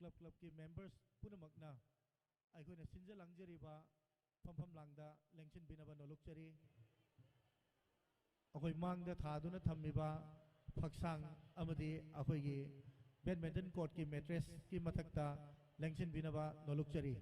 Club club की members पुनमकना अखोना सिंजा लांगजरीबा फमफम लांगदा लेंगसिन बिनाबा नोलुकचरी अखोई मांगदा थादुना थम्मिबा फक्सांग अमदी अखोईगी badminton court की मैट्रेस की मथक्ता लेंगसिन बिनाबा नोलुकचरी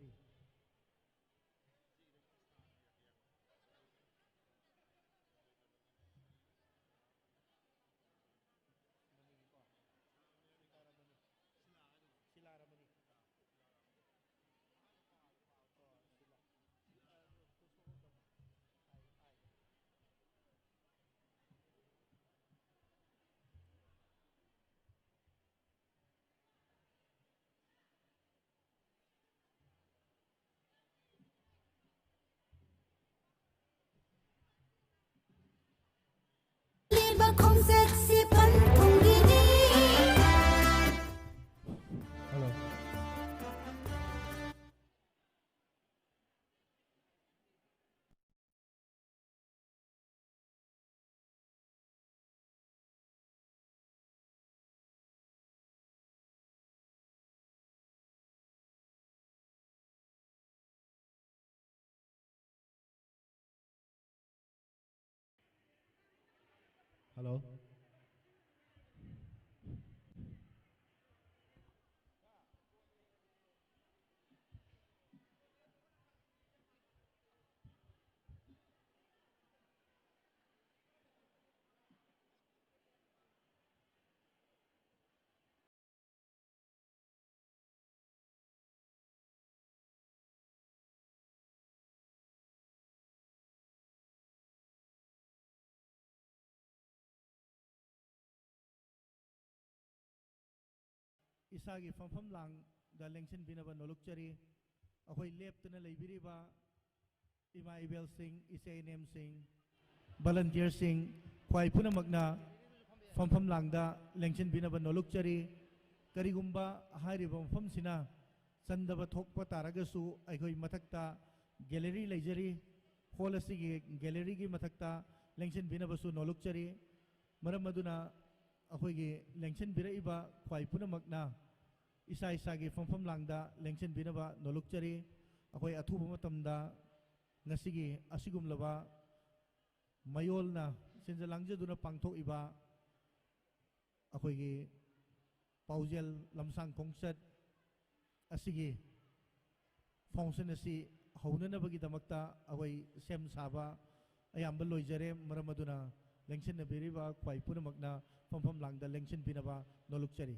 Hello. Isagi famfam lang da lengsin binaba nolukchari akhoi leptuna leibiriba ima ibel sing isainem sing volunteer sing khwai puna magna famfam lang da lengsin binaba nolukchari karigumba hairiba famfam sina sandaba thokpa taragasu akhoi mathakta gallery leijari hall asigi gallery gi mathakta lengsin binaba su nolukchari maram maduna अखोई लेंशन बिरइबा ख्वाई पुनमकना इसा इसागी फमफम लांगदा लेंशन बिनबा नोलुकचरी अखोई अथुब मतमदा ngasiगी असिगुमलबा मयोलना सिंजा लांगजदुना पांगथोइबा अखोई पाउजेल लमसांग खोंगसत असिगी function असि हौननबगी दमकता अखोई same साबा अयाम्ब लोइजरे मरमदुना लेंशन बिरिबा ख्वाई पुनमकना फमफम Langda लेंशन बिनबा नोलुकचरी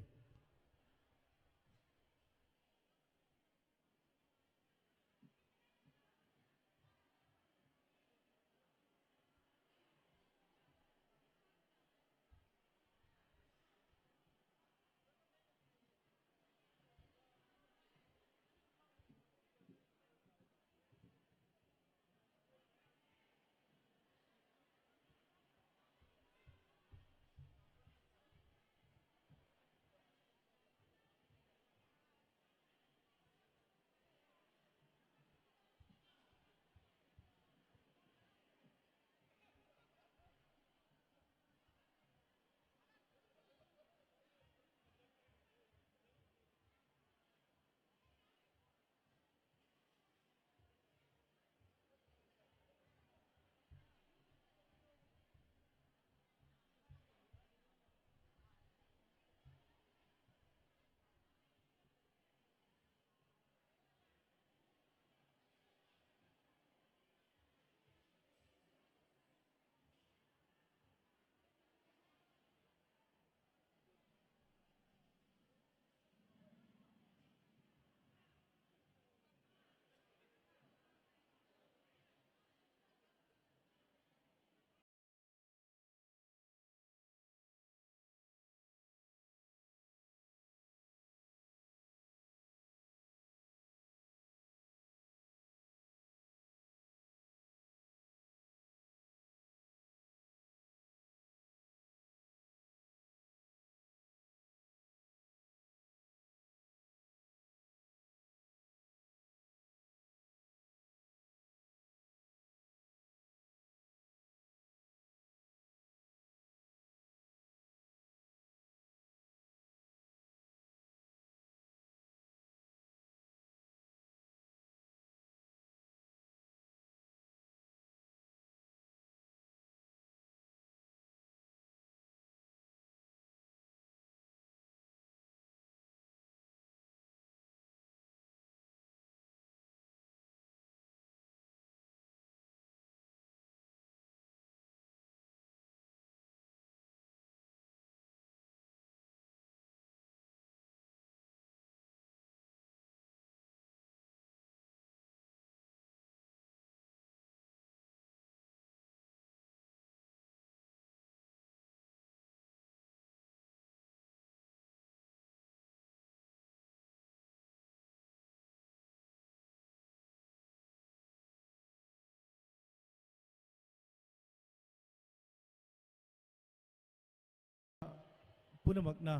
पुनमकना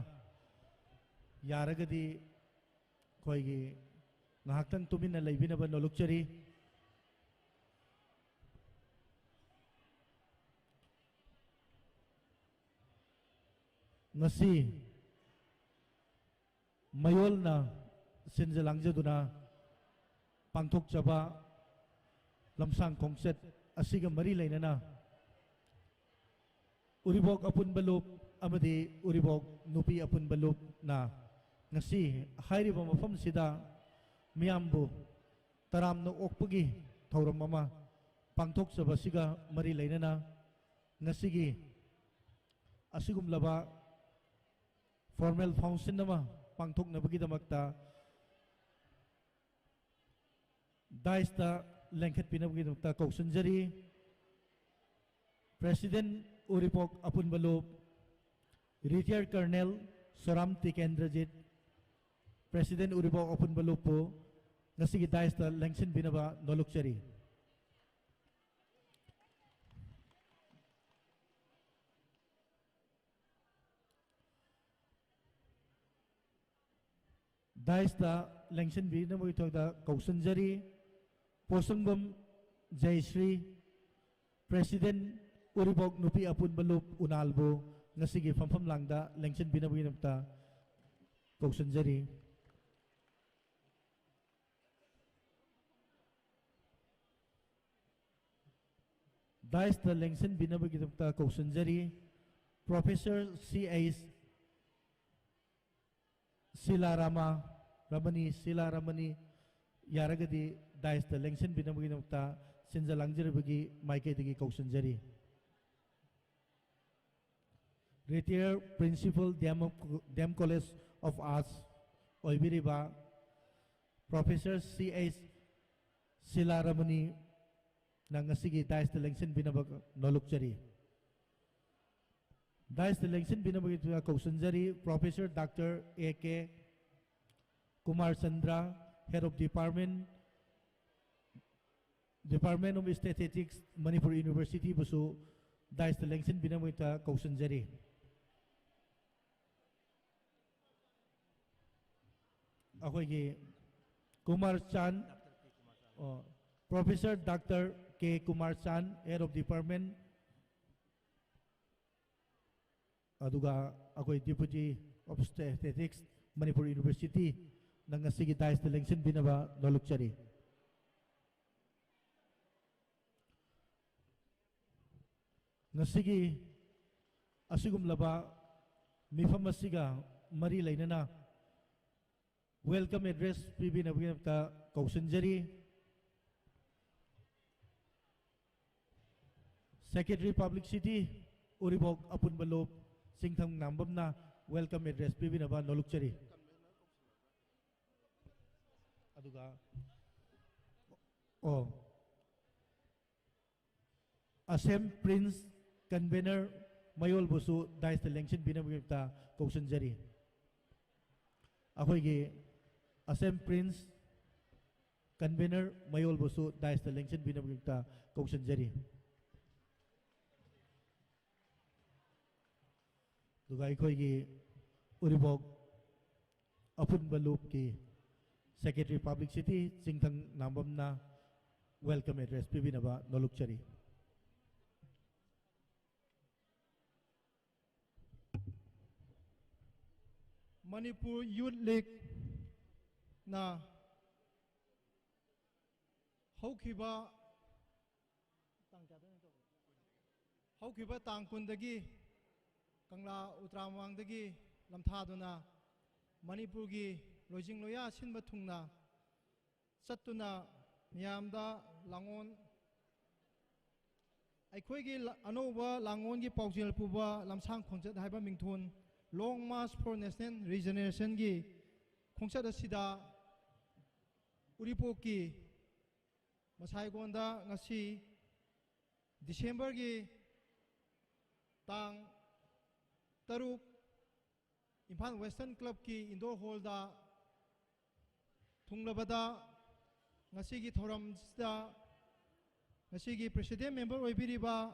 यारगदी खोईगी ngahaktan tumin na laibinaba nolukchari ngasi mayol na sinjalangjaduna pangthokjaba lamsang khongset asiga mari leinana Uribok apun balup amadi uribok nupi apun balup na ngasi hairiba mafam sida miyambu taram no okpagi thauram mama pangthok sabasiga mari lainana ngasigi asigum laba formal function nama pangthok nabagi damakta daista lengkhet pinabagi damakta kausanjari President Uripok Apun Balup, Retired Colonel Soram Tikendrajit, President Uripok Apun Balup po, nasigi daista lengsin binaba nolukchari. Daista lengsin binaba ito da kausanjari, Posangbam Jayshree, President Uribok Nupi Apun Balup Unalbo nasigi famfam langda lengsin binabagi namta kausanjari. Daista lengsin binabagi namta kausanjari Professor C.A. Silarama Ramani yaragadi daista lengsin binabagi namta sinjalangjari bagi maike digi kausanjari. Retired Principal Dem College of Arts Oibiriba Professor C.S. Silaramani nangasigi daista lengsin binabag nolukchari. Daista lengsin binabag ito kausanjari Professor Dr. A.K. Kumar Chandra, Head of Department of Statistics, Manipur University, Busu, daista lengsin binabag ito kausanjari. Ako'y Kumar Chan, Professor Dr. K. Kumar Chan, Head of Department. Aduga ako'y Deputy of Statistics, Manipur University, nang ngasigi daista lengsin binaba nolukchari. Ngasigi asigum laba mifamasiga mari lainana welcome address PB Nabinabta Kausanjari, Secretary Public City Uribok Apun Balup Singtham Nambamna welcome address PB Naba Nolukchari. Aduga Asem Prince Convener Mayol Busu daista lengsin binabagta Kausanjari. Ako'y Asem Prince Convener Mayol Busu daista lengsin binabagta Kausanjari. Dugay ko'y Uribok Apun Balup ki Secretary Public City Singthang Nambam na welcome address PB Naba Nolukchari. Manipur Youth League na haukiba tangkundagi Kangla Utramangdagi lamthaduna Manipurgi Lojing Loya Sinba Thungna Satuna Miyamda Langon Aikhoigi Anova Langon gi Paujil Puba Lamsang Khonjat Haiba Mingthun Long March for National Regeneration gi Khongjat asida Uripok ki Masai Gonda ngasi December gi Tang Taruk Imphal Western Club ki Indoor Hall da Thunglabada ngasi gi thoram sida ngasi gi President Member oibiriba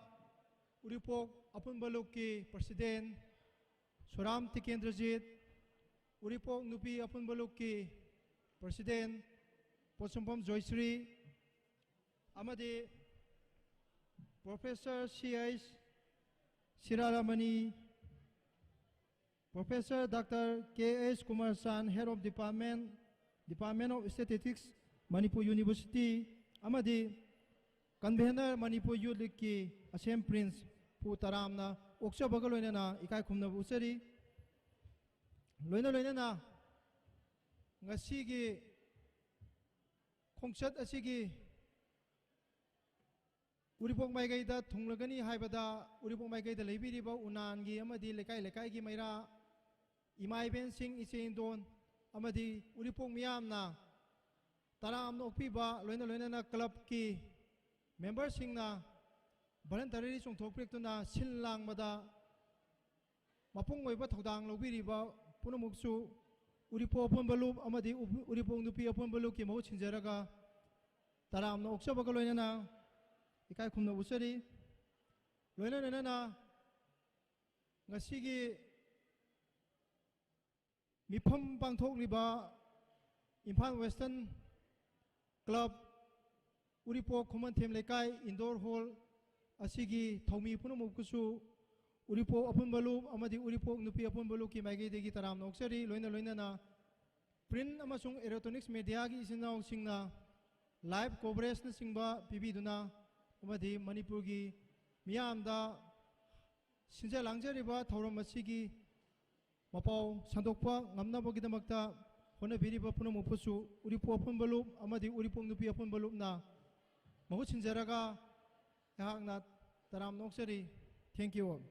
Uripok Apun Balup ki President Soram Tikendrajit Uripok Nupi Apun Balup ki President Posampam Joyshri amadi Professor C.I. Siraramani Professor Dr. K.S. Kumar San, Head of Department of Statistics, Manipur University, amadi Convener Manipur Youth League ki Asem Prince Pu तरामना ओक्चबग लोइनना इकाय खुमना उचरी लोइनना ngasiगी खोंचत असिगी Uripok माइगैदा थुंगलगनी हाइबदा Uripok माइगैदा लेबिरिबा उनानगी अमदी लेकाय लेकायगी Maira इमाइबेन Singh इचेंदोन अमदी Uripok मियामना तरामना ओक्पीबा लोइनना club की member सिंगना voluntarily chongthokprektuna sinlangmada mapung oiba thodang lobiriba punamuksu uripo apunbalu amadi uripo nupi apunbalu ki mau chinjaraga taramna oksabaga loinana ikai khumna usari loinana ngasigi mifam pangthokliba Imphal Western Club uripo khuman them lekai indoor hall asigi thomi punamuksu uripo apunbalu amadi uripo nupi apunbalu ki maigi degi taram noksari loinana print amasung electronics media gi isinau singna live coverage na singba pibiduna amadi manipur gi miyamda sinja langjariba thoram asigi mapau sandokpa ngamnabagi damakta hona biriba punamuksu uripo apunbalu amadi uripo nupi apunbalu na mahu chinjaraga Yahakna taram noksari. Thank you all.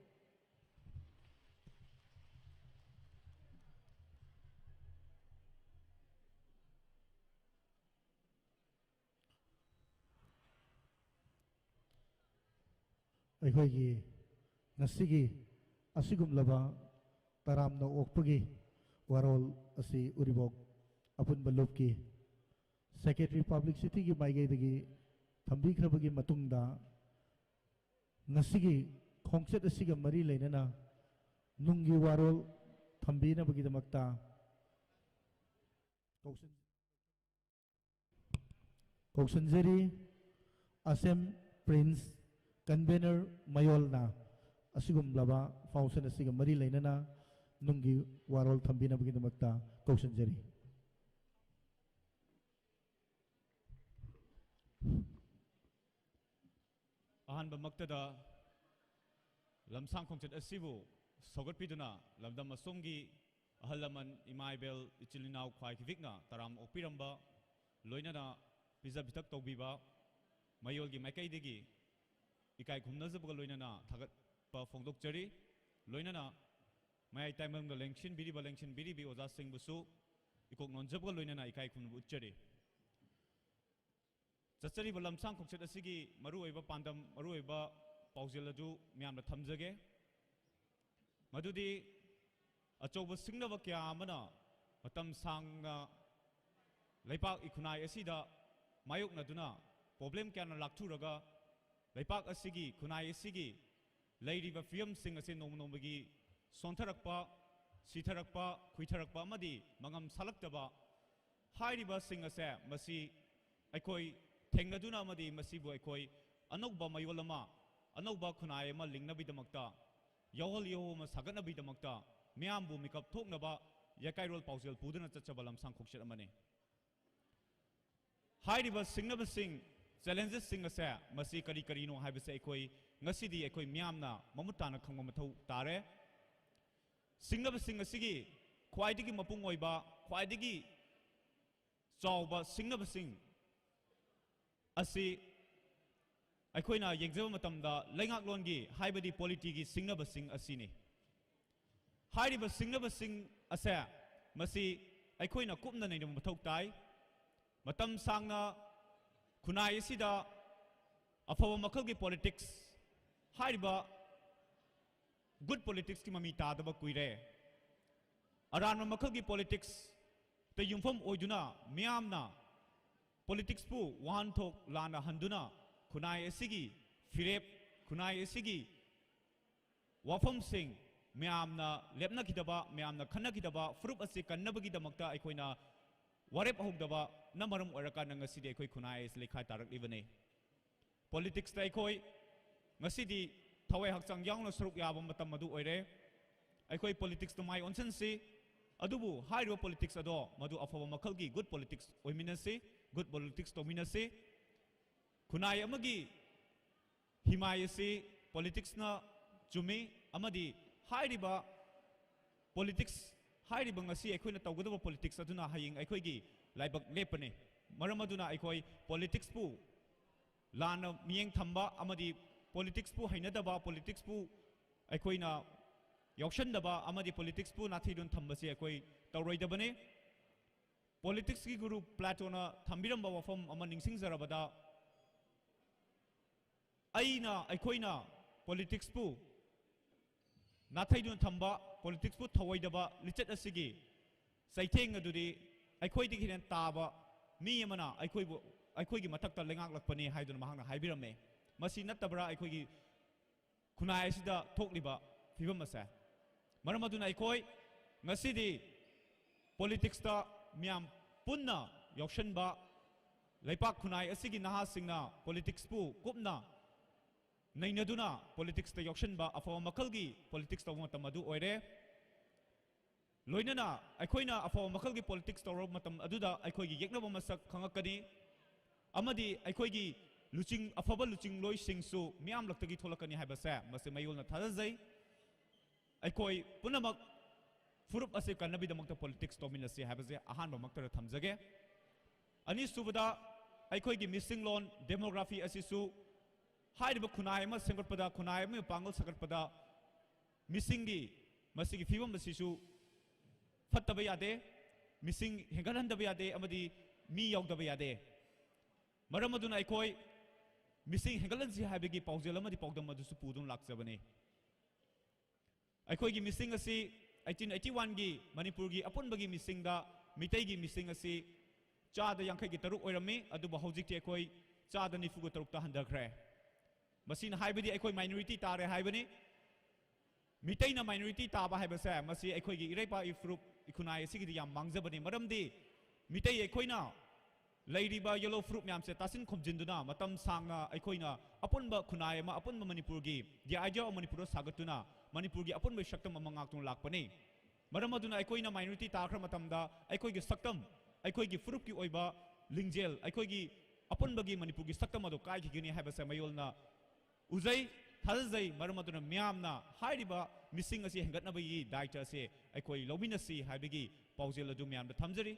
ꯑꯩꯈꯣꯏꯒꯤ ꯉꯁꯤꯒꯤ ꯑꯁꯤꯒꯨꯝꯂꯕ ꯇꯔꯥꯝꯅ ꯑꯣꯛꯄꯒꯤ ꯋꯥꯔꯣꯜ ꯑꯁꯤ ꯎꯔꯤꯄꯣꯛ ꯑꯄꯨꯟꯕ ꯂꯨꯞꯀꯤ secretary public ꯁꯤꯇꯤꯒꯤ ꯃꯥꯏꯀꯩꯗꯒꯤ ꯊꯝꯕꯤꯈ꯭ꯔꯕꯒꯤ ꯃꯇꯨꯡꯗ ngasi khongchet asiga mari leinana nunggi warol thambina bagidamakta Kauksanjari Assam Prince Convener Mayolna asigum laba function asiga mari leinana nunggi warol thambina bagidamakta Kauksanjari अहनब मक्तदा लमसांग खोंचत असिबु सौगटपिदुना लमदम असोंगी अहल लमन इमाइबेल इचिलिनाव ख्वाइकिविकना तराम ओपिरंबा लोइनना पिजा बिथक तौबीबा मयोलगी माइकैदगी इकाय खुमनजबगा लोइनना थागत पा फोंदोकचरी लोइनना माय टाइमंग लेंगशिन बिरिबी ओजा सिंहबुसु इकोक नोनजबगा लोइनना इकाय खुमनबु उच्चरी चचरी लमसांग खोंचत असिगी मरुओइबा पांदम मरुओइबा पाउजेल अदु म्यामना थमजगे मदुदी अचौब सिंगनब क्या अमना मतम सांगना लैपाक इखुनाय असिदा मायोकनदुना प्रॉब्लम क्या लाक्थुरगा लैपाक असिगी खुनाय असिगी लैरिबा फियम सिंग असे नोमनोमगी सोंथरकपा सिथरकपा खुइथरकपा अमदी मंगम सालक्तबा हाइरिबा सिंग असे मसी अखोई थेंगदुना मदी मसीबु अखोई अनौबा मयोलमा अनौबा खुनाय अमा लिंगनबिदमक्ता यौहल यौम सागनबिदमक्ता म्यामबु मिकअप थोकनबा यकाइरोल पाउजेल पुदुना चचबा लमसांग खोक्चत अमने हाइरिबा सिंगनब सिंग चैलेंजेस सिंग असे मसी करी करीनो हाइबसे अखोई ngasiदी अखोई म्यामना ममुताना खंगम मथौ तारे सिंगनब सिंग असिगी ख्वाइदिगी मपुंग ओइबा ख्वाइदिगी चावबा सिंगनब सिंग असी अखोइना येंगजब मतमदा लैंगाकलोनगी हाइबदी पॉलिटिकी सिंगनब सिंग असिनी हाइरिबा सिंगनब सिंग असे मसी अखोइना कुपना नैनम मथौ ताई मतम सांगना खुनाय असिदा अफब मखलगी पॉलिटिक्स हाइरिबा गुड पॉलिटिक्स की ममी तादब कुइरे अरान मखलगी पॉलिटिक्स ते युमफम ओइदुना म्यामना पॉलिटिक्स पु वाहन थोक लाना हंदुना खुनाय असिगी फिरेप खुनाय असिगी वाफम सिंग म्यामना लेपना खिदबा म्यामना खन्ना खिदबा फ्रुप असि कन्नबगीदमक्ता अखोइना वारेप होगदबा नमरम ओरका नंगसिदि अखोइ खुनाय अस लेखा तारकलिबने पॉलिटिक्स ता अखोइ ngasiदी थवै हक्चंग यावना सरुक याबा मतम मदु ओइरे अखोइ पॉलिटिक्स तो माय ओनसनसी अदुबु हाइरो पॉलिटिक्स अदो मदु अफबा मखलगी गुड पॉलिटिक्स ओइमिनसी गुड पॉलिटिक्स तोमिनसी खुनाय अमगी हिमायसी पॉलिटिक्स ना chumi amadi hairiba politics hairiba ngasi aikoina tawgadaba politics aduna haying aikoigi laibak lepane maram aduna aikoi politics pu lana miyeng thamba amadi politics pu hainadaba politics pu aikoina yaushandaba amadi politics pu nathidun thambase aikoi tawroidabane politics ki guru platona thambiramba wafam ama ningsing zarabada aina aikoina politics pu nathidun thamba politics pu thawaidaba lichat asigi saitheng adudi aikoi digi hinan taba mi amana aikoi gi mathakta lengak lakpani haidun mahangna haibirame masi nattabra aikoi gi khunai asida thokliba fibam asa maram aduna aikoi ngasidi politics ta miam punna yaushan ba laipak khunai asigi naha singna politics pu kupna nainaduna politics ta yaushan ba afaw makalgi politics ta matam adu oire loinana aikoina afaw makalgi politics ta ro matam aduda aikoigi yeknaba masak khangakani amadi aikoigi luching afaba luching loi singsu miam laktagi tholakani haibasa mase mayolna thadajai aikoi punamak furup ase kanabi damakta politics dominasi haibase ahan ba makta thamjage ani subada aikoi gi missing lon demography asisu hairiba khunai ma sengotpada khunai ma pangal sakatpada missing gi masigi fibam asisu fattaba yade missing hengalandaba yade amadi mi yaudaba yade maram aduna aikoi missing hengalansi haibagi paujel amadi paudam adusu pudun lakjabane aikoi gi missing asi 1881 gi manipur gi apunbagi missing da mitai gi missing asi chada yankai gi taruk oirami aduba hojik te koi chada nifu go taruk ta handakre masin haibadi aikoi minority tare haibani mitai na minority taba haibasa masi aikoi gi iraipa ifrup ikunai sigi yam mangjabani maramdi mitai aikoi na lairiba yellow fruit myam se tasin khomjinduna matam sangna aikoina apunba khunai ma apunba manipur gi the idea of manipur sagatuna manipur gi apunba shaktam amangak tun lakpani maram aduna aikoina minority takhra matamda aikoi gi saktam aikoi gi fruit ki oiba lingjel aikoi gi apunba gi manipur gi saktam adu kai gi ni haibasa mayolna uzai thazai maram aduna myamna hairiba missing asi hengatna gi daita se aikoi lobinasi haibigi paujel adu myam da thamjari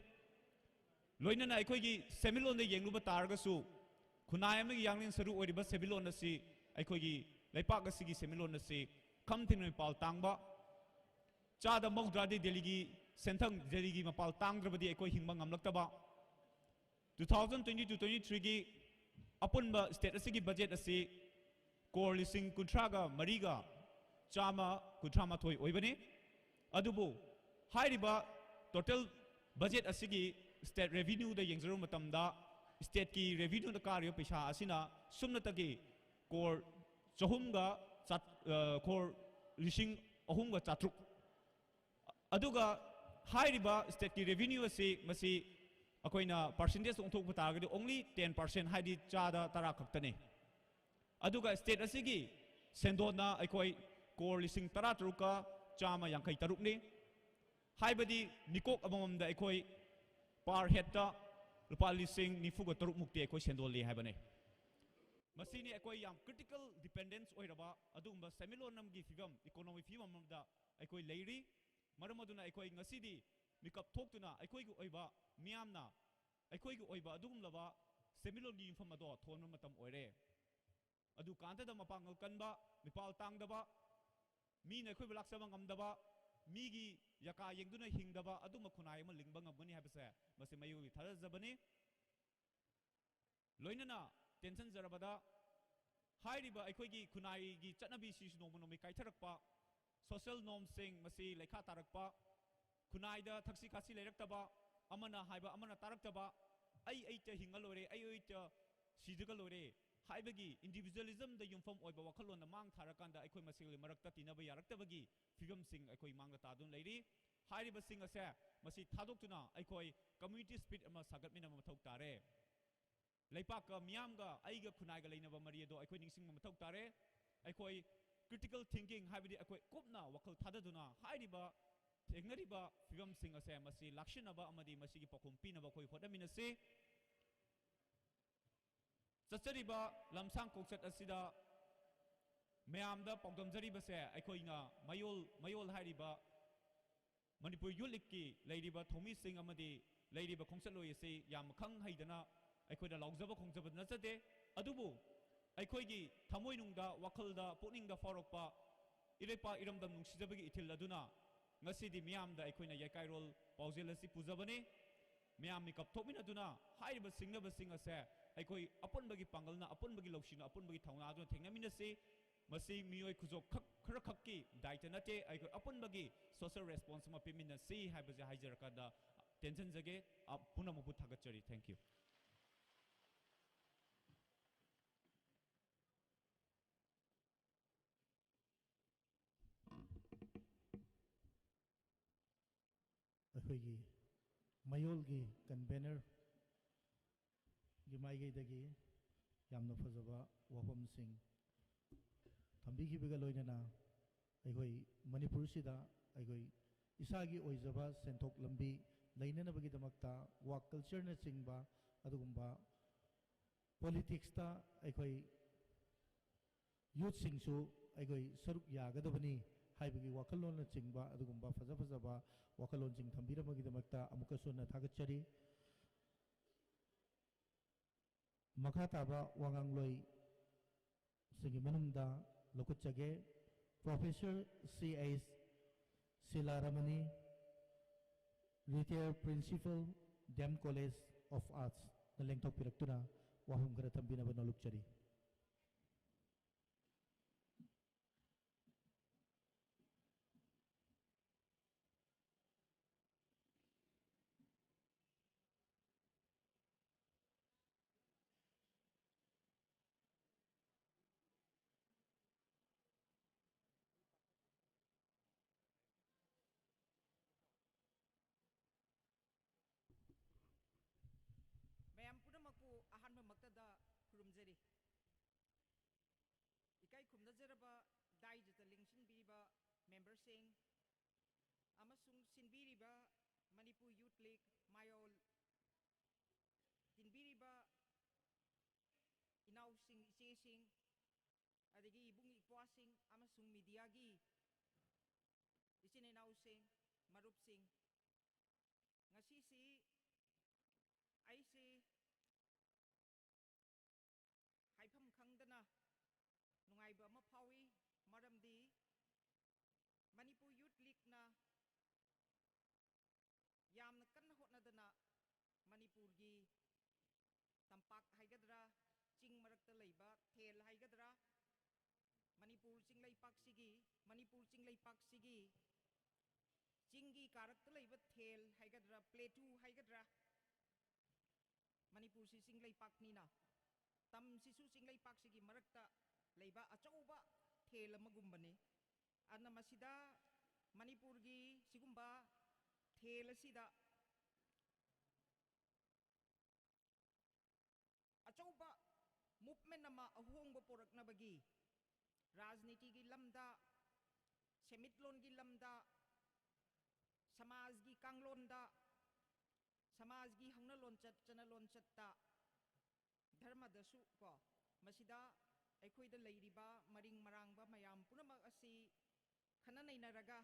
loinana aikoigi semilon de yengluba targasu khunai amagi yanglin saru oriba semilon asi aikoigi laipak asigi semilon asi kamthin pal tangba chada mogdradi deligi senthang deligi mapal tangdrabadi aikoi hingba ngamlaktaba 2022-23 gi apunba state asigi budget asi kor lising kuntraga mariga chama kuntrama thoi oibani adubu hairiba total budget asigi state revenue da yengzaro matamda state ki revenue da karyo paisa asina sumna tagi kor chahumga kor lising ahumga chatruk aduga hairiba state ki revenue ase masi akoina percentage ongthok patagadi only 10% haidi chada tara khaktane aduga state asigi sendona aikoi kor lising tara truka chama yankai taruk ni haibadi nikok amamda aikoi par hetta lupa lising nifuga taruk mukti aikoi sendoli haibane masini aikoi yam critical dependence oiraba adumba semilonam gi figam economic figam amda aikoi leiri maramaduna aikoi ngasidi mikap thoktuna aikoi gi oiba miamna aikoi gi oiba adum laba semilon gi infam ado thonma matam oire adu kanta da mapangal kanba mipal tangdaba mi na aikoi blaksaba ngamdaba migi yaka yengduna hingdaba aduma khunai ma lingba ngamani habase mase mayu gi tharajabani loinana tension zarabada hairiba aikoi gi khunai gi chatnabi si nomonomi kaitharakpa social norms sing masi lekha tarakpa khunai da thaksi khasi leiraktaba amana haiba amana taraktaba ai ta hingalore ai ta sidagalore haibagi individualism da yumfam oiba wakhalon mang tharakanda aikoi masil marakta tinaba yaraktabagi figam sing aikoi mangda tadun leiri hairiba sing ase masi thadoktuna aikoi community spirit ama sagatmina mathau tare leipaka miamga aiga khunaiga leinaba mariado aikoi ningsing mathau tare aikoi critical thinking haibidi aikoi kupna wakhal thadaduna hairiba thengariba figam sing ase masi lakshinaba amadi masigi pakhum pinaba khoi hodaminase Sasariba lamsang koksat asida ꯃꯌꯥꯝꯗ ꯄꯥꯎꯗꯝꯖꯔꯤꯕꯁꯦ ꯑꯩꯈꯣꯏꯅ ꯃꯌꯣꯜ ꯍꯥꯏꯔꯤꯕ ꯃꯅꯤꯄꯨꯔ ꯌꯨꯠ ꯂꯤꯛꯀꯤ ꯂꯩꯔꯤꯕ ꯊꯧꯃꯤꯁꯤꯡ ꯑꯃꯗꯤ ꯂꯩꯔꯤꯕ ꯈꯣꯡꯆꯠꯂꯣꯏ ꯑꯁꯤ ꯌꯥꯝ ꯈꯪ ꯍꯩꯗꯅ ꯑꯩꯈꯣꯏꯅ ꯂꯥꯎꯖꯕ ꯈꯣꯡꯖꯕ ꯅꯠꯆꯗꯦ ꯑꯗꯨꯕꯨ ꯑꯩꯈꯣꯏꯒꯤ ꯊꯃꯣꯏꯅꯨꯡꯗ ꯋꯥꯈꯜꯗ ꯄꯨꯛꯅꯤꯡꯗ ꯐꯥꯎꯔꯛꯄ ꯏꯔꯩꯄꯥꯛ ꯏꯔꯝꯗꯝ ꯅꯨꯡꯁꯤꯖꯕꯒꯤ ꯏꯊꯤꯜ ꯑꯗꯨꯅ ꯉꯁꯤꯗꯤ ꯃꯤꯌꯥꯝꯗ ꯑꯩꯈꯣꯏꯅ ꯌꯥꯏꯀꯥꯏꯔꯣꯜ ꯄꯥꯎꯖꯦꯜ ꯑꯁꯤ ꯄꯨꯖꯕꯅꯤ ꯃꯤꯌꯥꯝ ꯃꯤꯀꯞ ꯊꯣꯛꯃꯤꯟꯅꯗꯨꯅ ꯍꯥꯏꯔꯤꯕ ꯁꯤꯡꯅꯕꯁꯤꯡ ꯑꯁꯦ ꯑꯩꯈꯣꯏ ꯑꯄꯨꯟꯕꯒꯤ ꯄꯥꯡꯒꯜꯅ ꯑꯄꯨꯟꯕꯒꯤ ꯂꯧꯁꯤꯡꯅ ꯑꯄꯨꯟꯕꯒꯤ ꯊꯧꯅꯥ ꯑꯗꯨꯅ ꯊꯦꯡꯅꯃꯤꯟꯅꯁꯤ ꯃꯁꯤ ꯃꯤꯑꯣꯏ ꯈꯨꯖꯣꯛ ꯈꯔꯈꯛꯀꯤ ꯗꯥꯏꯇ ꯅꯠꯇꯦ ꯑꯩꯈꯣꯏ ꯑꯄꯨꯟꯕꯒꯤ ꯁꯣꯁꯤꯌꯦꯜ ꯔꯦꯁꯄꯣꯟꯁ ꯑꯃ ꯄꯤꯃꯤꯟꯅꯁꯤ ꯍꯥꯏꯕꯁꯦ ꯍꯥꯏꯖꯔꯀꯥꯟꯗ ꯇꯦꯟꯁꯤꯟꯖꯒꯦ ꯄꯨꯝꯅꯃꯛꯄꯨ ꯊꯥꯒꯠꯆꯔꯤ ꯊꯦꯡꯛ ꯌꯨ ꯑꯩꯈꯣꯏꯒꯤ ꯃꯌꯣꯜꯒꯤ ꯀꯟꯚꯦꯅꯔ ꯒꯤ ꯃꯥꯏꯀꯩꯗꯒꯤ ꯌꯥꯝꯅ ꯐꯖꯕ ꯋꯥꯐꯝꯁꯤꯡ ꯊꯝꯕꯤꯈꯤꯕꯒ ꯂꯣꯏꯅꯅ ꯑꯩꯈꯣꯏ ꯃꯅꯤꯄꯨꯔꯁꯤꯗ ꯑꯩꯈꯣꯏ ꯏꯁꯥꯒꯤ ꯑꯣꯏꯖꯕ ꯁꯦꯟꯊꯣꯛ ꯂꯝꯕꯤ ꯂꯩꯅꯅꯕꯒꯤꯗꯃꯛꯇ ꯋꯥꯛ ꯀꯜꯆꯔꯅꯆꯤꯡꯕ ꯑꯗꯨꯒꯨꯝꯕ ꯄꯣꯂꯤꯇꯤꯛꯁꯇ ꯑꯩꯈꯣꯏ ꯌꯨꯠꯁꯤꯡꯁꯨ ꯑꯩꯈꯣꯏ ꯁꯔꯨꯛ ꯌꯥꯒꯗꯕꯅꯤ ꯍꯥꯏꯕꯒꯤ ꯋꯥꯈꯜꯂꯣꯟꯅꯆꯤꯡꯕ ꯑꯗꯨꯒꯨꯝꯕ ꯐꯖꯕ ꯋꯥꯈꯜꯂꯣꯟꯁꯤꯡ ꯊꯝꯕꯤꯔꯝꯕꯒꯤꯗꯃꯛꯇ ꯑꯃꯨꯛꯀꯁꯨ ꯍꯟꯅ ꯊꯥꯒꯠꯆꯔꯤ ꯃꯈꯥ ꯇꯥꯕ ꯋꯥꯉꯥꯡꯂꯣꯏ ꯁꯤꯒꯤ ꯃꯅꯨꯡꯗ ꯂꯧꯈꯠꯆꯒꯦ ꯄ꯭ꯔꯣꯐꯦꯁꯔ ꯁꯤ ꯑꯩꯆ ꯁꯤꯂꯥꯔꯃꯅꯤ retired principal DM college of ꯑꯥꯔꯠꯁꯅ ꯂꯦꯡꯊꯣꯛꯄꯤꯔꯛꯇꯨꯅ ꯋꯥꯍꯪ ꯈꯔ ꯊꯝꯕꯤꯅꯕ ꯅꯣꯜꯂꯨꯛꯆꯔꯤ ꯃꯌꯥꯝ ꯄꯨꯝꯅꯃꯛꯄꯨ ꯑꯍꯥꯟꯕ ꯃꯛꯇꯗ ꯈꯨꯔꯨꯝꯖꯔꯤ ꯏꯀꯥꯏ ꯈꯨꯝꯅꯖꯔꯕ ꯗꯥꯏꯖꯗ ꯂꯦꯡꯁꯤꯟꯕꯤꯔꯤꯕ ꯃꯦꯝꯕꯔꯁꯤꯡ ꯑꯃꯁꯨꯡ ꯁꯤꯟꯕꯤꯔꯤꯕ ꯃꯅꯤꯄꯨꯔ ꯌꯨꯠ ꯂꯤꯛ ꯃꯌꯣꯜ ꯇꯤꯟꯕꯤꯔꯤꯕ ꯏꯅꯥꯎꯁꯤꯡ ꯏꯆꯦꯁꯤꯡ ꯑꯗꯒꯤ ꯏꯕꯨꯡ ꯏꯄ꯭ꯋꯥꯁꯤꯡ ꯑꯃꯁꯨꯡ ꯃꯤꯗꯤꯌꯥꯒꯤ ꯏꯆꯤꯟ ꯏꯅꯥꯎꯁꯤꯡ ꯃꯔꯨꯞꯁꯤꯡ ꯉꯁꯤꯁꯤ ꯑꯩꯁꯤ ꯍꯥꯏꯐꯝ ꯈꯪꯗꯅ ꯅꯨꯡꯉꯥꯏꯕ ꯑꯃ ꯐꯥꯎꯏ ꯃꯔꯝꯗꯤ ꯃꯅꯤꯄꯨꯔ ꯌꯨꯠ ꯂꯤꯛꯅ ꯌꯥꯝꯅ ꯀꯟꯅ ꯍꯣꯠꯅꯗꯅ ꯃꯅꯤꯄꯨꯔꯒꯤ ꯇꯝꯄꯥꯛ ꯍꯥꯏꯒꯗ꯭ꯔꯥ ꯆꯤꯡ ꯃꯔꯛꯇ ꯂꯩꯕ ꯊꯦꯜ ꯍꯥꯏꯒꯗ꯭ꯔꯥ ꯃꯅꯤꯄꯨꯔ ꯆꯤꯡꯂꯩꯄꯥꯛꯁꯤꯒꯤ ꯆꯤꯡꯒꯤ ꯀꯥꯔꯛꯇ ꯂꯩꯕ ꯊꯦꯜ ꯍꯥꯏꯒꯗ꯭ꯔꯥ ꯄ꯭ꯂꯦꯇꯨ ꯍꯥꯏꯒꯗ꯭ꯔꯥ ꯃꯅꯤꯄꯨꯔꯁꯤ ꯆꯤꯡꯂꯩꯄꯥꯛꯅꯤꯅ ꯇꯝꯁꯤꯁꯨ ꯆꯤꯡꯂꯩꯄꯥꯛꯁꯤꯒꯤ ꯃꯔꯛꯇ ꯂꯩꯕ ꯑꯆꯧꯕ ꯊꯦꯜ ꯑꯃꯒꯨꯝꯕꯅꯤ ꯑꯗꯨꯅ ꯃꯁꯤꯗ ꯃꯅꯤꯄꯨꯔꯒꯤ ꯁꯤꯒꯨꯝꯕ ꯊꯦꯜ ꯑꯁꯤꯗ ꯑꯆꯧꯕ ꯃꯨꯚꯃꯦꯟ ꯑꯃ ꯑꯍꯣꯡꯕ ꯄꯣꯔꯛꯅꯕꯒꯤ ꯔꯥꯖꯅꯤꯇꯤꯒꯤ ꯂꯝꯗ ꯁꯦꯟꯃꯤꯠꯂꯣꯟꯒꯤ ꯂꯝꯗ ꯁꯃꯥꯖꯒꯤ ꯀꯥꯡꯂꯣꯟꯗ ꯁꯃꯥꯖꯒꯤ ꯍꯧꯅ ꯂꯣꯟꯆꯠ ꯆꯠꯅ ꯂꯣꯟꯆꯠꯇ ꯙꯔꯃꯗꯁꯨ ꯀꯣ ꯃꯁꯤꯗ ꯑꯩꯈꯣꯏꯗ ꯂꯩꯔꯤꯕ ꯃꯔꯤꯡ ꯃꯔꯥꯡꯕ ꯃꯌꯥꯝ ꯄꯨꯝꯅꯃꯛ ꯑꯁꯤ ꯈꯟꯅ ꯅꯩꯅꯔꯒ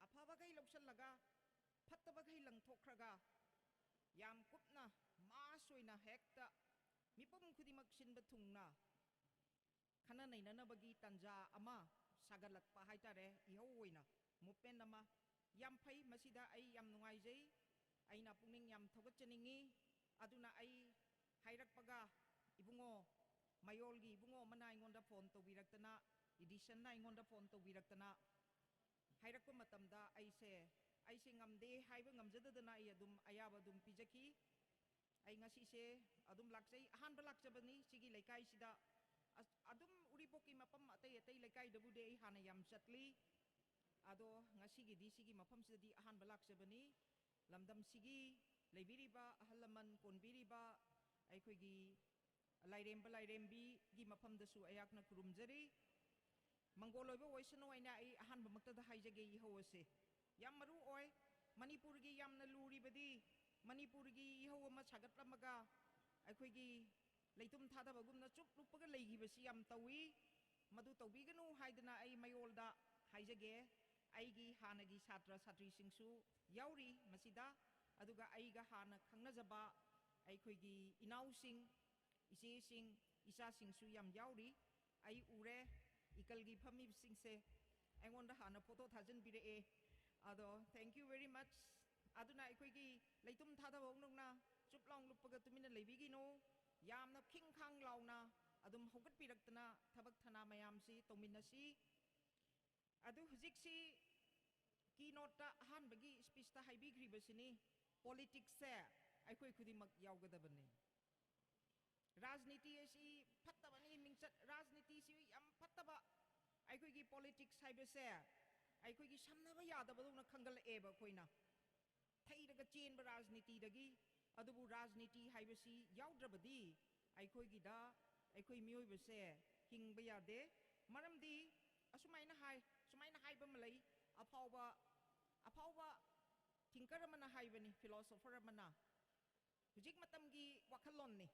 ꯑꯐꯕꯈꯩ ꯂꯧꯁꯤꯜꯂꯒ ꯐꯠꯇꯕꯈꯩ ꯂꯪꯊꯣꯛꯈ꯭ꯔꯒ ꯌꯥꯝ ꯀꯨꯞꯅ ꯃꯥꯁ ꯑꯣꯏꯅ ꯍꯦꯛꯇ ꯃꯤꯄꯨꯝ ꯈꯨꯗꯤꯡꯃꯛ ꯁꯤꯟꯕ ꯊꯨꯡꯅ ꯈꯟꯅ ꯅꯩꯅꯅꯕꯒꯤ ꯇꯥꯟꯖꯥ ꯑꯃ ꯁꯥꯒꯠꯂꯛꯄ ꯍꯥꯏꯇꯥꯔꯦ ꯏꯍꯧ ꯑꯣꯏꯅ ꯃꯨꯚꯃꯦꯟ ꯑꯃ ꯌꯥꯝ ꯐꯩ ꯃꯁꯤꯗ ꯑꯩ ꯌꯥꯝ ꯅꯨꯡꯉꯥꯏꯖꯩ ꯑꯩꯅ ꯄꯨꯛꯅꯤꯡ ꯌꯥꯝ ꯊꯧꯒꯠꯆꯅꯤꯡꯉꯤ ꯑꯗꯨꯅ ꯑꯩ ꯍꯥꯏꯔꯛꯄꯒ ꯏꯕꯨꯡꯉꯣ ꯃꯌꯣꯜꯒꯤ ꯏꯕꯨꯡꯉꯣ ꯑꯃꯅ ꯑꯩꯉꯣꯟꯗ ꯐꯣꯟ ꯇꯧꯕꯤꯔꯛꯇꯅ ꯏꯗꯤꯁꯟꯅ ꯑꯩꯉꯣꯟꯗ ꯐꯣꯟ ꯇꯧꯕꯤꯔꯛꯇꯅ ꯍꯥꯏꯔꯛꯄ ꯃꯇꯝꯗ ꯑꯩꯁꯦ ꯉꯝꯗꯦ ꯍꯥꯏꯕ ꯉꯝꯖꯗꯗꯅ ꯑꯩ ꯑꯗꯨꯝ ꯑꯌꯥꯕ ꯑꯗꯨꯝ ꯄꯤꯖꯈꯤ ꯑꯩ ꯉꯁꯤꯁꯦ ꯑꯗꯨꯝ ꯂꯥꯛꯆꯩ ꯑꯍꯥꯟꯕ ꯂꯥꯛꯆꯕꯅꯤ ꯁꯤꯒꯤ ꯂꯩꯀꯥꯏꯁꯤꯗ ꯑꯗꯨꯝ ꯎꯔꯤꯄꯣꯛꯀꯤ ꯃꯐꯝ ꯑꯇꯩ ꯂꯩꯀꯥꯏꯗꯕꯨꯗꯤ ꯑꯩ ꯍꯥꯟꯅ ꯌꯥꯝ ꯆꯠꯂꯤ ꯑꯗꯣ ꯉꯁꯤꯒꯤꯗꯤ ꯁꯤꯒꯤ ꯃꯐꯝꯁꯤꯗꯗꯤ ꯑꯍꯥꯟꯕ ꯂꯥꯛꯆꯕꯅꯤ ꯂꯝꯗꯝꯁꯤꯒꯤ ꯂꯩꯕꯤꯔꯤꯕ ꯑꯍꯜ ꯂꯃꯟ ꯀꯣꯟꯕꯤꯔꯤꯕ ꯑꯩꯈꯣꯏꯒꯤ ꯂꯥꯏꯔꯦꯝꯕ ꯂꯥꯏꯔꯦꯝꯕꯤꯒꯤ ꯃꯐꯝꯗꯁꯨ ꯑꯩꯍꯥꯛꯅ ꯈꯨꯔꯨꯝꯖꯔꯤ ꯃꯪꯒꯣꯜ ꯑꯣꯏꯕ ꯑꯣꯏꯁꯅꯨ ꯍꯥꯏꯅ ꯑꯩ ꯑꯍꯥꯟꯕ ꯃꯛꯇꯗ ꯍꯥꯏꯖꯒꯦ ꯏꯍꯧ ꯑꯁꯤ ꯌꯥꯝ ꯃꯔꯨ ꯑꯣꯏ ꯃꯅꯤꯄꯨꯔꯒꯤ ꯌꯥꯝꯅ ꯂꯨꯔꯤꯕꯗꯤ ꯃꯅꯤꯄꯨꯔꯒꯤ ꯏꯍꯧ ꯑꯃ ꯁꯥꯒꯠꯂꯝꯃꯒ ꯑꯩꯈꯣꯏꯒꯤ ꯂꯩꯇꯨꯝ ꯊꯥꯗꯕꯒꯨꯝꯅ ꯆꯨꯞ ꯂꯨꯞꯄꯒ ꯂꯩꯈꯤꯕꯁꯤ ꯌꯥꯝ ꯇꯧꯏ ꯃꯗꯨ ꯇꯧꯕꯤꯒꯅꯨ ꯍꯥꯏ haidana ai mayolda haijage aigi hanagi satra satri singsu yauri masida aduga aiga hana khangnajaba aikoigi inau sing ise sing isa singsu yam yauri ai ure ikalgi phami singse aingonda hana photo thajin bire e ado thank you very much aduna aikoigi leitum thada bongnongna chuplong lupaga tumina leibigi no yamna khing khang launa adum hogat piraktana thabak thana mayam si tominasi adu huzik si keynote ta han bagi speech ta haibi gribasini politics se aikoi khudimak yaugadabani rajniti asi phattabani mingchat rajniti si yam phattaba aikoi gi politics haibase aikoi gi samnaba yadabaduna khangal eba koina thairaga chenba rajniti dagi adubu rajniti haibasi yaudrabadi aikoi gi da aikoi mioi base hingba yade maramdi asumaina haiba malai afauba thinker amana haibani philosopher amana hujik matamgi wakhalon ni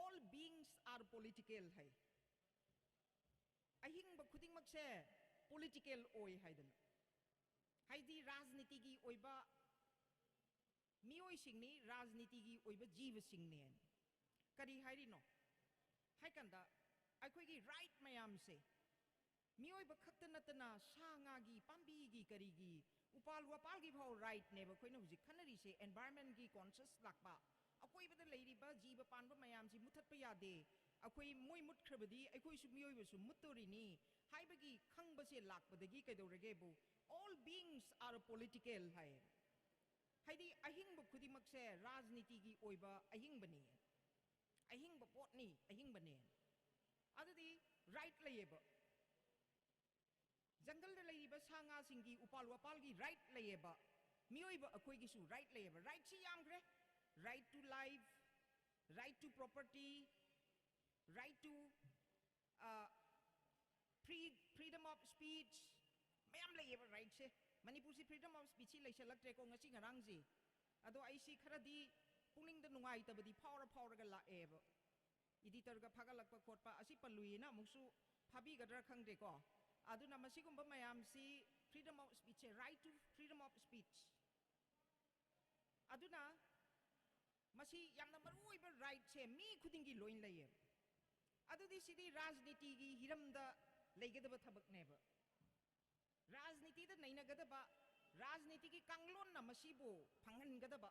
all beings are political hai ahingba khuding makse political oi haidana haidi rajniti gi oiba mioi singni rajniti gi oiba jiva singni kari hairi no haikanda aikoi gi right mayam se mioi ba khakta natana sanga gi pambi gi kari gi upal wapal gi phau right ne ba khoina hujik khanari se environment gi conscious lakpa akoi ba leiri ba jiba panba mayam si muthat pa yade akoi moi mut khrabadi aikoi su mioi ba su mutori ni haiba gi khangba se lakpa dagi kaidorage bu all beings are political hai haidi ahingba khudimak se rajniti gi oiba ahingbani ahingba potni ahingbani adudi right layeba jungle da layeba sanga singi upal wapal gi right layeba miyoiba akoi gi su right layeba right si yamgre right to life right to property right to freedom of speech mayam layeba right se manipur si freedom of speech lai selaktre ko ngasi ngarang ji ado ai si kharadi puning da nungai tabadi power ga la eba editor ga phagalakpa khotpa asi paluina muksu phabi gadra khangde ko aduna masigumba mayam si freedom of speech right to freedom of speech aduna masi yamna marui ba right se mi khuding gi loin laye adudi sidi rajniti gi hiramda leigedaba thabak neba rajniti da naina gadaba rajniti gi kanglon na masibu phangan gadaba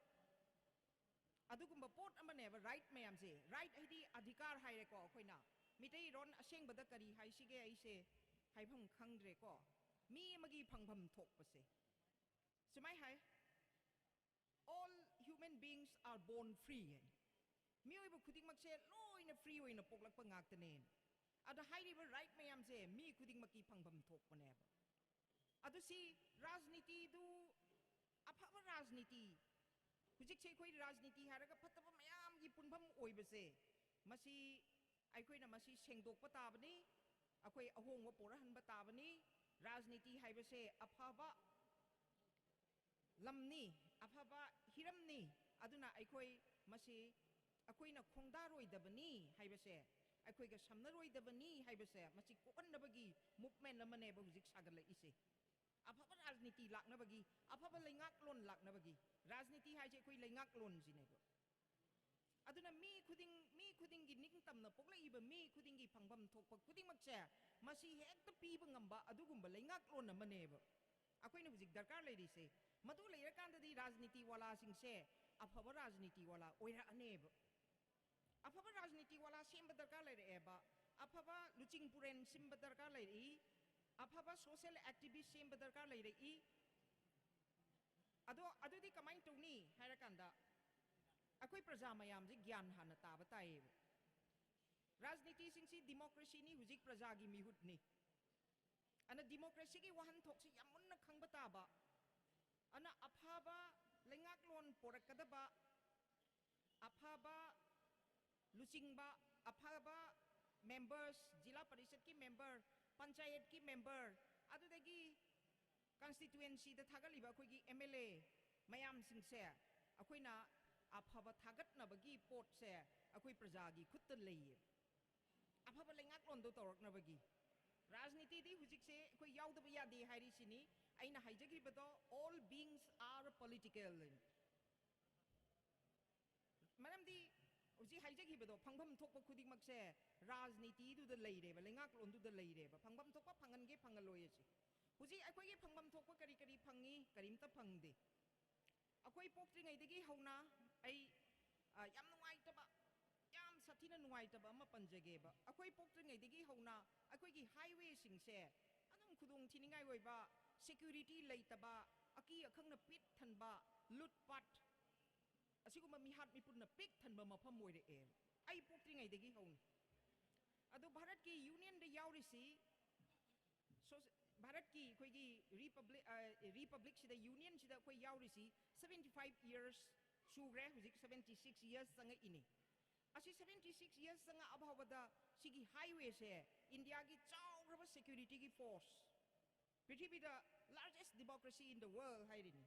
adugumba pot amaneba right mayam se right haidi adhikar haire ko khoina mitai ron aseng bada kari haisige aise haibham khangdre ko mi magi phangbam thokpase sumai hai all human beings are born free mioi bu khuding mak se loina free oina poklak pa ngak tane ada hairi ba right mayam se mi khuding maki phangbam thokpane ba adu si rajniti du aphaba rajniti hujik se khoi rajniti haraga phataba mayam gi punbam oibase masi aikoina masi sengdok pa tabani akoi ahong wa porahan ba tabani rajniti haibase aphaba lamni aphaba hiramni aduna aikoi masi akoina khongdaroi dabani haibase aikoi ga samnaroi dabani haibase masi kokannabagi movement amane ba hujik sagal ise aphaba rajniti laknabagi aphaba leingak lon laknabagi rajniti haije koi leingak lon jine ba aduna mi khuding gi ning tamna pokla iba mi khuding gi phangbam thokpa khuding makse masi hekta piba ngamba adugumba leingak lon amane ba akoina hujik darkar leiri se madu leira kanda di rajniti wala singse aphaba rajniti wala oira aneba aphaba rajniti wala semba darkar leire eba aphaba luching puren simba darkar leiri aphaba social activist semba darkar leire I adudi kamai tuni hairakanda akoi praja mayam ji gyan hana taba tai rajniti singsi democracy ni hujik praja gi mihut ni ana democracy gi wahan thoksi yamunna khangba taba ana aphaba lengak lon porakadaba aphaba luchingba aphaba members jila parishad ki member panchayat ki member adudagi constituency da thagaliba khoi gi MLA mayam singse akoina aphaba thagat na bagi pot se akoi praja gi khutta leiye अफब लेंगाक्लोन दो तौरकनबगी राजनीति दी हुजिकसे अखोई याउदब यादे हाइरिसिनी अइना हाइजगिबदो all beings are political मरमदी उजी हाइजगिबदो फंगभम थोकप खुदिमकसे राजनीति दुद लेइरेबा लेंगाक्लोन दुद लेइरेबा फंगभम थोकप फंगनगे फंगलोयसि हुजी अखोई फंगभम थोकप करी करी fungi करीमता फंगदे अखोई पोक्ट्रिङैदगी हौना अई याम नुंगाइतबा याम साथीना नुंगाइतबा अमा पंजगेबा अखोई पोक्ट्रिङैदगी हौना अखोईगी हाईवे सिंगसे अदुम खुदोंग थिनिङाइ ओइबा सिक्युरिटी लेइतबा अकी अखंगना पिट थनबा लुटपाट असिगुम मिहात मिपुरना पिक थनबा मफम ओइरे आई पोक्ट्रिङैदगी हौना अदु भारत की यूनियन दे यावरिसि भारत की अखोईगी रिपब्लिक सिदा यूनियन सिदा अखोई यावरिसि 75 years सुग्रे हुजिक 76 years संग इनी असी 76 years संग अभावदा सिगी हाईवे से इंडिया की चाउरबा सिक्युरिटी की फोर्स पृथ्वी the largest democracy in the world हाइरिनी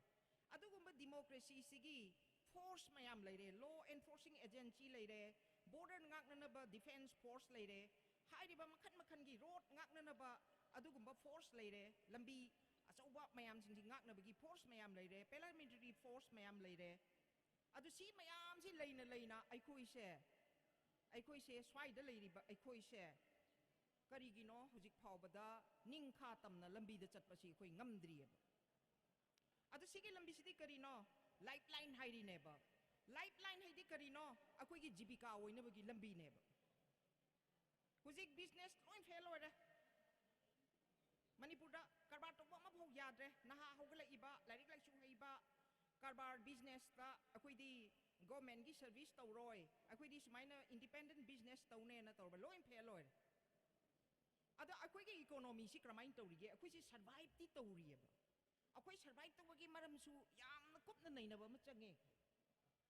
अदुगुम्बा डेमोक्रेसी सिगी फोर्स मयाम लेरे लॉ एनफोर्सिंग एजेंसी लेरे बॉर्डर ngaknanaba डिफेंस फोर्स लेरे हाइरिबा मखन मखन की रोड ngaknanaba अदुगुम्बा फोर्स लेरे लंबी अचौबा मयाम सिंगी ngaknabagi फोर्स मयाम लेरे पैरामिलिटरी फोर्स मयाम लेरे अदु सी मयाम सि लेना लेना अखोइसे स्वाइदा लेरिबा अखोइसे करिगिनो हुजिक फावबदा निंखा तमना लंबी द चटपसी अखोइ ngमद्रियबा अदु सिगी लंबी सिदि करिनो लाइफलाइन हाइरिनेबा लाइफलाइन हाइदि करिनो अखोइगी जीविका ओइनबगी लंबी नेबा हुजिक बिजनेस लोइन फेल ओइरे मणिपुर कारबार तौबा अमफाव याद्रे नहा हौगलइबा लाइरिक लाइसु हैबा कारबार बिजनेस ता अखोइदी गवर्नमेंट की सर्विस तौरोय अखोइदी सुमाइना इंडिपेंडेंट बिजनेस तौने ना तौबा लोइन फेल ओइरे अदा अखोइगी इकोनॉमी सि क्रमाइन तौरिगे अखोइसि सर्वाइव ति तौरियबा अखोइ सर्वाइव तौबगी मरमसु यामना कुपना नैनबा म चंगे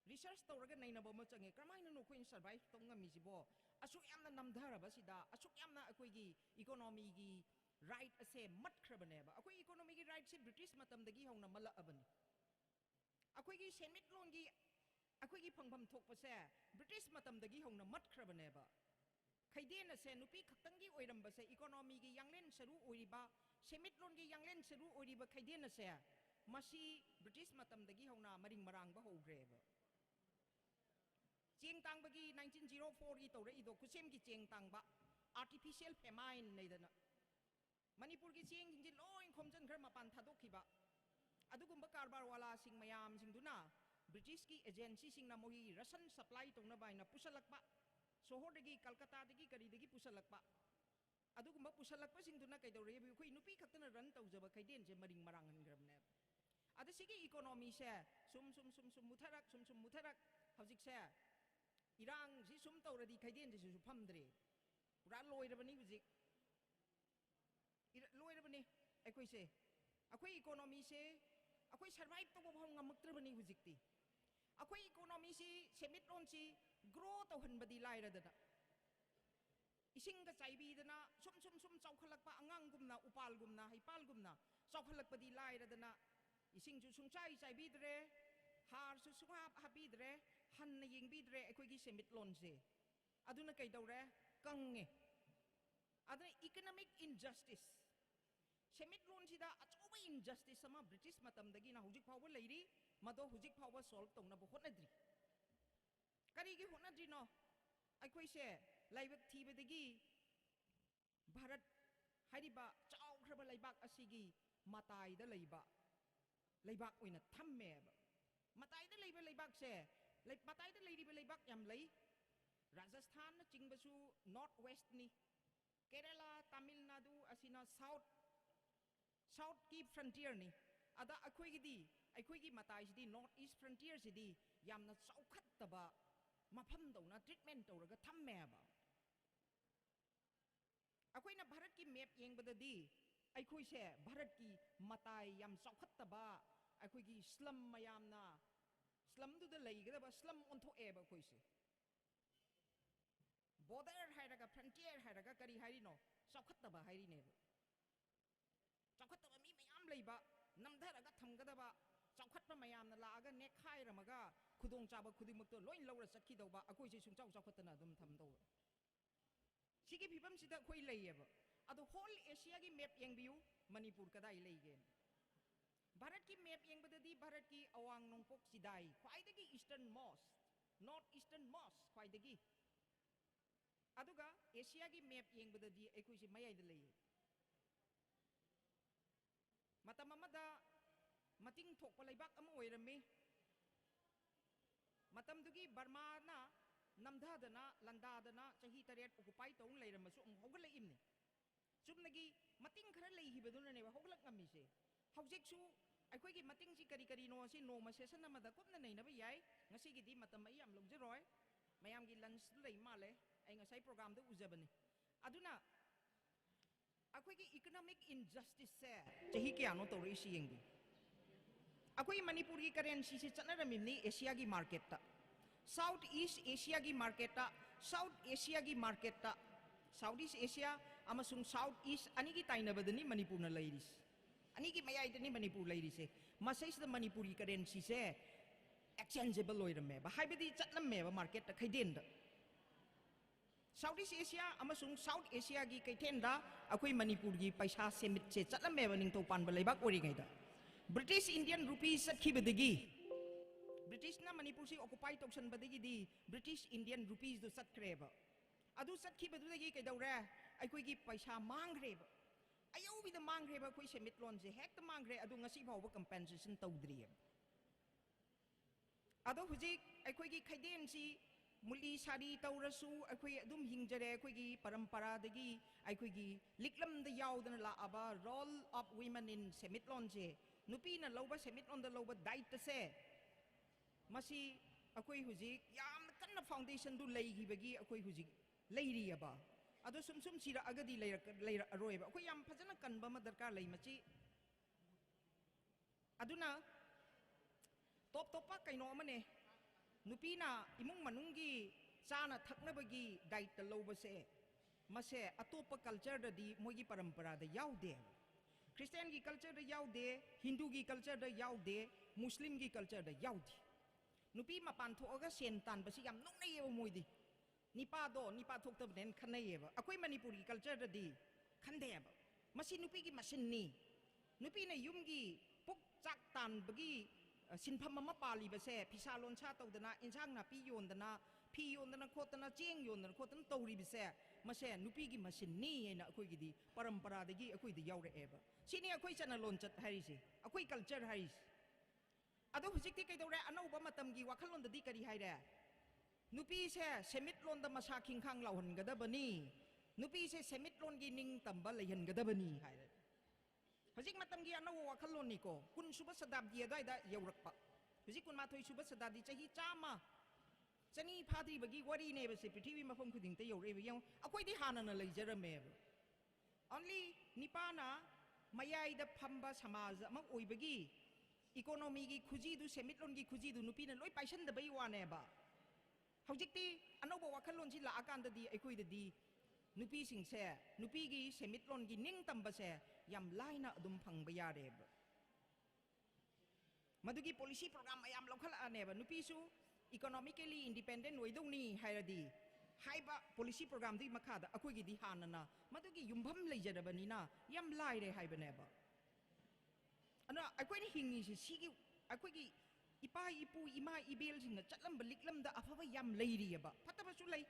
रिसर्च तौरगा नैनबा म चंगे क्रमाइन नो अखोइन सर्वाइव तौंगमिसिबो असु यामना नमधरबा सिदा असु यामना अखोइगी इकोनॉमी की राइट असे मटख्रबनेबा अखोइ इकोनॉमी की राइट से ब्रिटिश मतमदगी हौना मलअबनी अखोइगी सेमिटलोनगी अखोइगी फंगफम थोकपसे ब्रिटिश मतमदगी हौना मटख्रबनेबा खैदेन से नुपी खक्तंगी ओइरंबसे इकोनॉमी की यांगलेन सरू ओइरिबा सेमिटलोनगी यांगलेन सरू ओइरिबा खैदेन से मसी ब्रिटिश मतमदगी हौना मरिंग मरांगबा हौग्रेबा चेंग तांगबगी 1904 की तौरे इदो कुसेम की चेंग तांगबा आर्टिफिशियल फेमाइन नेदना मणिपुर की चेंग जिंजी लोइन खोमजन घर मपान थादोखिबा अदुगुम्बा कारबार वाला सिंग मयाम सिंगदुना ब्रिटिश की एजेंसी सिंगना मोही रसन सप्लाई तौनबा इना पुसलकपा सोहोरदगी कलकत्तादगी करीदगी पुसलकपा अदुगुम्बा पुसलकपा सिंगदुना कैदौरे बिखोइ नुपी खक्तना रन तौजबा खैदेन जे मरिंग मरांग हनग्रबने अदसिगी इकोनॉमी से सुम मुथरक हौजिक से इरांग जि सुम तौरदी खैदेन जे सु फमद्रे पुरा लोइरबनी हुजिक लोइरबनी अखोइसे अखोइ इकोनॉमी से अखोइ सर्वाइव तौबा भाव ngमक्त्रबनी हुजिकती अखोइ इकोनॉमी से सेमिटलोन से ग्रो तौहनबदी लाइरदना इसिंग चाइबीदना सुम चौखलकपा अंगांगुमना उपालगुमना हैपालगुमना चौखलकपदी लाइरदना इसिंग जु सुंचाइ चाइबीद्रे हार सु सुहा हाबीद्रे हन्न येंबीद्रे अखोइगी सेमिटलोन से अदुना कैदौरे कंगे अदुना इकोनॉमिक इनजस्टिस सेमिटलोन सिदा अचौबा इनजस्टिस समा ब्रिटिश मतमदगी ना हुजिक फावबा लेरी मदो हुजिक फावबा सॉल्व तौनबा होनद्री करीगी होनद्रीनो अखोइसे लाइबक थीबदगी भारत हारिबा चाउख्रबा लाइबाक असिगी मताइदा लैबा लाइबाक ओइना थम्मेबा मताइदा लैबा लाइबाक से मताइदा लैरिबा लाइबाक याम लೈ राजस्थान चिंगबसु नॉर्थ वेस्ट नि केरला तमिलनाडु असिना साउथ की फ्रंटियर नि अदा अखोइगी मताइसिदी नॉर्थ ईस्ट फ्रंटियर सिदी यामना चौखत्तबा मफम दौना ट्रीटमेंट तौरगा थम्मेबा अखोइना भारत की मैप येंबददी अखोइसे भारत की मताई याम चौखत्तबा अखोइगी स्लम मयामना स्लम दुदा लैगदबा स्लम ओंथोएबा अखोइसे बॉर्डर हाइरगा फ्रंटियर हाइरगा करी हाइरिनो चौखत्तबा हाइरिनेबा चौखत्तबा मी मयाम लैबा नमधरगा थमगदबा चौखत्पा मयामना लागा नेखाइरमगा खुदोंग चाबा खुदिमक्तो लोइन लौरा चखिदौबा अखोइसे सुंचाउ चौखत्तना अदुम थमदौ सिगी फिबम सिदा खोई लेयेबा अदो होल एशिया की मैप यंगबियु मणिपुर कदाई लेगे भारत की मैप यंगबददी भारत की अवांग नोंपोक सिदाई ख्वाइदगी eastern most north eastern most ख्वाइदगी अदुगा एशिया की मैप यंगबददी एकुइसे मयाइद लेये मतम अमदा मतिंग थोकप लेबाक अम ओइरमे मतम दुगी बर्मा ना नमधादना लंदादना चही तरेट ऑक्युपाई तौन लेरमसु होगले इमने चुमनगी मतिंग खरा लेहिबदुननेबा होगलक ngamiसे हौजिकसु अखोइगी मतिंग सि करी करी नो सि नो मसेसन नमदा कुपना नैनबा याय ngasiगीदी मतम अई याम लौजरोय मयामगी लंच लई माले आई ngasai program दु उजबने अदुना अखोइगी इकोनॉमिक इनजस्टिस से चही क्यानो तौरी सि यंगी अखोइ मणिपुर की करेंसी से चनरमिनी एशिया की मार्केट ता साउथ ईस्ट एशिया की मार्केट ता साउथ एशिया की मार्केट ता साउथ ईस्ट एशिया अमसुंग साउथ ईस्ट अनि की ताइनबदनी मणिपुर न लैरिस अनि की मयाइदनी मणिपुर लैरिसे मसैस द मणिपुर की करेंसी से एक्सचेंजेबल ओइरमे हाइबदी चटलमे मार्केट ता खैदेन द साउथ ईस्ट एशिया अमसुंग साउथ एशिया की कैथेंदा अखोइ मणिपुर की पैसा सेमिट से चटलमे निंगतो पानब लेबाक ओरिगैदा ब्रिटिश इंडियन रुपीस सत्खिबदगी ब्रिटिश ना मणिपुर से ऑक्युपाई तौसनबदगी दी ब्रिटिश इंडियन रुपीस दो सत्खरेबा अदु सत्खिबदुदगी कैदौरे अखोइगी पैसा मांगरेबा अयौबिद मांगरेबा अखोइ सेमिटलोन से हेक्ट मांगरे अदु ngasi फावबा कंपेंसेशन तौद्रिय अदो हुजिक अखोइगी खैदेन सी मुली सारी तौरसु अखोइ अदुम हिंजरे अखोइगी परंपरादगी अखोइगी लिकलम द याउदन लाअबा रोल ऑफ वुमेन इन सेमिटलोन से नुपी न लौबा सेमिटलोन द लौबा दायित्व से मसी अखोइ हुजिक याम कन्न फाउंडेशन दु लेगिबगी अखोइ हुजिक लेरियबा अदो सुम सुम सिरा अगदी लेर अरोयबा अखोइ याम फजना कनबा म दरकार लेइ मची अदुना टॉप टॉपा कैनो अमने नुपीना इमुंग मनुंगी चाना थकनबगी दायित्व लौबसे मसे अतोप कल्चर ददी मोगी परंपरा द याउदे क्रिश्चियन की कल्चर द याउदे हिंदू की कल्चर द याउदे मुस्लिम की कल्चर द याउदे नुपी मपान थोअगा सेन तानबसी याम नोंनैयेबा मोइदी निपा थोक्तबनेन खनैयेबा अखोइ मणिपुर की कल्चर ददी खनदेबा मसी नुपी की मसिननी नुपी ने युमगी पुक चाक तानबगी सिनफम अमा पालिबसे फिसा लोनसा तौदना इंसांग नापी योंदना फी योंदना खोतना चेंग योंदना खोतना तौरिबसे मसे नुपी की मसिननी येना अखोइगिदी परंपरादगी अखोइदी यावरेबा सिनी अखोइ चना लोनचत हारिसे अखोइ कल्चर हारिसे अदो हुजिकती कैदौरे अनौबा मतमगी वाखलोंददी करी हाइरे नुपी से सेमिटलोन द मसा खिंखांग लाउहनगदबनी नुपी से सेमिटलोन की निंग तंबा लेहनगदबनी हाइरे हुजिक मतमगी अनौ वाखलोनिको कुन सुबा शताब्दी अदाइदा यौरकपा हुजिक कुन माथोइ सुबा शताब्दी चही चामा चनी फाद्रिबगी वरी नेबसे पृथ्वी मफम खुदिंगते यौरेबे यौ अखोइदी हानना लेजरमेबे ओनली निपाना मयाइदा फंबा समाज अमा ओइबगी इकोनॉमी की खुजी दु सेमिटलोन की खुजी दु नुपीना लोइ पाइसनदबई वानेबा हौजिकती अनौबा वाखलोन सि लाअकांददी अखोइददी नुपी सिंगसे नुपी की सेमिटलोन की निंग तंबसे याम लाइना अदुम फंगबा यारेबा मदुगी पॉलिसी प्रोग्राम मयाम लौखलानेबा नुपीसु इकोनॉमिकली इंडिपेंडेंट ओइदौनी हाइरदी हाइबा पॉलिसी प्रोग्राम दी मखादा अखोइगिदी हानना मदुगी युमभम लेजरबनिना याम लाइरे हाइबनेबा अना अखोइनी हिंगिसि सिगी अखोइगी इपा इपू इमा इबेल सिंगना चटलम लिकलम द अफबा याम लेरियबा फतबसु लei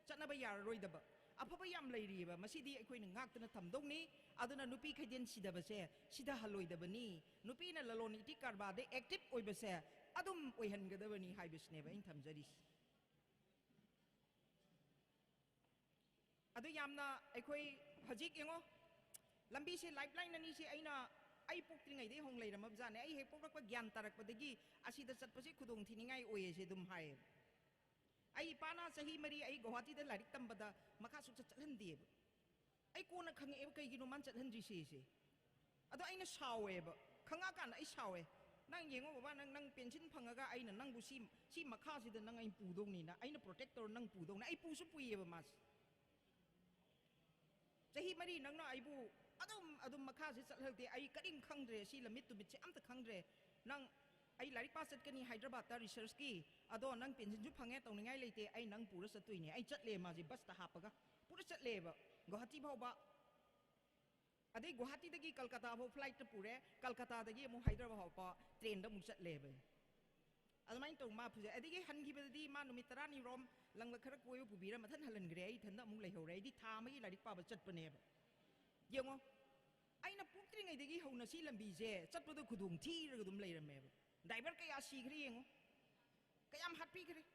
चटनबा याररोइदबा अफबा याम लेरियबा मसिदी अखोइना ngakतना थमदौनी अदुना नुपी खैदेन सिदबसे सिदा हलोइदबनी नुपीना ललोन इति कारबादे एक्टिव ओइबसे अदुम ओइहनगदबनी हाइबसनेबा इन थमजरिस अदु यामना अखोइ हजिक यंगो लंबी से लाइफलाइन अनि से अइना आई पोक्ट्रिङैदे होंग लेरमब जाने आई हे पोक्रकपा ज्ञान तारकपदगी असिदा चटपसे खुदोंग थिनिङाइ ओयेसे दुम हाय आई पाना सही मरी आई गुवाहाटी दा लारिक तंबदा मखा सु चलहनदेब आई कोना खंगे एब कैगिनो मान चलहनदि से अदो आइना सावेब खंगा कान आई सावे नंग येंगो बाबा नंग पेंशन फंगागा आइना नंगबु सी मखा सिदा नंग आई पुदोंनिना आइना प्रोटेक्टर नंग पुदोंना आई पुसु पुयेब मास सही मरी नंगना आइबु अदुम मखा से चलहलते आई करिंग खंगद्रे सी लमिट टू मिट से अमत खंगद्रे नंग आई लारिक पास चटकनी हैदराबाद ता रिसर्च की अदो नंग पेंशन जु फंगे तौनिंगाइ लेते आई नंग पुरा चतुइने आई चटले माजे बस ता हापगा पूरा चलेब गुवाहाटी फाउबा अदे गुवाहाटी दगी कलकत्ता फाउ फ्लाइट पुरे कलकत्ता दगी अमु हैदराबाद फाउ ट्रेन द मुक चलेब अदमाइन तो मा फुजे अदगी हनगिबदी मा नुमित तरानी रोम लंग खर कोयो पुबीरा मथन हलनग्रे आई थंदा अमु लेहौरे दी था मगी लारिक पाबा चटपनेब येंगो आइना पुक्त्रिङैदगी हौना सी लंबीजे चटपदो खुदुंग थीरग दुम लेरमेब ड्राइवर कया सीखरे येंगो कयाम हाटपीखरे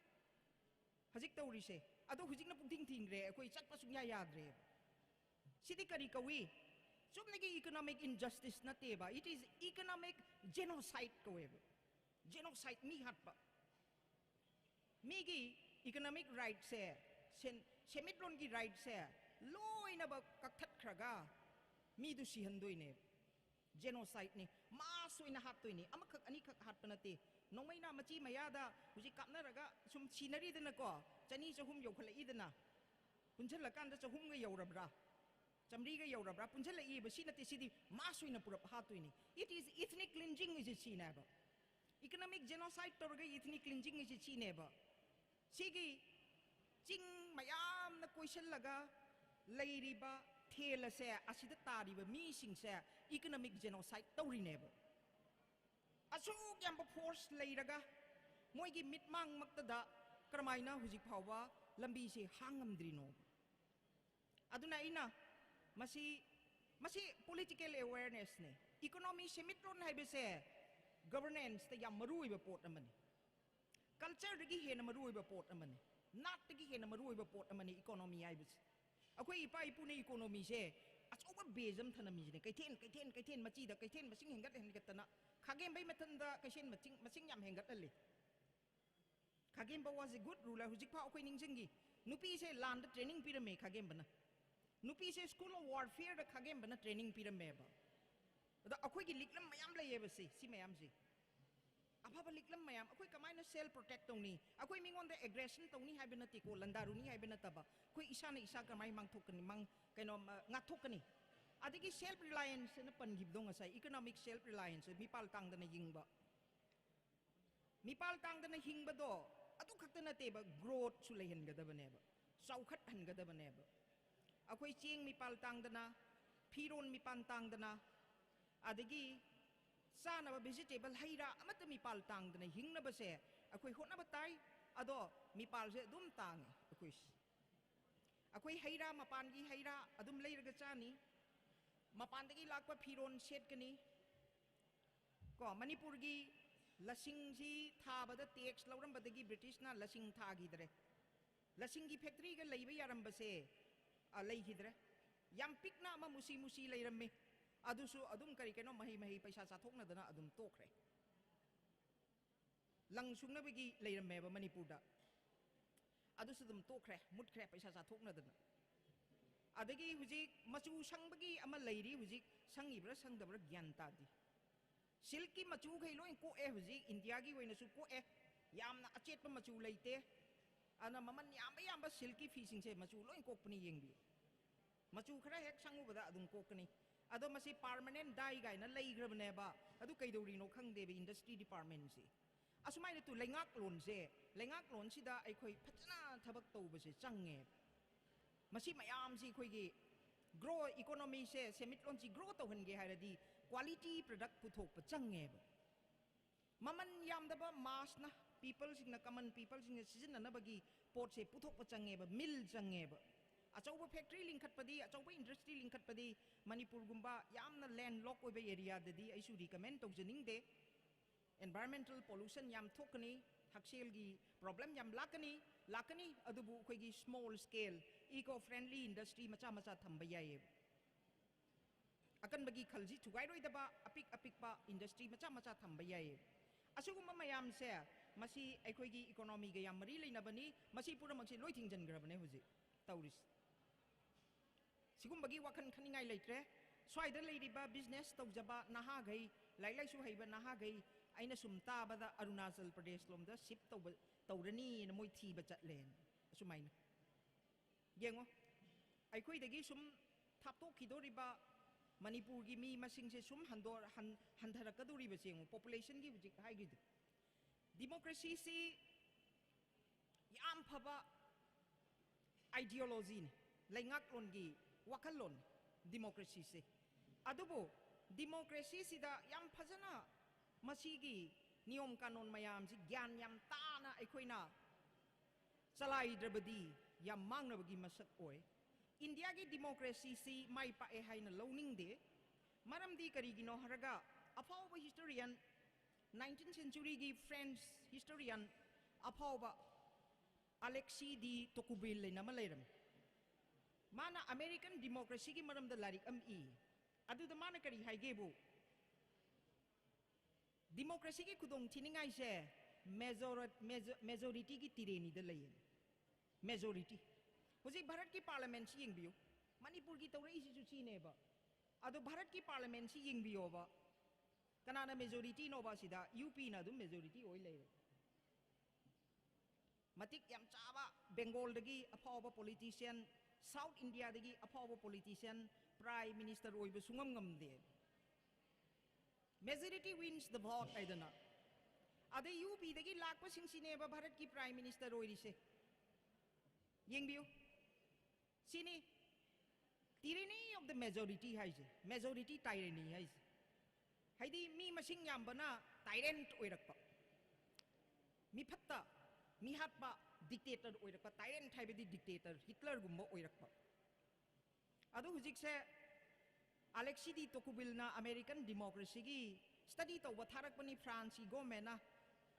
हजिक तौरीसे अदो हुजिकना पुक्तिंग थिंग्रे अखोई चटपा सुnya याद्रे सिदी करी कवी चुमनगी इकोनॉमिक इनजस्टिस नतेबा इट इज इकोनॉमिक जेनोसाइड कवेब जेनोसाइड मी हाटपा मीगी इकोनॉमिक राइट से सेमिटलोन की राइट से लोइनब कक्थटखरगा मीदु सिहंदोइने जेनोसाइड ने मास ओइना हाटतोइने अमखक अनिखक हाटप नते नोंमैना मची मयादा हुजि कापनरगा सुम सिनरी दनको चनी चहुम यौखलईदना पुंझलकांदा चहुमगा यौरब्रा चमरीगा यौरब्रा पुंझलई बसी नते सिदी मास ओइना पुरप हाटोइने it is ethnic cleansing is सीनाबा इकोनॉमिक जेनोसाइड तोरगा इथनिक क्लिंजिंग इज सीनेबा सिगी चिंग मयाम न क्वेश्चन लगा लेरिबा थेलसे असिदा तारिबा मीसिंगसे इकोनॉमिक जेनोसाइड तौरिनेबा असुक याम फोर्स लेरगा मोइगी मिटमांग मक्तदा करमाइना हुजिक फावबा लंबी से हांगमद्रिनो अदुना इना मसी मसी पॉलिटिकल अवेयरनेस ने इकोनॉमी सेमिट्रोन हाइबसे गवर्नेंस ता याम मरुइबा पोट अमनी कल्चर दगी हेन मरुइबा पोट अमनी नाट दगी हेन मरुइबा पोट अमनी इकोनॉमी हाइबसे अखोई इपा इपुने इकोनॉमी से अचौबा बेजम थनमीजने कैथेन मचीदा कैथेन मसिंग हेंगत हेंगतना खागेम बै मथंदा कैसेन मसिंग याम हेंगत अले खागेम बा वाज ए गुड रूलर हुजिक फा अखोई निंजंगी नुपी से लांड ट्रेनिंग पिरमे खागेम बना नुपी से स्कूल ऑफ वॉरफेयर द खागेम बना ट्रेनिंग पिरमे बा अदा अखोई की लिकलम मयाम लयेबसे सी मयाम से अफाबा लिकलम मयाम अखोई कमाइना सेल्फ प्रोटेक्ट तौनी अखोई मिंगोंदा एग्रेशन तौनी हाइबना तिको लंदारुनी हाइबना तबा अखोई इसाना इसा कमाइ मांगथोकनी मांग canoe ngathokani adigi self reliance na pangibdong asai economic self reliance mipal tangdana hingba do adu khakta na teba growth su lehin gadabane ba saukhat han gadabane ba akoi ching mipal tangdana phiron mipan tangdana adigi sana ba vegetable haira amata mipal tangdana hingna ba se akoi hotna ba tai ado mipal se dum tang akoi haira mapan gi haira adum leiraga chani mapan dagi lakpa phiron setkani ko manipur gi lasing ji thabada tax lauram badagi british na lasing tha gidre lasing gi factory ga leiba yaram base a lei gidre yam pikna ma musi leiramme adusu adum kari keno mahi paisa sa thokna dana adum tokre lang sungna bagi leiramme ba manipur da अदुस दम तोखरे मुटखरे पैसा जाथोकना दन अदगी हुजिक मचु संगबगी अमा Larry हुजिक संगिब्रा संगदब्रा ज्ञान तादि silkie मचु खै lion को ए हुजिक India की वइनसु को ए यामना अचेत मचु लैते अना ममन याम सिल्की फीसिंग से मचु लोइन कोकपनी येंगबी मचु खरा हेक संगुबदा अदुम कोकनी अदो मसी परमानेंट डाई गाइना लैग्रबनेबा अदु कैदौरिनो खंगदेबे इंडस्ट्री डिपार्टमेंट से असुमाइना तु लेंगाक लोन सिदा अखोई फजना थबक तौबसे चंगे मसी मयाम सी अखोईगी ग्रो इकोनॉमी से सेमिटलोन सी ग्रो तौहनगे हायरदी क्वालिटी प्रोडक्ट पुथोक चंगे ममन यामदबा मास ना पीपल सिंग कमन पीपल सिंग सिजननबगी पोट से पुथोक चंगे मिल चंगे अचौब फैक्ट्री लिंखटपदी अचौब इंडस्ट्री लिंखटपदी मणिपुर गुंबा यामना लैंड लॉक ओइबे एरिया ददी आइसु रिकमेंड तौजनिंगदे environmental pollution yam thokani haksil gi problem yam lakani adubu khoi gi small scale eco friendly industry macha thamba yaye akan bagi khalji thugai roi daba apik pa industry macha thamba yaye asugum mayam se masi akhoi gi economy ga yam mari leina bani masi pura makse loi thingjan grabane huji tauris sigum bagi wakhan khaningai leitre swaida leiriba business tawjaba naha gai lailai su heiba naha gai aina sumta bada arunachal pradesh lomda ship tawrani na moi thiba chatlen asumaina yengo aikhoi dagi sum thapto khidoriba manipur gi mi masing se sum handharakadoriba sengo population gi hujik haigi democracy si yam phaba ideology ne लेंगाक्लोनगी वखलोन democracy से अदुबो democracy सिदा याम फजना मसीगी नियम कानून मयाम से ज्ञान याम ताना अखोइना चलाइद्रबदी याम मांगनबगी मसक ओय इंडिया की डेमोक्रेसी सी माई पाए हाइना लौनिंगदे मरमदी करिगिनो हरगा अफावबा हिस्टोरियन 19th century की फ्रेंच हिस्टोरियन अफावबा अलेक्सी डी टोकुबिल लेना मलेरम माना अमेरिकन डेमोक्रेसी की मरमदा लारिक अम ई अदुदा माना करी हाइगेबु डेमोक्रेसी की खुदोंग थिनिंगाई से मेजोरिटी की तिरेनी द लई मेजोरिटी हुजी भारत की पार्लियामेंट से यिंगबियो मणिपुर की तौर इसी चुचीनेबा अदो भारत की पार्लियामेंट से यिंगबियोबा कनाना मेजोरिटी नोबा सिदा यूपी ना दुम मेजोरिटी ओइ लेरे मतिक याम चाबा बेंगोल दगी अफावबा पॉलिटिशियन साउथ इंडिया दगी अफावबा पॉलिटिशियन प्राइम मिनिस्टर ओइबो सुंगम गमदे मेजोरिटी विन्स द वोट आइदना अदे यूपी दगी लाखपा सिंसिनेबा भारत की प्राइम मिनिस्टर ओइरिसे यिंगबियो सिनी tyranny of the majority haise majority tyranny haise haidi mi masing yambana tyrant oirakpa mi phatta mi hatpa dictator oirakpa tyrant haibedi dictator hitler gumba oirakpa adu hujik se alexi di tocqueville na american democracy gi study tawba tharakpani france gi government na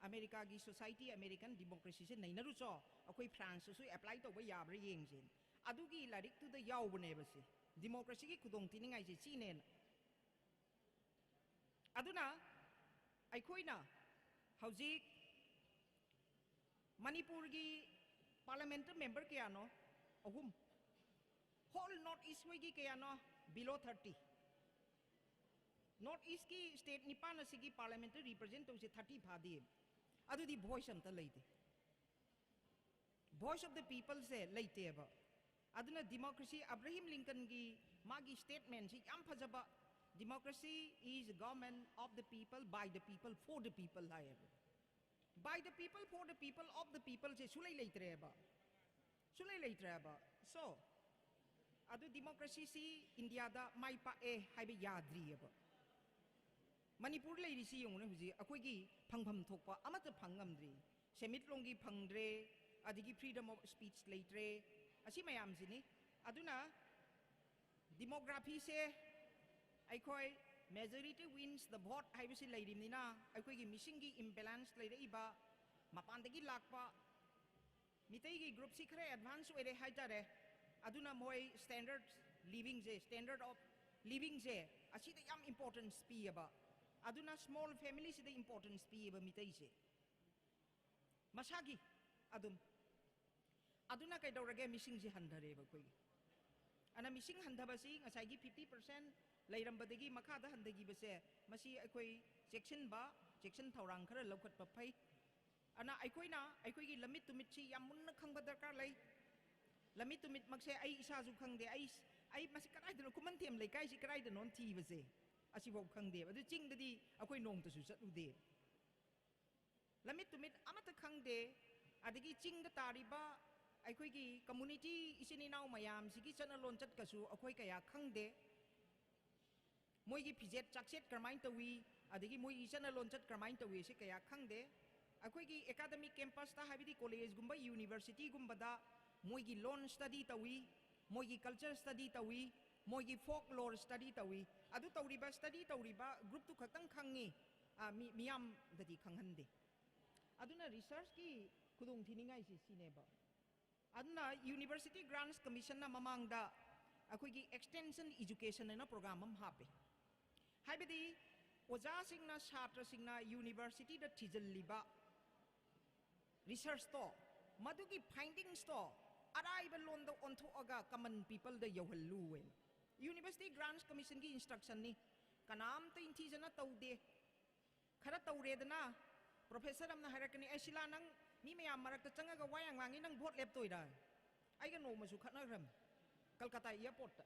america gi society american democracy se nainaru cho akoi france su apply tawba yabra yengsin अदुगी लारिक तुद यावबने बसे democracy की खुदोंग तिनिंगाई से चीनेन अदुना अखोइना हौजिक मणिपुर की parliament member कयानो अहुम whole north east की कयानो बिलो 30 नॉर्थ ईस्ट की स्टेट निपान की पार्लियामेंट रिप्रेजेंट तौसे 30 फादी अदुदी वॉइस अमता लेते वॉइस ऑफ द पीपल से लेते अब अदुना डेमोक्रेसी अब्राहम लिंकन की मागी स्टेटमेंट सी याम फजबा democracy is government of the people by the people for the people hi by the people for the people of the people से सुलै लेतरेबा सो अदु डेमोक्रेसी सी इंडिया दा माई पाए हाइबे याद्रियबा मणिपुर लेरिसी योंगने हुजी अखोइगी फंगफम थोकपा अमत फंगमद्री सेमिटलोंगी फंगद्रे अदिगी फ्रीडम ऑफ स्पीच लेत्रे असी मयाम सिनी अदुना डेमोग्राफी से अखोई मेजोरिटी विन्स द वोट हाइबसी लेरिमनिना अखोइगी मिसिंगी इम्बैलेंस लेरेइबा मपानदगी लाकपा मितैगी ग्रुप सी खरे एडवांस ओइरे हाइतारे अदुना मोय स्टैंडर्ड ऑफ लिविंग से असी द याम इंपोर्टेंस पीयबा अदुना स्मॉल फैमिली से द इंपोर्टेंस पीयबा मितै से मसागी अदुम अदुना कैदौरगे मिसिंग से हंधरेबा कोई अना मिसिंग हंधबसी ngसाइगी 50% लेरंबदगी मखादा हंदगी बसे मसी अखोई सेक्शन थौरांग खरा लौखटपा फै अना अखोइना अखोइगी लमिट टुमिट सी याम मुन्ना खंगबा दरकार लै लमिट टुमिट मक्से आई इसाजु खंगदे आई मसी कराइदनो कुमनथेम लेकाई सी कराइदनो थीबसे असिबो खंगदे अदु चिंगददी अखोइ नोंतसु चतुदे लमिट टुमिट अमत खंगदे अदगी चिंग तारिबा अखोइगी कम्युनिटी इसिनी नाउ मयाम सिगी चना लोन चत कसु अखोइ कया खंगदे मोइगी फिजेट चाकसेट करमाइन तवी अदगी मोइगी चना लोन चत करमाइन तवी से कया खंगदे अखोइगी एकेडमिक कैंपस ता हाबिदी कॉलेज गुंबा यूनिवर्सिटी गुंबदा मोइगी लोन स्टडी तवी मोइगी कल्चर स्टडी तवी मोइगी फोक लोर स्टडी तवी अदु तौरिबा स्टडी तौरिबा ग्रुप तु खतंग खंगी मियाम ददी खंगहंदे अदुना रिसर्च की खुदोंग थिनिंगाई सिनेबा अदुना यूनिवर्सिटी ग्रांट्स कमीशन ना ममांगदा अखोइगी एक्सटेंशन एजुकेशन ना प्रोग्राम हम हापे हाइबदी ओजा सिंगना छात्र सिंगना यूनिवर्सिटी दा थिजल्लिबा रिसर्च तो मधुगी फाइंडिंग्स तो अराइबा लोन दा ओंथोअगा कॉमन पीपल दा यौहल्लुवे यूनिवर्सिटी ग्रांट्स कमीशन की इंस्ट्रक्शन नि कनाम त इंथिजना तौदे खरा तौरेदना प्रोफेसर अमना हरकनी एसिला नंग मी मयाम मरक चंगा वायांग वांगी नंग भोट लेपतोइदा आइगा नोमसु खतनाग्रम कलकत्ता एयरपोर्ट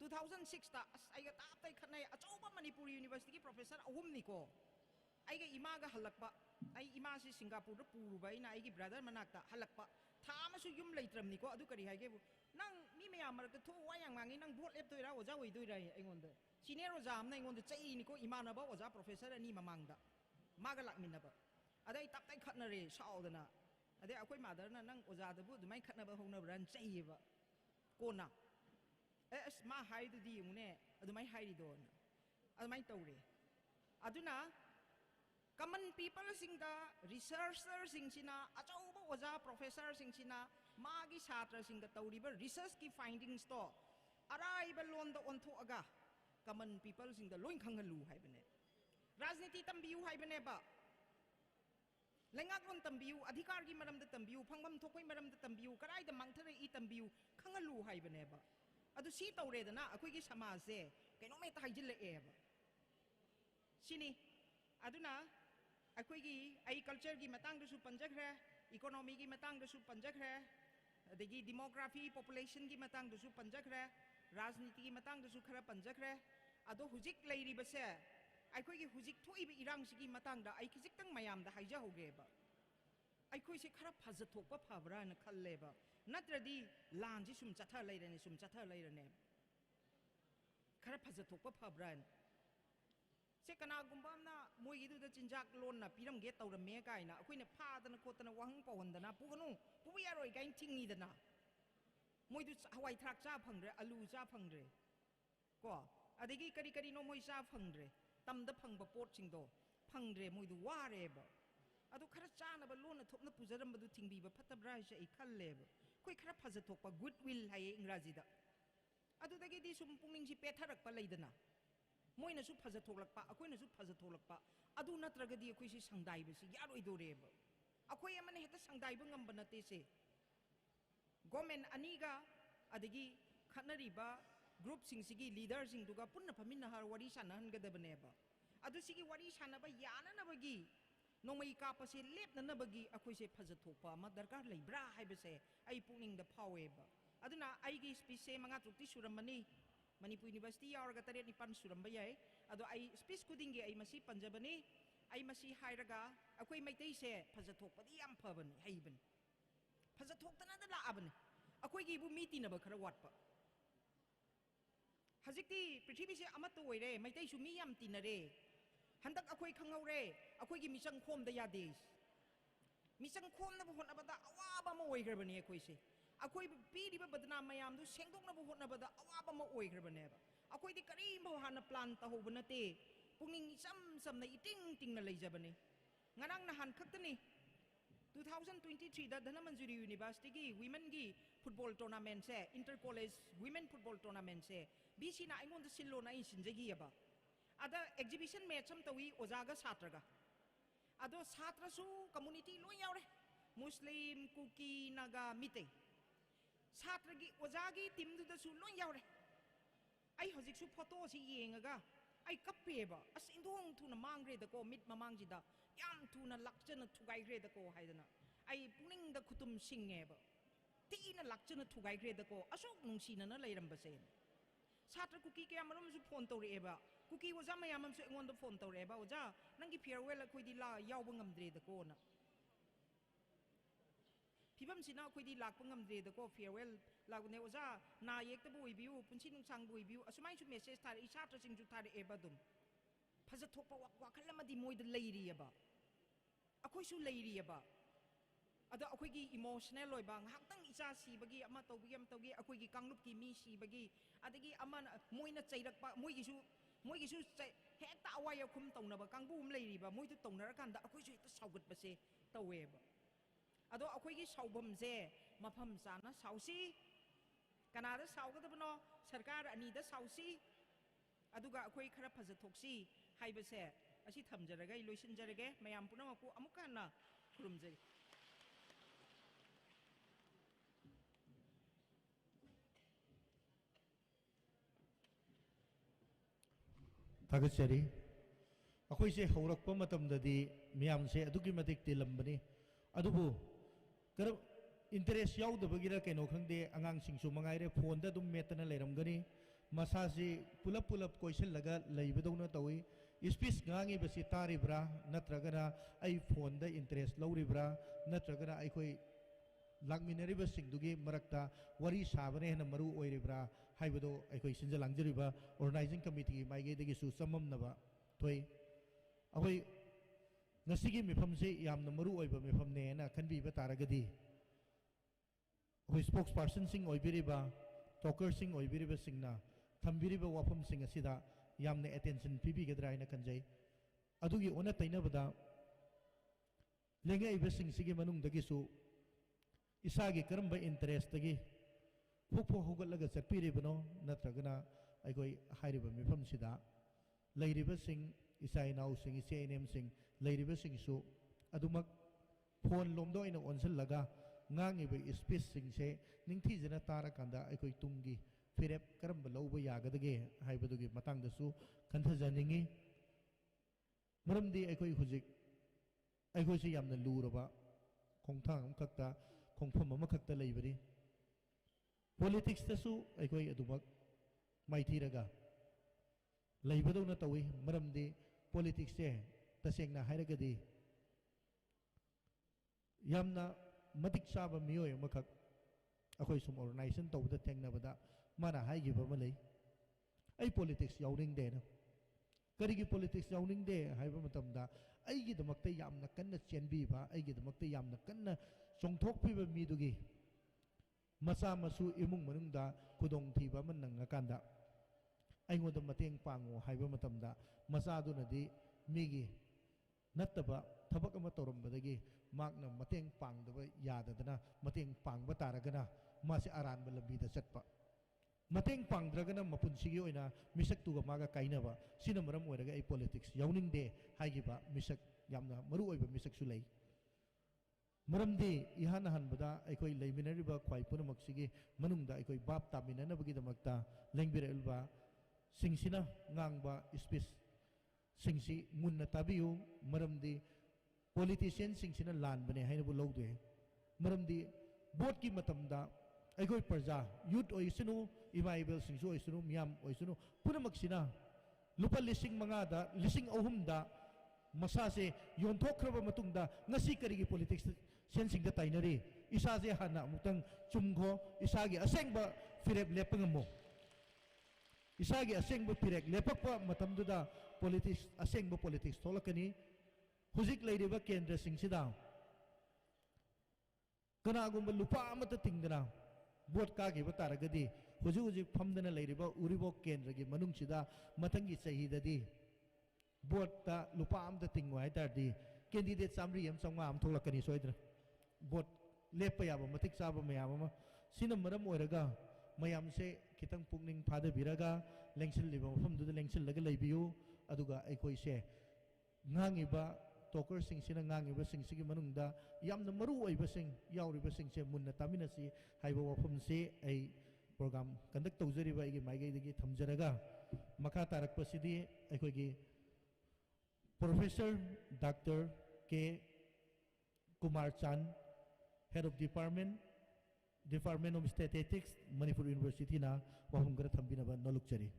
2006 ता आइगा तापतै खतनाय अचौबा मणिपुर यूनिवर्सिटी की प्रोफेसर अहुमनिको आइगा इमागा हलकपा आई इमा से सिंगापुर पुरुबा इना आइगी ब्रदर मनाकता हलकपा था अमसु युम लेत्रमनिको अदु करी हाइगेबु नंग मी मयाम मरक थो वा यांग मांगी नंग भोट लेप तोइरा ओजा ओइदोइरा एंगोंद सीनियर ओजा हमना एंगोंद चैनिको इमानबा ओजा प्रोफेसर अनि ममांगदा मागा लाकमिनबा अदai taptai khatnare saudana adai akoi madarna nang ojadabu dumai khatnaba hognabran chaiba kona es ma haidu di mune adumai hairi don adumai tawre aduna common people singda researcher singsina achauba oja professor singsina magi chhatra singda tawriba research ki findings to araiba lon da ontho aga common people singda loin khangalu haibane rajniti tambiu haibane ba lengat lon tambiu adhikar gi maram da tambiu phangam thokoi maram da tambiu karai da mangthare i tambiu khangalu haibane ba adu si tawre da na akoi gi samaj se kaino me ta haijil le e ba sini aduna akoi gi agriculture gi matang da su panjakhre economy gi matang da su panjakhre adagi demography population gi matang da su panjakhre rajniti gi matang da su khara panjakhre ado hujik leiri ba se aikoi gi hujik thoi bi irang sigi matang da ai kijik tang mayam da haija hoge ba aikoi se khara phajat thok pa phabra na khalle ba natradi lan ji sum chatha leirane sum chatha leirane khara phajat thok pa phabra se kana gumba na moi gi du da chinjak lon na piram ge tawram me kai na akoi ne pha da na khot na wahang pawon da na puganu pu ya roi gain thingi da na moi du hawai thrak cha phangre alu cha phangre ko adigi kari kari no moi cha phangre tamda phangba pot singdo phangre moidu ware ba adu khara chana ba lona thopna pujaram badu thingbi ba phatabra se ai khalle ba koi khara phaja thokpa goodwill hai ingraji da adu dagi di sum pungning si petharak pa leidana moina su phaja thoklakpa akoina su phaja thoklakpa adu natraga di akoi si sangdai ba si yaroi dore ba akoi amane heta sangdai ba ngamba na te se government aniga adagi khanari ba group sing sigi leader sing duga punna phaminna har wari sanahan gadabane ba adu sigi wari sanaba yana na bagi nongmai ka pa se lep na bagi akoi se phaja thokpa ma darkar leibra haiba se ai pungning da phawe ba aduna ai gi speech se manga trukti suramani manipur university yauraga tare ni pan suramba yai adu ai speech kuding gi ai masi panjabani ai masi hairaga akoi maitai se phaja thokpa di yam phabani haiban phaja thoktana da la abani akoi gi bu miti na ba khara watpa hazikti prithvi se amat to oire maitai su mi yam tinare handak akoi khangore akoi gi misang khom da yade misang khom na hon abada awaba ma oigrabani akoi se akoi pi ri ba badna mayam du sengdok na hon abada awaba ma oigrabane ba akoi di kari ma hana plan ta hobna te pungning sam sam na iting ting na leijabani ngarang na han khaktani 2023 da Dhanamanjuri University gi women gi football tournament se inter college women football tournament se BC na ingon da sillo na in sinjagi aba ada exhibition match sam tawi ojaga satraga ado satra su community lo yaure muslim kuki naga mite satra gi ojagi team du da su lo yaure ai hojik su photo si yengaga ai kappe ba as indong tu na mangre da ko mit mamang ji da yam tu na lakchana thugai gre da ko haidana ai puning da khutum singge ba ti na lakchana thugai gre da ko asok nungsi na leiram ba se satra kuki ke amarum su phone tawre ba kuki oja mayam su ngon da phone tawre ba oja nangi farewell khoi di la yaw ba ngam dre da ko na phibam sina khoi di lak ba ngam dre da ko farewell lag ne oja na yek ta boi biu punchi nung sang boi biu asumai su message tar i satra sing ju tar e ba dum phaja thokpa wakal ma di moi da leiri ba akoi su leiri ba ada akoi gi emotional loi ba ngaktang icha si bagi ama tawgi am tawgi akoi gi kanglup ki mi si bagi adagi ama moina chairak pa moi gi su hekta awaya khum tongna ba kangbu um leiri ba moi tu tongna ra kan da akoi su hekta saugat ba se tawe ba ado akoi gi saubam je mafam sana sausi kanada saugadabno sarkar ani da sausi aduga akoi khara phaja thoksi haiba se asi thamjaraga loisin jarage mayam punamaku amukana khurumjai थागतचरी अखोई से हौरक्पा मतमददी मियाम से अदुगी मतिक तिलंबनी अदुबु करब interest याउदबगिरा केनो खंगदे अंगांग सिंगसु मंगाइरे phone दा दुम मेतना लेरमगनी मसासी pull-up pull-up question लगा लेबदौना Tawi speech Gangi बसी तारिब्रा नत्रगना आई phone दा इंटरेस्ट लौरिब्रा नत्रगना आई कोई ꯂꯥꯛꯃꯤꯟꯅꯔꯤꯕꯁꯤꯡꯗꯨꯒꯤ ꯃꯔꯛꯇ ꯋꯥꯔꯤ ꯁꯥꯕꯅ ꯍꯦꯟꯅ ꯃꯔꯨ ꯑꯣꯏꯔꯤꯕ꯭ꯔꯥ ꯍꯥꯏꯕꯗꯣ ꯑꯩꯈꯣꯏ ꯁꯤꯟꯖ ꯂꯥꯡꯖꯔꯤꯕ ꯑꯣꯔꯒꯅꯥꯏꯖꯤꯡ ꯀꯃꯤꯇꯤꯒꯤ ꯃꯥꯏꯀꯩꯗꯒꯤꯁꯨ ꯆꯃꯝꯅꯕ ꯊꯣꯛꯏ ꯑꯩꯈꯣꯏ ꯉꯁꯤꯒꯤ ꯃꯤꯐꯝꯁꯤ ꯌꯥꯝꯅ ꯃꯔꯨ ꯑꯣꯏꯕ ꯃꯤꯐꯝꯅꯦꯅ ꯈꯟꯕꯤꯕ ꯇꯥꯔꯒꯗꯤ ꯑꯩꯈꯣꯏ ꯁ꯭ꯄꯣꯛꯁ ꯄꯥꯔꯁꯟꯁꯤꯡ ꯑꯣꯏꯕꯤꯔꯤꯕ ꯇꯣꯀꯔꯁꯤꯡ ꯑꯣꯏꯕꯤꯔꯤꯕꯁꯤꯡꯅ ꯊꯝꯕꯤꯔꯤꯕ ꯋꯥꯐꯝꯁꯤꯡ ꯑꯁꯤꯗ ꯌꯥꯝꯅ ꯑꯦꯇꯦꯟꯁꯟ ꯄꯤꯕꯤꯒꯗ꯭ꯔꯥ ꯍꯥꯏꯅ ꯈꯟꯖꯩ ꯑꯗꯨꯒꯤ ꯑꯣꯟꯅ ꯇꯩꯅꯕꯗ ꯂꯦꯡꯉꯛꯏꯕꯁꯤꯡꯁꯤꯒꯤ ꯃꯅꯨꯡꯗꯒꯤꯁꯨ ꯏꯁꯥꯒꯤ ꯀꯔꯝꯕ ꯏꯟꯇꯔꯦꯁꯇꯒꯤ ꯐꯣꯛ ꯍꯧꯒꯠꯂꯒ ꯆꯠꯄꯤꯔꯤꯕꯅꯣ ꯅꯠꯇ꯭ꯔꯒꯅ ꯑꯩꯈꯣꯏ ꯍꯥꯏꯔꯤꯕ ꯃꯤꯐꯝꯁꯤꯗ ꯂꯩꯔꯤꯕꯁꯤꯡ ꯏꯆꯥ ꯏꯅꯥꯎꯁꯤꯡ ꯏꯆꯦ ꯏꯅꯦꯝꯁꯤꯡ ꯂꯩꯔꯤꯕꯁꯤꯡꯁꯨ ꯑꯗꯨꯃꯛ ꯐꯣꯟ ꯂꯣꯝꯗ ꯑꯣꯏꯅ ꯑꯣꯟꯁꯤꯜꯂꯒ ꯉꯥꯡꯉꯤꯕ ꯏꯁꯄꯤꯆꯁꯤꯡꯁꯦ ꯅꯤꯡꯊꯤꯖꯅ ꯇꯥꯔꯀꯥꯟꯗ ꯑꯩꯈꯣꯏ ꯇꯨꯡꯒꯤ ꯐꯤꯔꯦꯞ ꯀꯔꯝꯕ ꯂꯧꯕ ꯌꯥꯒꯗꯒꯦ ꯍꯥꯏꯕꯗꯨꯒꯤ ꯃꯇꯥꯡꯗꯁꯨ ꯈꯟꯊꯖꯅꯤꯡꯉꯤ ꯃꯔꯝꯗꯤ ꯑꯩꯈꯣꯏ ꯍꯧꯖꯤꯛ ꯑꯩꯈꯣꯏꯁꯤ ꯌꯥꯝꯅ ꯂꯨꯔꯕ ꯈꯣꯡꯊꯥꯡ ꯑꯃꯈꯛꯇ ꯈꯣꯡꯐꯝ ꯑꯃꯈꯛꯇ ꯂꯩꯕꯅꯤ ꯄꯣꯂꯤꯇꯤꯛꯁꯇꯁꯨ ꯑꯩꯈꯣꯏ ꯑꯗꯨꯃꯛ ꯃꯥꯏꯊꯤꯔꯒ ꯂꯩꯕꯗꯧꯅ ꯇꯧꯏ ꯃꯔꯝꯗꯤ ꯄꯣꯂꯤꯇꯤꯛꯁꯁꯦ तसेंगना हायरगदी यामना मतिक चाबा मियोय अमखक अखोय सुम ऑर्गेनाइजेशन तौबदा थेंगनाबदा माना हायगिबा मा लई आई पॉलिटिक्स यावनिंग दे ना करिगी पॉलिटिक्स यावनिंग दे हायबा मतमदा आईगी दमकते यामना कन्ना चेनबीबा आईगी दमकते यामना कन्ना चोंगथोकपीबा मीदुगी मसा मसु इमुंग मनुंगदा खुदोंग थीबा मन नंगाकांदा आइंगोदा मतेंग पांगो हायबा मतमदा मसादुनदी मीगी नत्तबा थबक अमा तौरमबदगी माकना मतेंग पांगदबा याददना मतेंग पांगबा तारगना मासे अरानबा लंबीदा चटपा मतेंग पांगद्रगना मपुनसिगी ओइना मिसक्तुगा मागा काइनबा सिना मरम ओइरगा आई पॉलिटिक्स यावनिंग दे हाइगिबा मिसक यामना मरु ओइबा मिसकसु लई मरमदे इहान हनबदा अखोई लेमिनरिबा ख्वाई पुनमक्सिगी मनुंगदा अखोई बाप तामिननबगी दमकता लेंबिरलबा सिंगसिना ngang स्पीच सिंगसी मुन्ना ताबियु मरमदे पॉलिटिशियन सिंगसिना लानबने हाइनबु लौदे मरमदे वोट की मतमदा अखोई प्रजा यूथ ओइसनु इमाइबल सिंगसु ओइसनु मियाम ओइसनु पुनमक्सिना लुपा लिसिंग मंगादा लिसिंग अहुमदा मसासे योंथोखरबा मतुंगदा ngasi karigi politics sensinga tainari isaje hana mutang chumgo isagi asengba fireb lepangamo isagi asengba firek lepakpa matamduda politics asengba politics tholakani hujik leiriba kendra singsida kanagumba lupa amata tingdana vote kagi bataragadi huji famdana leiriba uribo kendra gi manungsida matangi chahidadi board लुपा तिंगो है candidate Chamari चौगा थोलकनी सोद्र board लेप याब मतिक चाब ma'am मरम ma'am से खितंग पुनिंग फादबीरगा लेंसिल्लिबा मफमदुद लेंसिल्लगा लेबियु अदुगा अखोइसे ngangiba टोकर सिंगसिना ngangiba सिंगसिगी मनुंगदा यामना मरु ओइबसिंग यावरिबा सिंगसे मुन्ना तामिनसी हाइबा वफमसे आई प्रोग्राम कंडक्ट तौजरिबा आइगी माइगैदगी थमजरगा मखा तारकपसिदी अखोइगी Professor Dr. K. Kumar Chan, Head of Department of Statistics, Manipur University na wahunggara thambinaba nalukchari.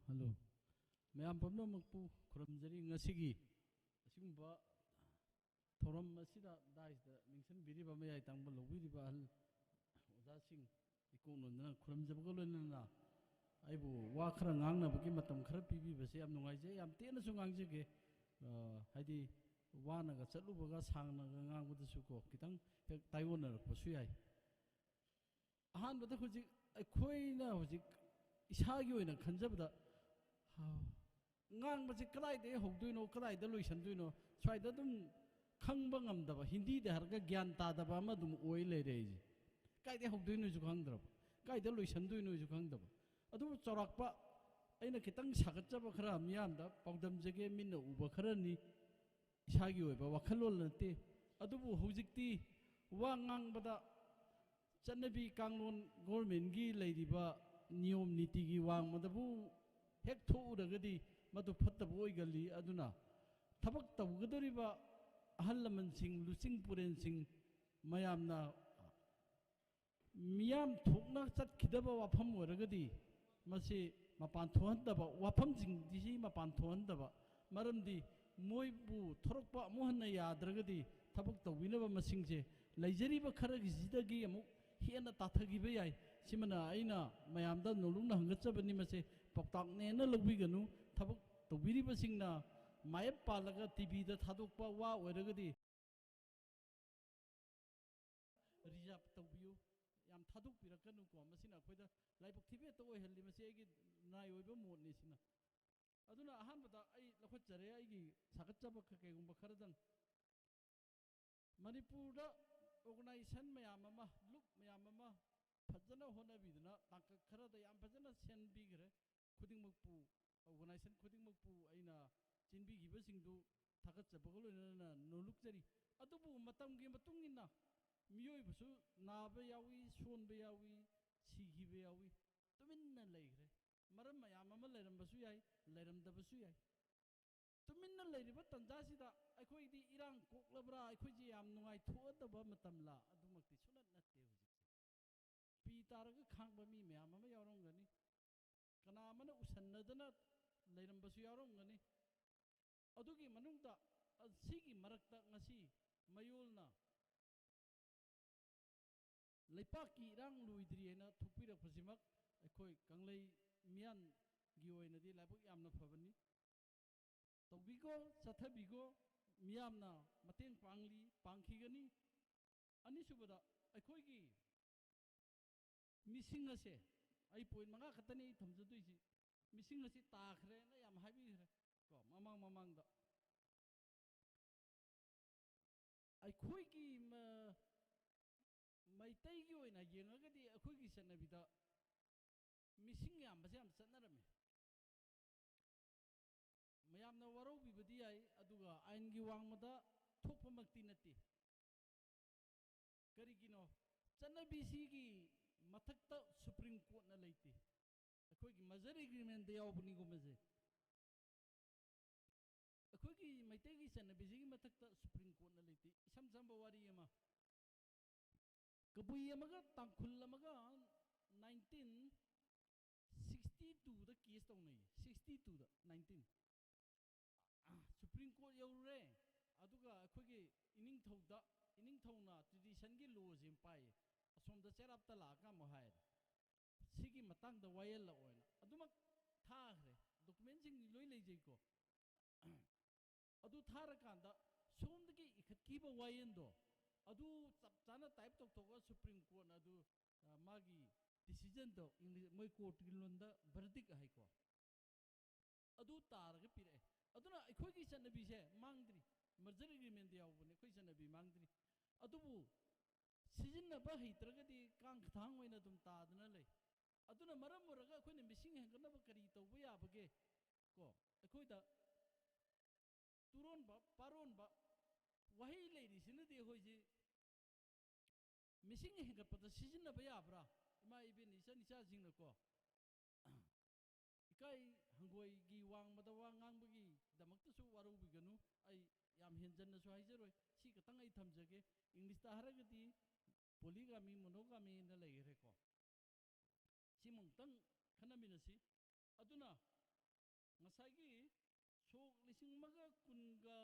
Hello. Ma'am पुनमकपु खुरमजरी ngasiगी असिगुंबा थोरम असिदा दाइसदा मिंसन बिरिबा मयाय तांबा लौबिरिबा हल ओजासिंग इकोनोना खुरमजबगा लोनना आइबु वा खरा ngangnabagi matam khara pibibase yam nungaije yam tena su ngangjege haidi wanaga chatlubaga sangnaga ngangbadasu ko kitang hek taiwona rakpasu yai ahan bada hujik akhoina hujik isagi oina khanjabada ngang basi kalai de hogduino kalai de loisanduino swaida dum khangba ngamdaba hindi de harga gyan tadaba ma dum oi lereji kai de hogduino ju khangdraba kai de loisanduino ju khangdaba adu chorakpa aina kitang sagatjaba khara miyamda pawdam jege minna uba kharani isagi oiba wakhalol nate adubu hojikti wa ngangbada channabi kanglon government gi leiriba niyom niti gi wangmadabu hek thuragadi मधु फत्तब ओइगली अदुना थबक तवगदरिबा अहल लमन सिंग लुसिंग पुरेन सिंग ꯃꯌꯥꯝꯅ ꯃꯤꯌꯥꯝ ꯊꯣꯛꯅ ꯆꯠꯈꯤꯗꯕ ꯋꯥꯐꯝ ꯑꯣꯏꯔꯒꯗꯤ ꯃꯁꯤ ꯃꯄꯥꯟ ꯊꯣꯛꯍꯟꯗꯕ ꯋꯥꯐꯝꯁꯤꯡꯁꯤ ꯃꯄꯥꯟ ꯊꯣꯛꯍꯟꯗꯕ ꯃꯔꯝꯗꯤ ꯃꯣꯏꯕꯨ ꯊꯣꯔꯛꯄ ꯑꯃꯨꯛ ꯍꯟꯅ ꯌꯥꯗ꯭ꯔꯒꯗꯤ ꯊꯕꯛ ꯇꯧꯕꯤꯅꯕ ꯃꯁꯤꯡꯁꯦ ꯂꯩꯖꯔꯤꯕ ꯈꯔꯒꯤꯁꯤꯗꯒꯤ ꯑꯃꯨꯛ ꯍꯦꯟꯅ ꯇꯥꯊꯈꯤꯕ ꯌꯥꯏ ꯁꯤꯃꯅ ꯑꯩꯅ ꯃꯌꯥꯝꯗ ꯅꯣꯂꯨꯛꯅ ꯍꯪꯒꯠꯆꯕꯅꯤ ꯃꯁꯤ ꯄꯥꯎꯇꯥꯛꯅꯦꯅ ꯂꯧꯕꯤꯒꯅꯨ ꯊꯕꯛ ꯇꯧꯕꯤꯔꯤꯕꯁꯤꯡꯅ ꯃꯥꯌꯦꯞ ꯄꯥꯜꯂꯒ ꯇꯤꯚꯤꯗ ꯊꯥꯗꯣꯛꯄ ꯋꯥ ꯑꯣꯏꯔꯒꯗꯤ ꯔꯤꯖꯥꯔꯚ ꯇꯧꯕꯤꯌꯨ ꯌꯥꯝ ꯊꯥꯗꯣꯛꯄꯤꯔꯛꯀꯅꯨꯀꯣ ꯃꯁꯤꯅ ꯑꯩꯈꯣꯏꯗ ꯂꯥꯏꯕꯛ ꯊꯤꯕ ꯍꯦꯛꯇ ꯑꯣꯏꯍꯜꯂꯤ ꯃꯁꯤ ꯑꯩꯒꯤ ꯅꯥꯏ ꯑꯣꯏꯕ ꯃꯣꯠꯅꯤ ꯁꯤꯅ ꯑꯗꯨꯅ ꯑꯍꯥꯟꯕꯗ ꯑꯩ ꯂꯧꯈꯠꯆꯔꯦ ꯑꯩꯒꯤ ꯁꯥꯒꯠꯆꯕ ꯀꯩꯒꯨꯝꯕ ꯈꯔꯗꯪ ꯃꯅꯤꯄꯨꯔꯗ ꯑꯣꯔꯒꯅꯥꯏꯖꯦꯁꯟ ꯃꯌꯥꯝ ꯑꯃ ꯂꯨꯞ ꯃꯌꯥꯝ ꯑꯃ ꯐꯖꯅ ꯍꯣꯠꯅꯕꯤꯗꯨꯅ ꯇꯥꯡꯀꯛ ꯈꯔꯗ ꯌꯥꯝ ꯐꯖꯅ ꯁꯦꯟꯕꯤꯈ꯭ꯔꯦ ꯈꯨꯗꯤꯡꯃꯛꯄꯨ ꯑꯣꯔꯒꯅꯥꯏꯖꯦꯁꯟ ꯈꯨꯗꯤꯡꯃꯛꯄꯨ ꯑꯩꯅ ꯆꯦꯟꯕꯤꯈꯤꯕꯁꯤꯡꯗꯨ ꯊꯥꯒꯠꯆꯕꯒ ꯂꯣꯏꯅꯅ ꯅꯣꯂꯨꯛꯆꯔꯤ ꯑꯗꯨꯕꯨ ꯃꯇꯝꯒꯤ ꯃꯇꯨꯡ ꯏꯟꯅ ꯃꯤꯑꯣꯏꯕꯁꯨ ꯅꯥꯕ ꯌꯥꯎꯏ ꯁꯣꯟꯕ ꯌꯥꯎꯏ ꯁꯤꯈꯤꯕ ꯌꯥꯎꯏ ꯇꯨꯃꯤꯟꯅ ꯂꯩꯈ꯭ꯔꯦ ꯃꯔꯝ ꯃꯌꯥꯝ ꯑꯃ ꯂꯩꯔꯝꯕꯁꯨ ꯌꯥꯏ ꯂꯩꯔꯝꯗꯕꯁꯨ ꯌꯥꯏ ꯇꯨꯃꯤꯟꯅ ꯂꯩꯔꯤꯕ ꯇꯟꯖꯥꯁꯤꯗ ꯑꯩꯈꯣꯏꯗꯤ ꯏꯔꯥꯡ ꯀꯣꯛꯂꯕ꯭ꯔꯥ ꯑꯩꯈꯣꯏꯁꯦ ꯌꯥꯝ ꯅꯨꯡꯉꯥꯏꯊꯣꯛꯑꯗꯕ ꯃꯇꯝꯂ ꯑꯗꯨꯃꯛꯇꯤ ꯁꯨꯅꯠ ꯅꯠꯇꯦ ꯍꯧꯖꯤꯛꯁꯦ ꯄꯤ ꯇꯥꯔꯒ ꯈꯥꯡꯕ ꯃꯤ ꯃꯌꯥꯝ ꯑꯃ ꯌꯥꯎꯔꯝꯒꯅꯤ ꯀꯅꯥ ꯑꯃꯅ ꯎꯁꯟꯅꯗꯅ ꯂꯩꯔꯝꯕꯁꯨ ꯌꯥꯎꯔꯝꯒꯅꯤ ꯑꯗꯨꯒꯤ ꯃꯅꯨꯡꯗ ꯑꯁꯤꯒꯤ ꯃꯔꯛꯇ ꯉꯁꯤ ꯃꯌꯣꯜꯅ ꯂꯩꯄꯥꯛꯀꯤ ꯏꯔꯥꯡ ꯂꯣꯏꯗ꯭ꯔꯤꯑꯅ ꯊꯣꯛꯄꯤꯔꯛꯄꯁꯤꯃꯛ ꯑꯩꯈꯣꯏ ꯀꯪꯂꯩ ꯃꯤꯌꯥꯟꯒꯤ ꯑꯣꯏꯅꯗꯤ ꯂꯥꯏꯕꯛ ꯌꯥꯝꯅ ꯐꯕꯅꯤ ꯇꯧꯕꯤꯈꯣ ꯆꯠꯊꯕꯤꯈꯣ ꯃꯤꯌꯥꯝꯅ ꯃꯇꯦꯡ ꯄꯥꯡꯈꯤꯒꯅꯤ ꯑꯅꯤꯁꯨꯕꯗ ꯑꯩꯈꯣꯏꯒꯤ ꯃꯤꯁꯤꯡ ꯑꯁꯦ ꯑꯩ ꯄꯣꯏꯟ 5 ꯈꯛꯇꯅꯤ ꯑꯩ ꯊꯝꯖꯗꯣꯏꯁꯤ ꯃꯤꯁꯤꯡ ꯑꯁꯤ ꯇꯥꯈ꯭ꯔꯦꯅ ꯌꯥꯝ ꯍꯥꯏꯕꯤꯈ꯭ꯔꯦ ꯀꯣ ꯃꯃꯥꯡꯗ ꯑꯩꯈꯣꯏꯒꯤ ꯃꯩꯇꯩꯒꯤ ꯑꯣꯏꯅ ꯌꯦꯡꯉꯒꯗꯤ ꯑꯩꯈꯣꯏꯒꯤ ꯆꯠꯅꯕꯤꯗ ꯃꯤꯁꯤꯡ ꯌꯥꯝꯕꯁꯦ ꯌꯥꯝ ꯆꯠꯅꯔꯝꯃꯤ ꯃꯌꯥꯝꯅ ꯋꯥꯔꯧꯕꯤꯕꯗꯤ ꯌꯥꯏ ꯑꯗꯨꯒ ꯑꯥꯏꯟꯒꯤ ꯋꯥꯡꯃꯗ ꯊꯣꯛꯄꯃꯛꯇꯤ ꯅꯠꯇꯦ ꯀꯔꯤꯒꯤꯅꯣ ꯆꯠꯅꯕꯤꯁꯤꯒꯤ ꯃꯊꯛꯇ ꯁꯨꯄ꯭ꯔꯤꯝ ꯀꯣꯔꯠꯅ ꯂꯩꯇꯦ ꯑꯩꯈꯣꯏꯒꯤ ꯃꯖꯔ ꯑꯦꯒ꯭ꯔꯤꯃꯦꯟꯗ ꯌꯥꯎꯕꯅꯤꯒꯨꯝꯕꯁꯦ ꯑꯩꯈꯣꯏꯒꯤ ꯃꯩꯇꯩꯒꯤ ꯆꯠꯅꯕꯤꯁꯤꯒꯤ ꯃꯊꯛꯇ ꯁꯨꯄ꯭ꯔꯤꯝ ꯀꯣꯔꯠꯅ ꯂꯩꯇꯦ ꯏꯁꯝ ꯁꯝꯕ ꯋꯥꯔꯤ ꯑꯃ ꯀꯕꯨꯏ ꯑꯃꯒ ꯇꯥꯡꯈꯨꯜ ꯑꯃꯒ 1962ꯗ ꯀꯦꯁ ꯇꯧꯅꯩ 62ꯗ 19 ꯁꯨꯄ꯭ꯔꯤꯝ ꯀꯣꯔꯠ ꯌꯧꯔꯨꯔꯦ ꯑꯗꯨꯒ ꯑꯩꯈꯣꯏꯒꯤ ꯏꯅꯤꯡꯊꯧꯅ ꯇ꯭ꯔꯦꯗꯤꯁꯟꯒꯤ ꯂꯣꯁꯦ ꯄꯥꯏꯌꯦ ꯑꯁꯣꯝꯗ ꯆꯩꯔꯥꯞꯇ ꯂꯥꯛꯑꯒ ꯑꯃꯨꯛ ꯍꯥꯏꯔꯦ ꯁꯤꯒꯤ ꯃꯇꯥꯡꯗ ꯋꯥꯌꯦꯜꯂꯛꯑꯣꯏꯅ ꯑꯗꯨꯃꯛ ꯊꯥꯈ꯭ꯔꯦ ꯗꯣꯀꯨꯃꯦꯟꯁꯤꯡ ꯂꯣꯏ ꯂꯩꯖꯩꯀꯣ ꯑꯗꯨ ꯊꯥꯔꯀꯥꯟꯗ ꯁꯣꯝꯗꯒꯤ ꯏꯈꯠꯈꯤꯕ ꯋꯥꯌꯦꯜꯗꯣ ꯑꯗꯨ ꯆꯞ ꯆꯥꯅ ꯇꯥꯏꯞ ꯇꯧꯊꯣꯛꯑꯒ ꯁꯨꯄ꯭ꯔꯤꯝ ꯀꯣꯔꯠꯅ ꯑꯗꯨ ꯃꯥꯒꯤ ꯗꯤꯁꯤꯖꯟꯗꯣ ꯃꯣꯏ ꯀꯣꯔꯠꯀꯤ ꯂꯣꯟꯗ ꯚꯔꯗꯤꯛ ꯍꯥꯏꯀꯣ ꯑꯗꯨ ꯇꯥꯔꯒ ꯄꯤꯔꯛꯑꯦ ꯑꯗꯨꯅ ꯑꯩꯈꯣꯏꯒꯤ ꯆꯠꯅꯕꯤꯁꯦ ꯃꯥꯡꯗ꯭ꯔꯤ ꯃꯔꯖꯔ ꯑꯦꯒ꯭ꯔꯤꯃꯦꯟꯗ ꯌꯥꯎꯕꯅꯦ ꯑꯩꯈꯣꯏ ꯆꯠꯅꯕꯤ ꯃꯥꯡꯗ꯭ꯔꯤ ꯑꯗꯨꯕꯨ ꯁꯤꯖꯤꯟꯅꯕ ꯍꯩꯇ꯭ꯔꯒꯗꯤ ꯀꯥꯡꯈꯊꯥꯡ ꯑꯣꯏꯅ ꯑꯗꯨꯝ ꯇꯥꯗꯅ ꯂꯩ ꯑꯗꯨꯅ ꯃꯔꯝ ꯑꯣꯏꯔꯒ ꯑꯩꯈꯣꯏꯅ ꯃꯤꯁꯤꯡ ꯍꯦꯟꯒꯠꯅꯕ ꯀꯔꯤ ꯇꯧꯕ ꯌꯥꯕꯒꯦ ꯀꯣ ꯑꯩꯈꯣꯏꯗ ꯇꯨꯔꯣꯟꯕ ꯄꯥꯔꯣꯟꯕ ꯋꯥꯍꯩ ꯂꯩꯔꯤꯁꯤꯅꯗꯤ ꯑꯩꯈꯣꯏꯁꯤ ꯃꯤꯁꯤꯡ ꯍꯦꯟꯒꯠꯄꯗ ꯁꯤꯖꯤꯟꯅꯕ ꯌꯥꯕ꯭ꯔꯥ ꯏꯃꯥ ꯏꯕꯦꯟ ꯏꯆꯟ ꯏꯆꯥꯁꯤꯡꯅꯀꯣ ꯏꯀꯥꯏ ꯍꯪꯒꯣꯏꯒꯤ ꯋꯥꯡꯃꯗ ꯋꯥ ꯉꯥꯡꯕꯒꯤꯗꯃꯛꯇꯁꯨ ꯋꯥꯔꯧꯕꯤꯒꯅꯨ ꯑꯩ ꯌꯥꯝ ꯍꯦꯟꯖꯟꯅꯁꯨ ꯍꯥꯏꯖꯔꯣꯏ ꯁꯤ ꯈꯛꯇꯪ ꯑꯩ ꯊꯝꯖꯒꯦ ꯏꯪꯂꯤꯁꯇ ꯍꯥꯏꯔꯒꯗꯤ ꯄꯣꯂꯤꯒꯥꯃꯤ ꯃꯣꯅꯣꯒꯥꯃꯤꯅ ꯂꯩꯈ꯭ꯔꯦꯀꯣ ꯁꯤꯃꯨꯛꯇꯪ ꯈꯟꯅꯃꯤꯟꯅꯁꯤ ꯑꯗꯨꯅ ꯉꯁꯥꯏꯒꯤ ꯁꯣꯛ 1,010ꯒ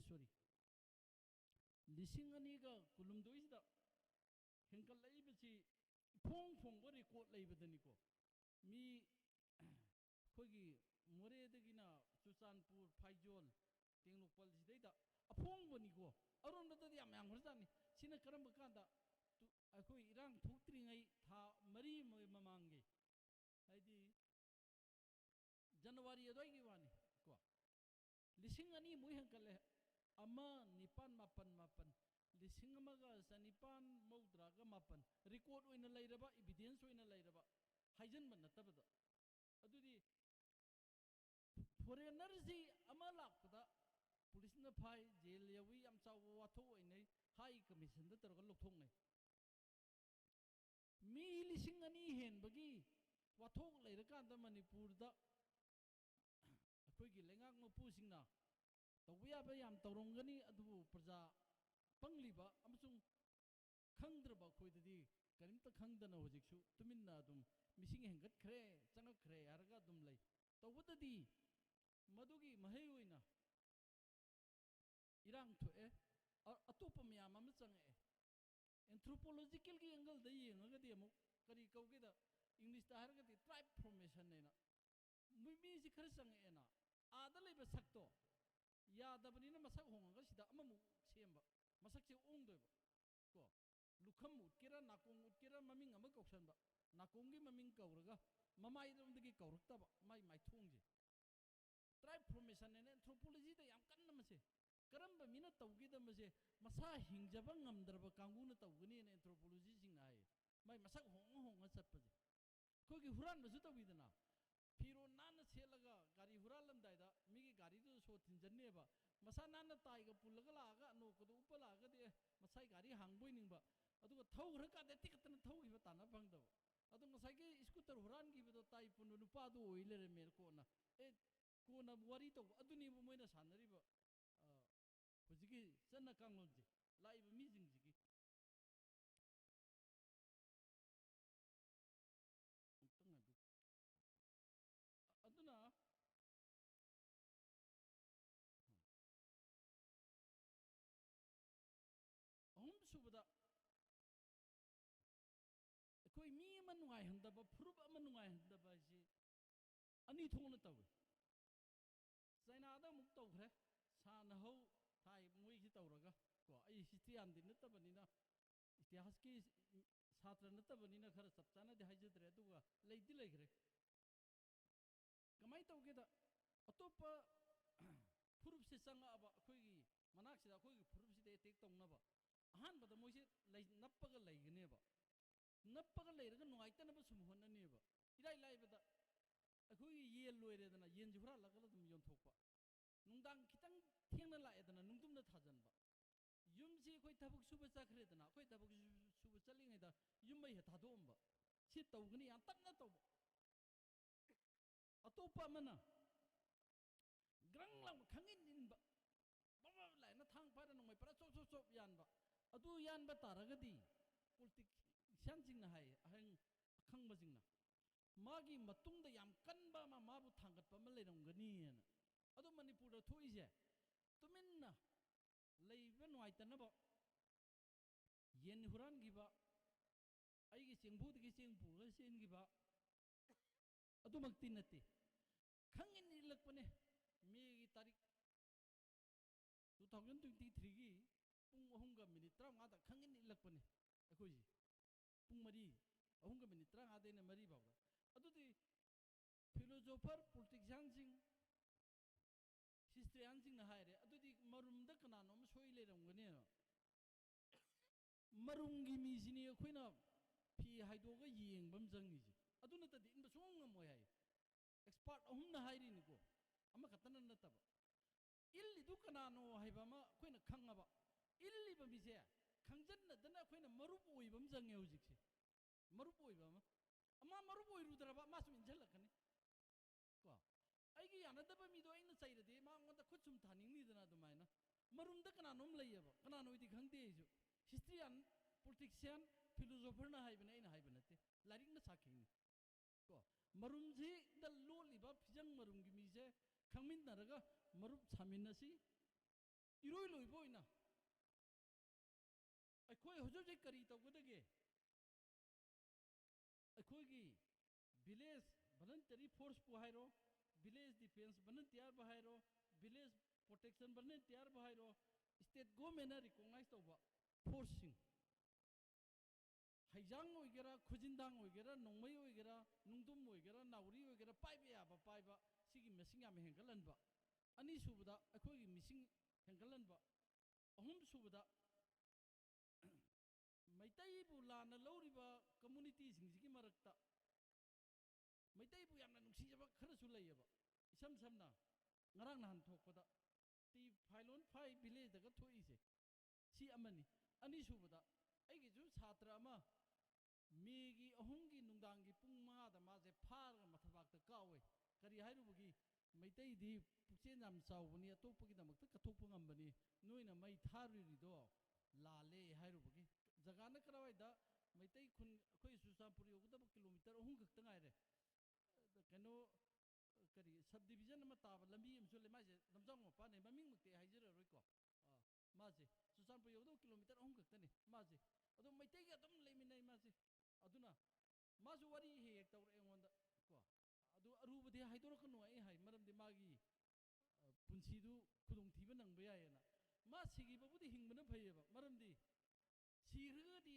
ꯁꯣꯔꯤ 2019ꯁꯤꯗ ꯍꯦꯟꯒꯠꯂꯛꯏꯕꯁꯤ ꯏꯐꯣꯡ ꯐꯣꯡꯕ ꯔꯦꯀꯣꯔꯠ ꯂꯩꯕꯗꯅꯤꯀꯣ ꯃꯤ ꯑꯩꯈꯣꯏꯒꯤ ꯃꯣꯔꯦꯗꯒꯤꯅ ꯆꯨꯔꯆꯥꯟꯄꯨꯔ ꯐꯥꯏꯖꯣꯜ ꯇꯦꯡꯅꯧꯄꯜ ꯁꯤꯗꯩꯗ ꯑꯐꯣꯡꯕꯅꯤꯀꯣ ꯑꯔꯣꯝꯗꯗꯤ ꯌꯥꯝ ꯌꯥꯝꯈ꯭ꯔꯖꯥꯠꯅꯤ ꯁꯤꯅ ꯀꯔꯝꯕ ꯀꯥꯟꯗ ꯑꯩꯈꯣই ꯏꯔꯥꯡ ꯊꯣꯛꯇ꯭ꯔꯤꯉꯩ ꯊꯥ 4 ꯃꯃꯥꯡꯒꯤ ꯍꯥꯏꯗꯤ ꯖꯅꯋꯥꯔꯤ ꯑꯗꯨꯋꯥꯏꯒꯤ ꯋꯥꯅꯤ ꯀꯣ 2,000 ꯃꯨꯛ ꯍꯦꯟꯒꯠꯂꯦ 1,987 1,1,937 ꯔꯦꯀꯣꯔꯠ ꯑꯣꯏꯅ ꯂꯩꯔꯕ ꯏꯚꯤꯗꯦꯟꯁ ꯑꯣꯏꯅ ꯂꯩꯔꯕ ꯍꯥꯏꯖꯟꯕ ꯅꯠꯇꯕꯗ ꯑꯗꯨꯗꯤ ꯐꯣꯔꯦꯅꯔꯁꯤ ꯑꯃ ꯂꯥꯛꯄꯗ ꯄꯨꯂꯤꯁꯅ ꯐꯥꯏ ꯖꯦꯜ ꯌꯧꯋꯤ ꯌꯥꯝ ꯆꯥꯎꯕ ꯋꯥꯊꯣꯛ ꯑꯣꯏꯅꯩ ꯍꯥꯏ ꯀꯃꯤꯁꯟꯗ ꯇꯧꯔꯒ ꯂꯧꯊꯣꯛꯅꯩ ꯃꯤ 2,000 ꯍꯦꯟꯕꯒꯤ ꯋꯥꯊꯣꯛ ꯂꯩꯔꯀꯥꯟꯗ ꯃꯅꯤꯄꯨꯔꯗ ꯑꯩꯈꯣꯏꯒꯤ ꯂꯩꯉꯥꯛ ꯃꯄꯨꯁꯤꯡꯅ ꯇꯧꯕ ꯌꯥꯕ ꯌꯥꯝ ꯇꯧꯔꯝꯒꯅꯤ ꯑꯗꯨꯕꯨ ꯄ꯭ꯔꯖꯥ ꯄꯪꯂꯤꯕ ꯑꯃꯁꯨꯡ ꯈꯪꯗ꯭ꯔꯕ ꯑꯩꯈꯣꯏꯗꯗꯤ ꯀꯔꯤꯝꯇ ꯈꯪꯗꯅ ꯍꯧꯖꯤꯛꯁꯨ ꯇꯨꯃꯤꯟꯅ ꯑꯗꯨꯝ ꯃꯤꯁꯤꯡ ꯍꯦꯟꯒꯠꯈ꯭ꯔꯦ ꯆꯪꯉꯛꯈ꯭ꯔꯦ ꯍꯥꯏꯔꯒ ꯑꯗꯨꯝ ꯂꯩ ꯇꯧꯕꯇꯗꯤ ꯃꯗꯨꯒꯤ ꯃꯍꯩ ꯑꯣꯏꯅ ꯏꯔꯥꯡ ꯊꯣꯛꯑꯦ ꯑꯇꯣꯞꯄ ꯃꯌꯥꯝ ꯑꯃ ꯆꯪꯉꯛꯑꯦ ꯑꯦꯟꯊ꯭ꯔꯣꯄꯣꯂꯣꯖꯤꯀꯦꯜꯒꯤ ꯑꯦꯡꯒꯜꯗ ꯌꯦꯡꯉꯒꯗꯤ ꯑꯃꯨꯛ ꯀꯔꯤ ꯀꯧꯒꯦꯗ ꯏꯪꯂꯤꯁꯇ ꯍꯥꯏꯔꯒꯗꯤ ꯇ꯭ꯔꯥꯏꯕ ꯐꯣꯔꯃꯦꯁꯟꯅꯦꯅ ꯃꯤꯁꯤ ꯈꯔ ꯆꯪꯉꯛꯑꯦꯅ ꯑꯥꯗ ꯂꯩꯕ ꯁꯛꯇꯣ ꯌꯥꯗꯕꯅꯤꯅ ꯃꯁꯛ ꯍꯣꯡꯉꯒ ꯁꯤꯗ ꯑꯃꯃꯨꯛ ꯁꯦꯝꯕ ꯃꯁꯛꯁꯦ ꯑꯣꯡꯗꯣꯏꯕ ꯀꯣ ꯂꯨꯈꯝ ꯎꯠꯀꯦꯔꯥ ꯅꯥꯀꯣꯡ ꯎꯠꯀꯦꯔꯥ ꯃꯃꯤꯡ ꯑꯃ ꯀꯧꯁꯟꯕ ꯅꯥꯀꯣꯡꯒꯤ ꯃꯃꯤꯡ ꯀꯧꯔꯒ ꯃꯃꯥꯏꯔꯣꯝꯗꯒꯤ ꯀꯧꯔꯛꯇꯕ ꯃꯥꯏ ꯃꯥꯏꯊꯣꯡꯁꯦ ꯇ꯭ꯔꯥꯏꯕ ꯐꯣꯔꯃꯦꯁꯟꯅꯦꯅ ꯑꯦꯟꯊ꯭ꯔꯣꯄꯣꯂꯣꯖꯤꯗ ꯌꯥꯝ ꯀꯟꯅ ꯃꯁꯦ ꯀꯔꯝꯕ ꯃꯤꯅ ꯇꯧꯒꯗꯕꯁꯦ ꯃꯁꯥ ꯍꯤꯡꯖꯕ ꯉꯝꯗ꯭ꯔꯕ ꯀꯥꯡꯕꯨꯅ ꯇꯧꯒꯅꯤꯅ ꯑꯦꯟꯊ꯭ꯔꯣꯄꯣꯂꯣꯖꯤꯁꯤꯡꯅ ꯍꯥꯏꯌꯦ ꯃꯥꯏ ꯃꯁꯛ ꯍꯣꯡꯉ ꯍꯣꯡꯉ ꯆꯠꯄꯁꯦ ꯑꯩꯈꯣꯏꯒꯤ ꯍꯨꯔꯥꯟꯕꯁꯨ ꯇꯧꯕꯤꯗꯅ ꯐꯤꯔꯣꯜ ꯅꯥꯟꯅ ꯁꯦꯠꯂꯒ ꯒꯥꯔꯤ ꯍꯨꯔꯥꯜꯂꯝꯗꯥꯏꯗ ꯃꯤꯒꯤ ಗಾꯔꯤꯗꯨꯗ ꯁꯣ ꯊꯤꯟꯖꯟꯅꯦꯕ ꯃꯁꯥ ꯅꯥꯟꯅ ꯇꯥꯏꯒ ꯄꯨꯜꯂꯒ ꯂꯥꯛꯑꯒ ꯑꯅꯣꯛꯀꯗꯣ ꯎꯞꯄ ꯂꯥꯛꯑꯒꯗꯤ ꯃꯁꯥꯏ ꯒꯥꯔꯤ ꯍꯥꯡꯕꯣꯏ ꯅꯤꯡꯕ ꯑꯗꯨꯒ ꯊꯧꯈ꯭ꯔꯀꯥꯟꯗ ꯇꯤꯀꯠꯇꯅ ꯊꯧꯈꯤꯕ ꯇꯥꯟꯅ ꯐꯪꯗꯕ ꯑꯗꯣ ꯉꯁꯥꯏꯒꯤ ꯏꯁꯀꯨꯇꯔ ꯍꯨꯔꯥꯟꯈꯤꯕꯗꯣ ꯇꯥꯏ ꯄꯨꯟꯕ ꯅꯨꯄꯥꯗꯣ ꯑꯣꯏ ꯂꯩꯔꯝꯃꯦ ꯀꯣꯟꯅ ꯋꯥꯔꯤ ꯇꯧꯕ ꯑꯗꯨꯅꯦꯕ ꯃꯣꯏꯅ ꯁꯥꯟꯅꯔꯤꯕ ꯍꯧꯖꯤꯛꯀꯤ ꯆꯠꯅ ꯀꯥꯡꯂꯣꯟꯁꯦ ꯂꯥꯛꯏꯕ ꯃꯤꯁꯤꯡꯁꯤꯒꯤ ꯑꯗꯨꯅ ꯑꯍꯨꯝ ꯁꯨꯕꯗ ꯑꯩꯈꯣꯏ ꯃꯤ ꯑꯃ ꯅꯨꯡꯉꯥꯏꯍꯟꯗꯕ ꯐꯨꯔꯨꯞ ꯑꯃ ꯅꯨꯡꯉꯥꯏꯍꯟꯗꯕ ꯍꯥꯏꯁꯤ ꯑꯅꯤ ꯊꯣꯛꯅ ꯇꯧꯏ ꯆꯩꯅꯥꯗ ꯑꯃꯨꯛ ꯇꯧꯈ꯭ꯔꯦ ꯁꯥꯟꯅꯍꯧ ꯊꯥꯏ ꯃꯣꯏꯁꯤ ꯇꯧꯔꯒ ꯀꯣ ꯑꯩ ꯍꯤꯁꯇ꯭ꯔꯤꯌꯥꯟꯗꯤ ꯅꯠꯇꯕꯅꯤꯅ ꯏꯇꯤꯍꯥꯁꯀꯤ ꯁꯥꯇ꯭ꯔ ꯅꯠꯇꯕꯅꯤꯅ ꯈꯔ ꯆꯞ ꯆꯥꯅꯗꯤ ꯍꯥꯏꯖꯗ꯭ꯔꯦ ꯑꯗꯨꯒ ꯂꯩꯗꯤ ꯂꯩꯈ꯭ꯔꯦ ꯀꯃꯥꯏꯅ ꯇꯧꯒꯦꯗ ꯑꯇꯣꯞꯄ ꯐꯨꯔꯨꯞꯁꯦ ꯆꯪꯉꯛꯑꯕ ꯑꯩꯈꯣꯏꯒꯤ ꯃꯅꯥꯛꯁꯤꯗ ꯑꯩꯈꯣꯏꯒꯤ ꯐꯨꯔꯨꯞꯁꯤꯗ ꯑꯦꯇꯦꯛ ꯇꯧꯅꯕ ꯑꯍꯥꯟꯕꯗ ꯃꯣꯏꯁꯦ ꯅꯞꯄꯒ ꯂꯩꯒꯅꯦꯕ ꯅꯞꯄꯒ ꯂꯩꯔꯒ ꯅꯨꯡꯉꯥꯏꯇꯅꯕ ꯁꯨꯝ ꯍꯣꯠꯅꯅꯦꯕ ꯏꯔꯥꯏ ꯂꯥꯏꯕꯗ ꯑꯩꯈꯣꯏꯒꯤ ꯌꯦꯟ ꯂꯣꯏꯔꯦꯗꯅ ꯌꯦꯟꯁꯤ ꯍꯨꯔꯥꯜꯂꯒ ꯑꯗꯨꯝ ꯌꯣꯟꯊꯣꯛꯄ ꯅꯨꯡꯗꯥꯡ ꯈꯤꯇꯪ ꯊꯦꯡꯅ ꯂꯥꯛꯑꯦꯗꯅ ꯅꯨꯡꯗꯨꯝꯅ ꯊꯥꯖꯤꯟꯕ ꯌꯨꯝꯁꯤ ꯑꯩꯈꯣꯏ ꯊꯕꯛ ꯁꯨꯕ ꯆꯠꯈ꯭ꯔꯦꯗꯅ ꯑꯩꯈꯣই ꯊꯕꯛ ꯁꯨꯕ ꯆꯠꯂꯤꯉꯩꯗ ꯌꯨꯝ ꯃꯩ ꯊꯥꯗꯣꯛꯑꯝꯕ ꯁꯤ ꯇꯧꯒꯅꯤ ꯌꯥꯝ ꯇꯞꯅ ꯇꯧꯕ ꯑꯇꯣꯞꯄ ꯑꯃꯅ ꯒ꯭ꯔꯪ ꯂꯥꯎꯅ ꯈꯪꯏꯟ ꯏꯟꯕ ꯕꯕ ꯂꯥꯏꯅ ꯊꯥꯡ ꯄꯥꯏꯔ ꯅꯣꯡꯃꯩ ꯄꯥꯏꯔ ꯆꯣꯞ ꯆꯣꯞ ꯆꯣꯞ ꯌꯥꯟꯕ ꯑꯗꯨ ꯌꯥꯟꯕ ꯇꯥꯔꯒꯗꯤ ꯄꯣꯂꯤꯇꯤꯁꯤꯌꯥꯟꯁꯤꯡꯅ ꯍꯥꯏ ꯑꯍꯪ ꯑꯈꯪꯕꯁꯤꯡꯅ ꯃꯥꯒꯤ ꯃꯇꯨꯡꯗ ꯌꯥꯝ ꯀꯟꯕ ꯑꯃ ꯃꯥꯕꯨ ꯊꯥꯡꯒꯠꯄ ꯑꯃ ꯂꯩꯔꯝꯒꯅꯤꯅ ꯑꯗꯣ ꯃꯅꯤꯄꯨꯔꯗ ꯊꯣꯛꯏꯁꯦ ꯇꯨꯃꯤꯟꯅ ꯂꯩꯕ ꯅꯨꯡꯉꯥꯏꯇꯅꯕ ꯌꯦꯟ ꯍꯨꯔꯥꯟꯈꯤꯕ ꯑꯩꯒꯤ ꯆꯦꯡꯕꯨꯗꯒꯤ ꯆꯦꯡ ꯄꯨꯔꯒ ꯆꯦꯟꯈꯤꯕ ꯑꯗꯨꯃꯛꯇꯤ ꯅꯠꯇꯦ ꯈꯪꯏꯟ ꯏꯜꯂꯛꯄꯅꯦ ꯃꯦꯒꯤ ꯇꯥꯔꯤꯛ 2023ꯒꯤ ꯄꯨꯡ 3:35ꯗ ꯈꯪꯏꯟ ꯏꯜꯂꯛꯄꯅꯦ ꯑꯩꯈꯣꯏꯁꯤ ꯄꯨꯡ 3:35ꯗꯩꯅ 4 ꯐꯥꯎꯗ ꯑꯗꯨꯗꯤ ꯐꯤꯂꯣꯖꯣꯐꯔ ꯄꯣꯂꯤꯇꯤꯁꯤꯌꯥꯟꯁꯤꯡ ꯍꯤꯁꯇ꯭ꯔꯤꯌꯥꯟꯁꯤꯡꯅ ꯍꯥꯏꯔꯦ ꯑꯗꯨꯗꯤ ꯃꯔꯨꯝꯗ ꯀꯅꯥꯅꯣꯝ ꯁꯣꯏ ꯂꯩꯔꯝꯒꯅꯤꯅ ꯃꯔꯨꯝꯒꯤ ꯃꯤꯁꯤꯅꯤ ꯑꯩꯈꯣꯏꯅ ꯐꯤ ꯍꯥꯏꯗꯣꯛꯑꯒ ꯌꯦꯡꯕ ꯑꯃ ꯆꯪꯉꯤꯁꯦ ꯑꯗꯨ ꯅꯠꯇꯗꯤ ꯏꯟꯕ ꯁꯨꯡꯉꯝ ꯉꯝꯃꯣꯏ ꯍꯥꯏ ꯑꯦꯛꯁꯄꯥꯔꯠ ꯑꯍꯨꯝꯅ ꯍꯥꯏꯔꯤꯅꯤꯀꯣ ꯑꯃꯈꯛꯇꯅ ꯅꯠꯇꯕ इल्लिदु कनानो हाइबा अमा अखोइना खंगाबा इल्लिबा मिसे खंजन्नदना अखोइना मरुप ओइबम जंगे हुजिकसे मरुप ओइबा अमा मरुप ओइरुद्रबा मासु इंजलकनी को आइगी यानदबा मिदो आइना चाइरदे मा अंगोंदा खुचुम थानिंगनिदना दुमाइना मरुमदा कनानोम लैयबा कनानोइदि खंगदे आइजु हिस्ट्रियन पॉलिटिशियन फिलोसोफरना हाइबने आइना हाइबा नते लारिकना साखिनी को मरुमजे द लोलिबा फिजंग मरुमगी मिसे खंगमिनरगा मरुप सामिनसी इरोय लोइबो इना अखोय हुजुजे करी तौगदगे अखोयगी विलेज वॉलंटरी फोर्स पु हाइरो विलेज डिफेंस वॉलंटियर बु हाइरो विलेज प्रोटेक्शन वॉलंटियर बु हाइरो स्टेट गवर्नमेंट रिकॉग्नाइज तौबा फोर्स सिंग हाइजांग ओइगेरा खुजिंदांग ओइगेरा नोंमै ओइगेरा नुंगदुम ओइगेरा नाउरी ओइगेरा पाइबे याबा पाइबा सिगी मिसिंग याम हेंगलनबा अनी सुबदा अखोयगी मिसिंग हेंगलनबा अहुम सुबदा मैतैबु लाना लौरिबा कम्युनिटी सिंगजिगी मरक्ता मैतैबु यामना नुंसीजबा खरसु लैयबा इसम समना ngarang nahan thokpada ti phailon phai village daga thoise si amani ani subada aigi ju chhatra ama megi ahumgi nungdangi pung 5 da ma je pharga mathabak ta kawe kari hairubugi maitai di pukchen jam chawbani atopagi damak ta kathokpa ngambani noina mai tharurido ꯂꯥꯜꯂꯦ ꯍꯥꯏꯔꯨꯕꯒꯤ ꯖꯒꯥꯅ ꯀꯔꯥꯏꯋꯥꯏꯗ ꯃꯩꯇꯩ ꯈꯨꯟ ꯑꯩꯈꯣꯏ ꯆꯨꯔꯆꯥꯟꯄꯨꯔ ꯌꯧꯒꯗꯕ kilometre 3 ꯈꯛꯇ ꯉꯥꯏꯔꯦ ꯀꯩꯅꯣ ꯀꯔꯤ ꯁꯕ division ꯑꯃ ꯇꯥꯕ ꯂꯝꯕꯤ ꯑꯃꯁꯨ ꯂꯩ ꯃꯥꯁꯦ ꯂꯝꯖꯥꯎ ꯃꯄꯥꯟꯅꯦ ꯃꯃꯤꯡꯃꯛꯇꯤ ꯍꯥꯏꯖꯔꯔꯣꯏꯀꯣ ꯃꯥꯁꯦ ꯆꯨꯔꯆꯥꯟꯄꯨꯔ ꯌꯧꯒꯗꯕ ꯀꯤꯂꯣꯃꯤꯇꯔ 3 ꯈꯛꯇꯅꯤ ꯃꯥꯁꯦ ꯑꯗꯣ ꯃꯩꯇꯩꯒ ꯑꯗꯨꯝ ꯂꯩꯃꯤꯟꯅꯩ ꯃꯥꯁꯦ ꯑꯗꯨꯅ ꯃꯥꯁꯨ ꯋꯥꯔꯤ ꯍꯦꯛ ꯍꯦꯛ ꯇꯧꯔꯛꯑꯦ ꯑꯩꯉꯣꯟꯗ ꯀꯣ ꯑꯗꯨ ꯑꯔꯨꯕꯗꯤ ꯍꯥꯏꯗꯣꯔꯛꯀꯅꯨ ꯑꯩ ꯍꯥꯏ ꯃꯔꯝꯗꯤ ꯃꯥꯒꯤ ꯄꯨꯟꯁꯤꯗꯨ ꯈꯨꯗꯣꯡꯊꯤꯕ ꯅꯪꯕ ꯌꯥꯏꯌꯦꯅ ꯃꯥ ꯁꯤꯈꯤꯕꯕꯨꯗꯤ ꯍꯤꯡꯕꯅ ꯐꯩꯌꯦꯕ ꯃꯔꯝꯗꯤ ꯁꯤꯈ꯭ꯔꯒꯗꯤ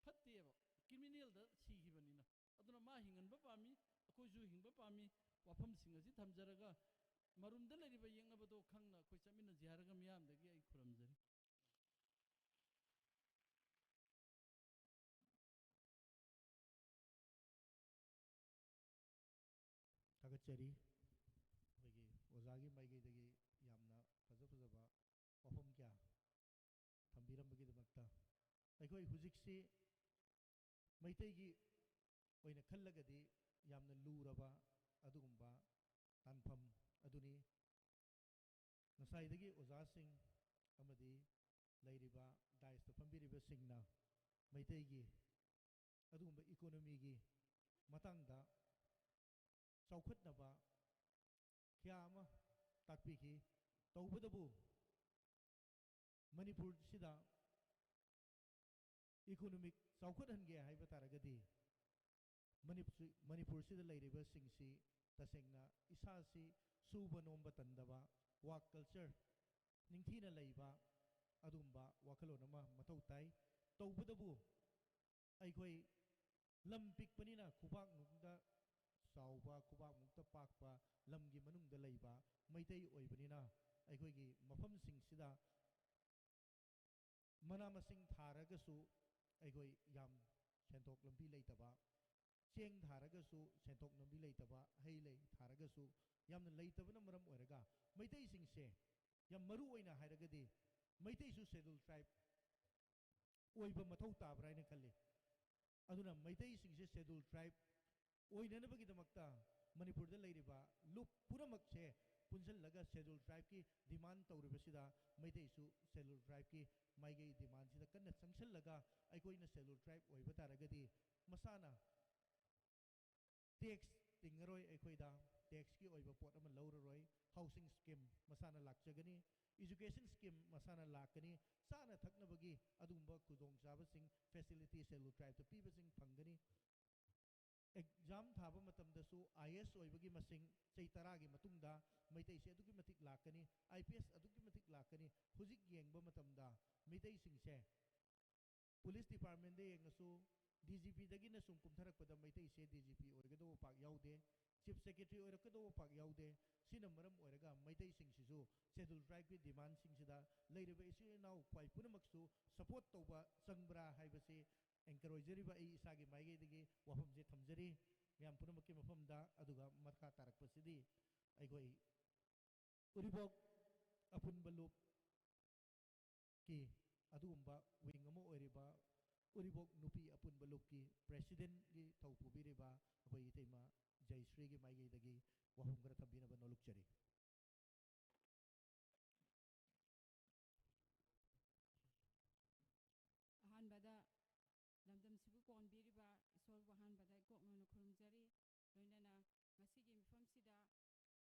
ꯐꯠꯇꯦꯕ ꯀ꯭ꯔꯤꯃꯤꯅꯦꯜꯗ ꯁꯤꯈꯤꯕꯅꯤꯅ ꯑꯗꯨꯅ ꯃꯥ ꯍꯤꯡꯍꯟꯕ ꯄꯥꯝꯃꯤ ꯑꯩꯈꯣꯏꯁꯨ ꯍꯤꯡꯕ ꯄꯥꯝꯃꯤ ꯋꯥꯐꯝꯁꯤꯡ ꯑꯁꯤ ꯊꯝꯖꯔꯒ ꯃꯔꯨꯝꯗ ꯂꯩꯔꯤꯕ ꯌꯦꯛꯅꯕꯗꯣ ꯈꯪꯅ ꯑꯩꯈꯣꯏ ꯆꯠꯃꯤꯟꯅꯁꯤ ꯍꯥꯏꯔꯒ ꯃꯤꯌꯥꯝꯗꯒꯤ ꯑꯩ ꯈꯨꯔꯨꯝꯖꯔꯤ ꯊꯥꯒꯠꯆꯔꯤ ꯑꯩꯈꯣꯏꯒꯤ ꯑꯣꯖꯥꯒꯤ ꯃꯥꯏꯀꯩꯗꯒꯤ ꯌꯥꯝꯅ ꯐꯖꯕ ꯋꯥꯐꯝ ꯀꯌꯥ ꯊꯝꯕꯤꯔꯝꯕꯒꯤꯗꯃꯛꯇ ꯑꯩꯈꯣꯏ ꯍꯧꯖꯤꯛꯁꯤ ꯃꯩꯇꯩꯒꯤ ꯑꯣꯏꯅ ꯈꯜꯂꯒꯗꯤ ꯌꯥꯝꯅ ꯂꯨꯔꯕ ꯑꯗꯨꯒꯨꯝꯕ ꯇꯥꯟꯐꯝ ꯑꯗꯨꯅꯤ ꯉꯁꯥꯏꯗꯒꯤ ꯑꯣꯖꯥꯁꯤꯡ ꯑꯃꯗꯤ ꯂꯩꯔꯤꯕ ꯗꯥꯏꯁꯇ ꯐꯝꯕꯤꯔꯤꯕꯁꯤꯡꯅ ꯃꯩꯇꯩꯒꯤ ꯑꯗꯨꯒꯨꯝꯕ ꯏꯀꯣꯅꯣꯃꯤꯒꯤ ꯃꯇꯥꯡꯗ ꯆꯥꯎꯈꯠꯅꯕ ꯀꯌꯥ ꯑꯃ ꯇꯥꯛꯄꯤꯈꯤ ꯇꯧꯕꯗꯕꯨ ꯃꯅꯤꯄꯨꯔꯁꯤꯗ ꯏꯀꯣꯅꯣꯃꯤꯛ ꯆꯥꯎꯈꯠꯍꯟꯒꯦ ꯍꯥꯏꯕ ꯇꯥꯔꯒꯗꯤ ꯃꯅꯤꯄꯨꯔꯁꯤꯗ ꯂꯩꯔꯤꯕꯁꯤꯡꯁꯤ ꯇꯁꯦꯡꯅ ꯏꯁꯥꯁꯤ ꯁꯨꯕ ꯅꯣꯝꯕ ꯇꯟꯗꯕ ꯋꯥꯔꯛ ꯀꯜꯆꯔ ꯅꯤꯡꯊꯤꯅ ꯂꯩꯕ ꯑꯗꯨꯒꯨꯝꯕ ꯋꯥꯈꯜꯂꯣꯟ ꯑꯃ ꯃꯊꯧ ꯇꯥꯏ ꯇꯧꯕꯗꯕꯨ ꯑꯩꯈꯣꯏ ꯂꯝ ꯄꯤꯛꯄꯅꯤꯅ ꯈꯨꯕꯥꯛꯃꯨꯛꯇ ꯆꯥꯎꯕ ꯈꯨꯕꯥꯛꯃꯨꯛꯇ ꯄꯥꯛꯄ ꯂꯝꯒꯤ ꯃꯅꯨꯡꯗ ꯂꯩꯕ ꯃꯩꯇꯩ ꯑꯣꯏꯕꯅꯤꯅ ꯑꯩꯈꯣꯏꯒꯤ ꯃꯐꯝꯁꯤꯡꯁꯤꯗ ꯃꯅꯥ ꯃꯁꯤꯡ ꯊꯥꯔꯒꯁꯨ ꯑꯩꯈꯣꯏ ꯌꯥꯝ ꯁꯦꯟꯊꯣꯛ ꯂꯝꯕꯤ ꯂꯩꯇꯕ ꯆꯦꯡ ꯊꯥꯔꯒꯁꯨ ꯁꯦꯟꯊꯣꯛ ꯂꯝꯕꯤ ꯂꯩꯇꯕ ꯍꯩ ꯂꯩ ꯊꯥꯔꯒꯁꯨ ꯌꯥꯝꯅ ꯂꯩꯇꯕꯅ ꯃꯔꯝ ꯑꯣꯏꯔꯒ ꯃꯩꯇꯩꯁꯤꯡꯁꯦ ꯌꯥꯝ ꯃꯔꯨ ꯑꯣꯏꯅ ꯍꯥꯏꯔꯒꯗꯤ ꯃꯩꯇꯩꯁꯨ ꯁꯦꯗꯨꯜ ꯇ꯭ꯔꯥꯏꯕ ꯑꯣꯏꯕ ꯃꯊꯧ ꯇꯥꯕ꯭ꯔꯥ ꯍꯥꯏꯅ ꯈꯜꯂꯤ ꯑꯗꯨꯅ ꯃꯩꯇꯩꯁꯤꯡꯁꯦ ꯁꯦꯗꯨꯜ ꯇ꯭ꯔꯥꯏꯕ ꯑꯣꯏꯅꯅꯕꯒꯤꯗꯃꯛꯇ ꯃꯅꯤꯄꯨꯔꯗ ꯂꯩꯔꯤꯕ ꯂꯨꯞ ꯄꯨꯝꯅꯃꯛꯁꯦ ꯄꯨꯟꯁꯤꯜꯂꯒ ꯁꯦꯗꯨꯜ ꯇ꯭ꯔꯥꯏꯕꯀꯤ ꯗꯤꯃꯥꯟ ꯇꯧꯔꯤꯕꯁꯤꯗ ꯃꯩꯇꯩꯁꯨ ꯁꯦꯗꯨꯜ ꯇ꯭ꯔꯥꯏꯕꯀꯤ ꯃꯥꯏꯀꯩ ꯗꯤꯃꯥꯟꯁꯤꯗ ꯀꯟꯅ ꯆꯪꯁꯤꯜꯂꯒ ꯑꯩꯈꯣꯏꯅ ꯁꯦꯗꯨꯜ ꯇ꯭ꯔꯥꯏꯕ ꯑꯣꯏꯕ ꯇꯥꯔꯒꯗꯤ ꯃꯁꯥꯅ ꯇꯦꯛꯁ ꯇꯤꯡꯉꯔꯣꯏ ꯑꯩꯈꯣꯏꯗ ꯇꯦꯛꯁꯀꯤ ꯑꯣꯏꯕ ꯄꯣꯠ ꯑꯃ ꯂꯧꯔꯔꯣꯏ ꯍꯥꯎꯁꯤꯡ ꯁ꯭ꯀꯤꯝ ꯃꯁꯥꯅ ꯂꯥꯛꯆꯒꯅꯤ ꯏꯖꯨꯀꯦꯁꯟ ꯁ꯭ꯀꯤꯝ ꯃꯁꯥꯅ ꯂꯥꯛꯀꯅꯤ ꯆꯥꯅ ꯊꯛꯅꯕꯒꯤ ꯑꯗꯨꯒꯨꯝꯕ ꯈꯨꯗꯣꯡꯆꯥꯕꯁꯤꯡ ꯐꯦꯁꯤꯂꯤꯇꯤ ꯁꯦꯗꯨꯜ ꯇ꯭ꯔꯥꯏꯕꯇ ꯄꯤꯕꯁꯤꯡ ꯐꯪꯒꯅꯤ ꯑꯦꯛꯖꯥꯝ ꯊꯥꯕ ꯃꯇꯝꯗꯁꯨ IAS ꯑꯣꯏꯕꯒꯤ ꯃꯁꯤꯡ ꯆꯍꯤ 10ꯒꯤ ꯃꯇꯨꯡꯗ ꯃꯩꯇꯩꯁꯦ ꯑꯗꯨꯛꯀꯤ ꯃꯇꯤꯛ ꯂꯥꯛꯀꯅꯤ IPS ꯑꯗꯨꯛꯀꯤ ꯃꯇꯤꯛ ꯂꯥꯛꯀꯅꯤ ꯍꯧꯖꯤꯛ ꯌꯦꯡꯕ ꯃꯇꯝꯗ ꯃꯩꯇꯩꯁꯤꯡꯁꯦ ꯄꯨꯂꯤꯁ ꯗꯤꯄꯥꯔꯠꯃꯦꯟꯗ ꯌꯦꯡꯉꯁꯨ DGPꯗꯒꯤꯅ ꯁꯨꯝ ꯀꯨꯝꯊꯔꯛꯄꯗ ꯃꯩꯇꯩꯁꯦ DGP ꯑꯣꯏꯒꯗꯧꯕ ꯄꯥꯛ ꯌꯥꯎꯗꯦ ꯆꯤꯐ ꯁꯦꯀ꯭ꯔꯦꯇꯔꯤ ꯑꯣꯏꯔꯛꯀꯗꯧꯕ ꯄꯥꯛ ꯌꯥꯎꯗꯦ ꯁꯤꯅ ꯃꯔꯝ ꯑꯣꯏꯔꯒ ꯃꯩꯇꯩꯁꯤꯡꯁꯤꯁꯨ ꯁꯦꯗꯨꯜ ꯇ꯭ꯔꯥꯏꯕꯀꯤ ꯗꯤꯃꯥꯟꯁꯤꯡꯁꯤꯗ ꯂꯩꯔꯤꯕ ꯏꯆꯤꯜ ꯏꯅꯥꯎ ꯈ꯭ꯋꯥꯏ ꯄꯨꯝꯅꯃꯛꯁꯨ ꯁꯄꯣꯔꯠ ꯇꯧꯕ ꯆꯪꯕ꯭ꯔꯥ ꯍꯥꯏꯕꯁꯤ ꯑꯦꯡꯀꯔ ꯑꯣꯏꯖꯔꯤꯕ ꯑꯩ ꯏꯁꯥꯒꯤ ꯃꯥꯏꯀꯩꯗꯒꯤ ꯋꯥꯐꯝꯁꯦ ꯊꯝꯖꯔꯤ ꯃꯌꯥꯝ ꯄꯨꯝꯅꯃꯛꯀꯤ ꯃꯐꯝꯗ ꯑꯗꯨꯒ ꯃꯈꯥ ꯇꯥꯔꯛꯄꯁꯤꯗꯤ ꯑꯩꯈꯣꯏ ꯎꯔꯤꯄꯣꯛ ꯑꯄꯨꯟꯕ ꯂꯨꯞꯀꯤ ꯑꯗꯨꯒꯨꯝꯕ ꯋꯤꯡ ꯑꯃ ꯑꯣꯏꯔꯤꯕ ꯎꯔꯤꯄꯣꯛ ꯅꯨꯄꯤ ꯑꯄꯨꯟꯕ ꯂꯨꯞꯀꯤ ꯄ꯭ꯔꯦꯁꯤꯗꯦꯟꯠꯒꯤ ꯊꯧ ꯄꯨꯕꯤꯔꯤꯕ ꯑꯩꯈꯣꯏ ꯏꯇꯩꯃ ꯖयश्रीꯒꯤ ꯃꯥꯏꯀꯩꯗꯒꯤ ꯋꯥꯐꯝ ꯈꯔ ꯊꯝꯕꯤꯅꯕ ꯅꯣꯜꯂꯨꯛꯆꯔꯤ ꯑꯍꯥꯟꯕꯗ ꯂꯝꯗꯝꯁꯤꯕꯨ ꯀꯣꯟꯕꯤꯔꯤꯕ ꯏꯁꯣꯔꯕꯨ ꯑꯍꯥꯟꯕꯗ ꯏꯀꯣꯛꯅꯅ ꯈꯨꯔꯨꯝꯖꯔꯤ ꯂꯣꯏꯅꯅ ꯉꯁꯤꯒꯤ ꯃꯤꯐꯝꯁꯤꯗ